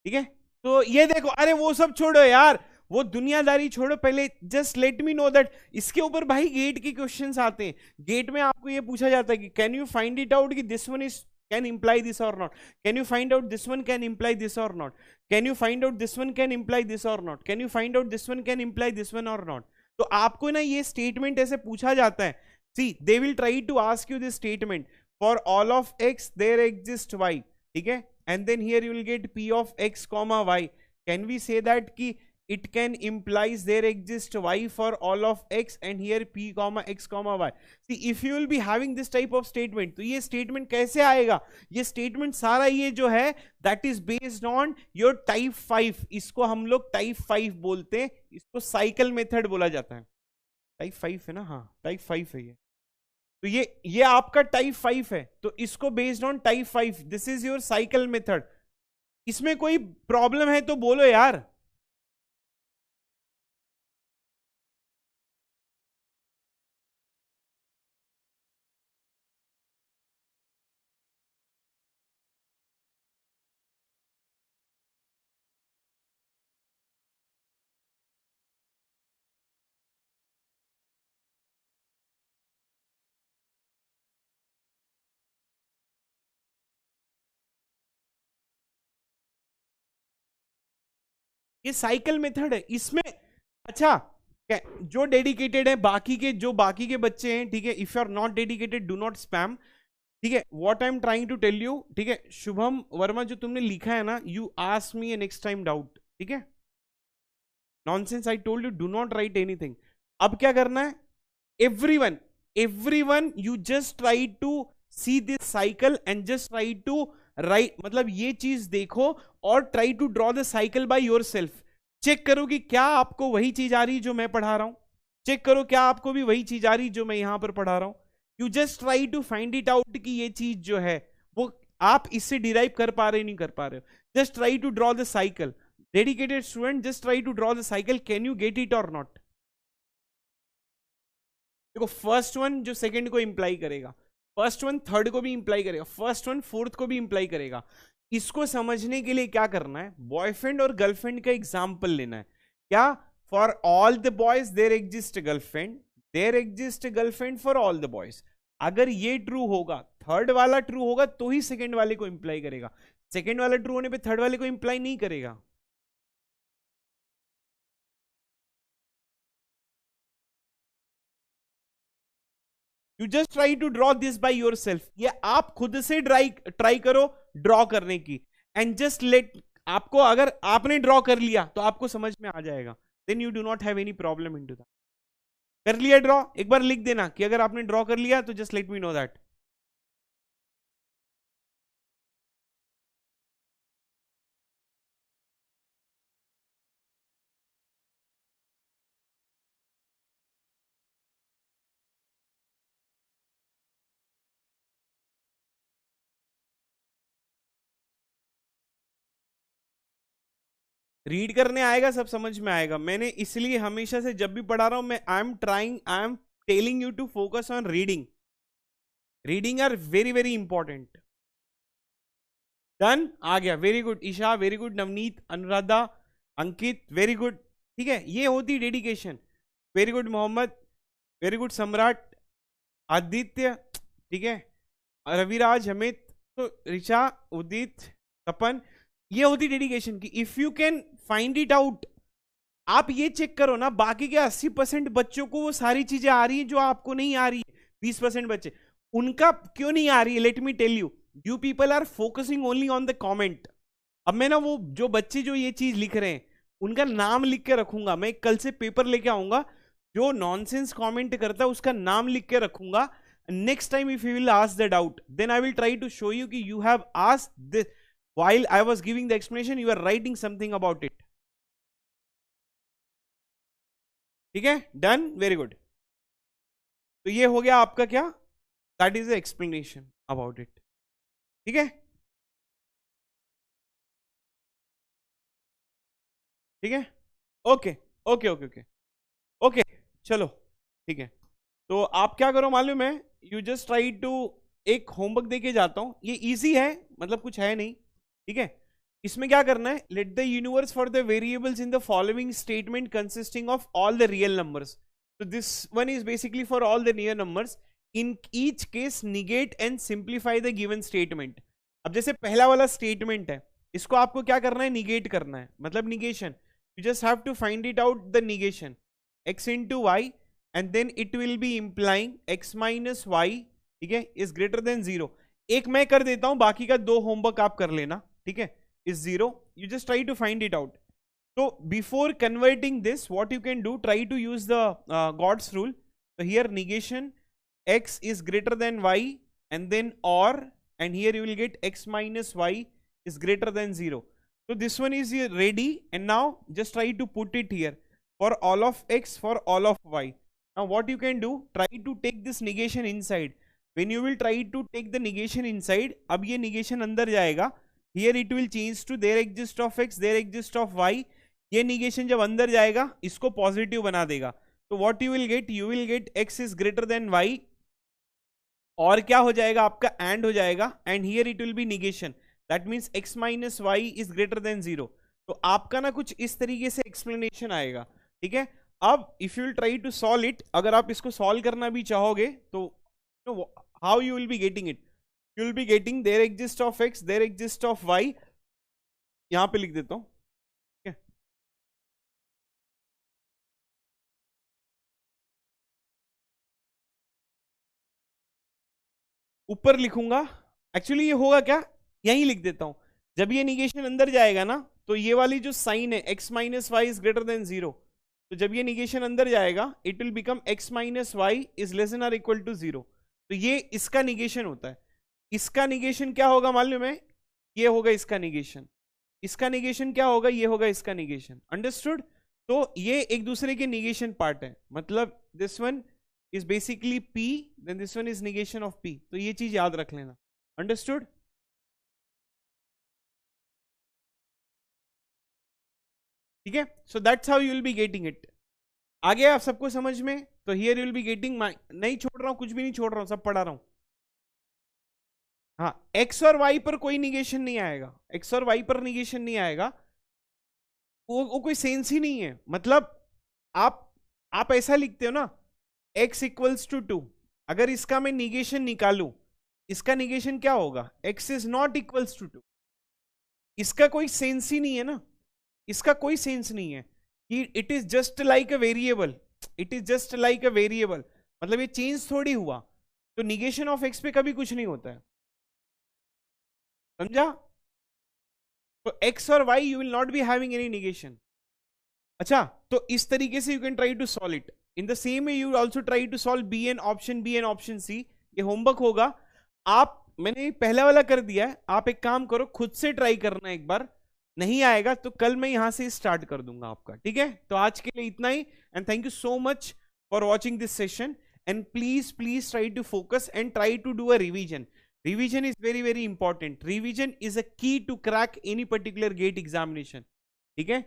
ठीक है, तो ये देखो, अरे वो सब छोड़ो यार, वो दुनियादारी छोड़ो, पहले just let me know that इसके ऊपर भाई गेट के क्वेश्चंस आते हैं। गेट में आपको ये पूछा जाता है कि can you find it out कि this one is can imply this और not, can you find out this one can imply this और not, can you find out this one can imply this और not, can you find out this one can imply this one और नॉट। तो आपको ना ये स्टेटमेंट ऐसे पूछा जाता है, see they will try to ask you this statement, for all of x there exist y, ठीक है, and then here you will get p of x comma y. Can we say that ki it can implies there exists y for all of x and here p comma x comma y. See if you will be having this type of statement, तो ये statement कैसे आएगा? ये statement सारा ये जो है that is based on your type 5, इसको हम लोग type 5 बोलते हैं, इसको cycle method बोला जाता है। type 5 है ना, हाँ type 5 है ये। तो ये आपका टाइप 5 है, तो इसको based on type 5 this is your cycle method. इसमें कोई प्रॉब्लम है तो बोलो यार। ये साइकिल मेथड है इसमें। अच्छा, जो डेडिकेटेड है, बाकी के जो बाकी के बच्चे हैं, ठीक है, if you are not dedicated do not spam. ठीक है, what I am trying to tell you, ठीक है, शुभम वर्मा जो तुमने लिखा है ना, you ask me next time doubt, ठीक है, nonsense I told you do not write anything. अब क्या करना है, everyone everyone you just try to see this cycle and just try to write, मतलब ये चीज देखो और try to draw the cycle by yourself। Check करो कि क्या आपको वही चीज आ रही जो मैं पढ़ा रहा हूं, चेक करो क्या आपको भी वही चीज आ रही जो मैं यहां पर पढ़ा रहा हूं। You just try to find it out कि ये चीज जो है वो आप इससे डिराइव कर पा रहे नहीं कर पा रहे हो। Just try to draw the cycle, dedicated student, just try to draw the cycle, can you get it और नॉट। देखो फर्स्ट वन जो सेकंड को इंप्लाई करेगा, फर्स्ट वन थर्ड को भी इंप्लाई करेगा, फर्स्ट वन फोर्थ को भी इंप्लाई करेगा। इसको समझने के लिए क्या करना है, बॉयफ्रेंड और गर्लफ्रेंड का एग्जाम्पल लेना है। क्या, for all the boys there exist girlfriend, there exist girlfriend for all the boys. अगर ये ट्रू होगा, थर्ड वाला ट्रू होगा, तो ही सेकंड वाले को इंप्लाई करेगा। सेकंड वाला ट्रू होने पे थर्ड वाले को इंप्लाई नहीं करेगा। You just try to draw this by yourself, ये आप खुद से ट्राई ट्राई करो ड्रॉ करने की, एंड जस्ट लेट, आपको अगर आपने ड्रॉ कर लिया तो आपको समझ में आ जाएगा, then you do not have any problem into that. कर लिया ड्रॉ, एक बार लिख देना कि अगर आपने ड्रॉ कर लिया तो just let me know that. Read करने आएगा, सब समझ में आएगा। मैंने इसलिए हमेशा से जब भी पढ़ा रहा हूं मैं, I am telling you to focus on reading. Reading are very very important. Done, आ गया, very good Isha, very good Navneet, Anuradha, Ankit, very good. ठीक है, ये होती dedication. Very good Mohammad, very good Samrat, Aditya, ठीक है, रविराज, अमित, तो ऋचा, उदित, तपन, ये होती डेडिकेशन की। If you can find it out, आप ये चेक करो ना, बाकी के 80% बच्चों को वो सारी चीजें आ रही है जो आपको नहीं आ रही है। 20% बच्चे, उनका क्यों नहीं आ रही है? Let me tell you people are focusing only on the comment. अब मैं ना वो जो बच्चे जो ये चीज लिख रहे हैं उनका नाम लिख के रखूंगा। मैं कल से पेपर लेके आऊंगा, जो नॉनसेंस कमेंट करता है उसका नाम लिख के रखूंगा। Next time if you will ask the doubt, then I will try to show you कि you have asked this while I was giving the explanation, you are writing something about it. ठीक है, डन, वेरी गुड। तो ये हो गया आपका क्या, that is the explanation about it. ठीक है, ठीक है, okay okay okay okay okay, चलो ठीक है। तो आप क्या करो मालूम है, यू जस्ट ट्राई टू, एक होमवर्क देके जाता हूं, ये इजी है, मतलब कुछ है नहीं। ठीक है, इसमें क्या करना है, let the universe for the variables in the following statement consisting of all the real numbers. तो this one is basically for all the real numbers, in each case negate and simplify the given statement. अब जैसे पहला वाला स्टेटमेंट है, इसको आपको क्या करना है, निगेट करना है, मतलब negation. You just have to find it out the negation, x into y, and then it will be implying x minus y, ठीक है, is greater than 0। एक मैं कर देता हूं, बाकी का 2 होमवर्क आप कर लेना, ठीक है। is 0, you just try to find it out। so before converting this, what you can do, try to use the God's rule। so here negation, x is greater than y, and then or, and here you will get x minus y is greater than 0। so this one is ready, and now just try to put it here for all of x, for all of y। now what you can do, try to take this negation inside। when you will try to take the negation inside, अब ये negation अंदर जाएगा, here it will change to there exist of x, there exist of y। ये negation जब अंदर जाएगा इसको पॉजिटिव बना देगा। तो what you will get, you will get x is greater than y, और क्या हो जाएगा आपका, and हो जाएगा, and here it will be negation, that means x minus y is greater than 0। तो आपका ना कुछ इस तरीके से एक्सप्लेनेशन आएगा। ठीक है, अब if you will try to solve it, अगर आप इसको सॉल्व करना भी चाहोगे तो how you will be getting it, you will be getting there exist of x, there exist of y, यहां पे लिख देता हूं। ठीक है, ऊपर लिखूंगा, एक्चुअली ये होगा क्या, यहीं लिख देता हूं। जब ये निगेशन अंदर जाएगा ना, तो ये वाली जो साइन है x minus y is greater than 0, तो जब ये निगेशन अंदर जाएगा it will become x minus y is less than और इक्वल टू 0। तो ये इसका निगेशन होता है। इसका निगेशन क्या होगा मालूम है, ये होगा इसका निगेशन। इसका निगेशन क्या होगा, ये होगा इसका निगेशन। अंडरस्टूड? तो ये एक दूसरे के निगेशन पार्ट है, मतलब this one is basically p, then this one is negation of p। तो ये चीज याद रख लेना। अंडरस्टूड? ठीक है, so that's how you will be getting it. आ गया आप सबको समझ में? तो here you will be getting, नहीं छोड़ रहा हूं, कुछ भी नहीं छोड़ रहा हूं, सब पढ़ा रहा हूं। हाँ, एक्स और वाई पर कोई निगेशन नहीं आएगा, एक्स और वाई पर निगेशन नहीं आएगा, वो कोई सेंस ही नहीं है। मतलब आप ऐसा लिखते हो ना, x इक्वल्स टू 2, अगर इसका मैं निगेशन निकालूं, इसका निगेशन क्या होगा, x is not equals to 2। इसका कोई सेंस ही नहीं है ना, इसका कोई सेंस नहीं है कि it is just like a variable, it is just like a variable, मतलब ये चेंज थोड़ी हुआ। तो निगेशन ऑफ x पे कभी कुछ नहीं होता है, समझा? तो x और y you will not be having any negation. अच्छा, तो इस तरीके से you can try to solve it. In the same way you also try to solve B and option B and option C. ये होमवर्क होगा, आप, मैंने पहला वाला कर दिया है, आप एक काम करो, खुद से ट्राई करना एक बार, नहीं आएगा तो कल मैं यहां से स्टार्ट कर दूंगा आपका। ठीक है, तो आज के लिए इतना ही, and thank you so much for watching this session, and please try to focus and try to do a revision. Revision is very very important, revision is a key to crack any particular GATE examination. ठीक है,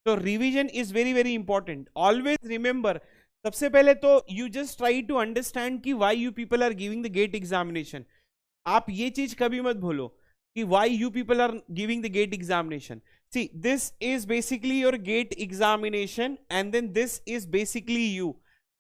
तो revision is very very important. Always remember, सबसे पहले तो you just try to understand कि why you people are giving the GATE examination. आप ये चीज कभी मत भूलो कि why you people are giving the GATE examination. See, this is basically your gate examination, and then this is basically you.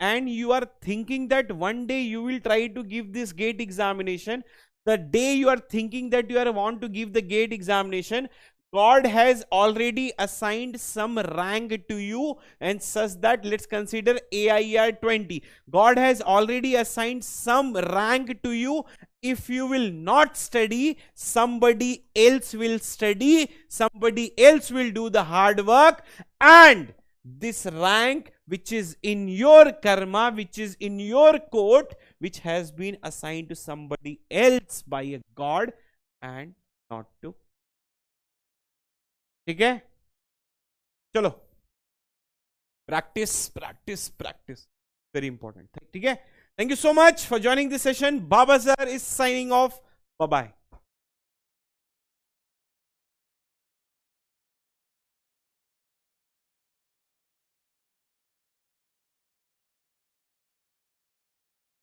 And you are thinking that one day you will try to give this gate examination. The day you are thinking that you are want to give the gate examination, God has already assigned some rank to you, and such that let's consider AIR 20. God has already assigned some rank to you. If you will not study, somebody else will study, somebody else will do the hard work, and this rank which is in your karma, which is in your court, which has been assigned to somebody else by a God and not to. ठीक है, चलो practice practice practice, very important. ठीक है, thank you so much for joining this session. Baba sir is signing off. Bye bye.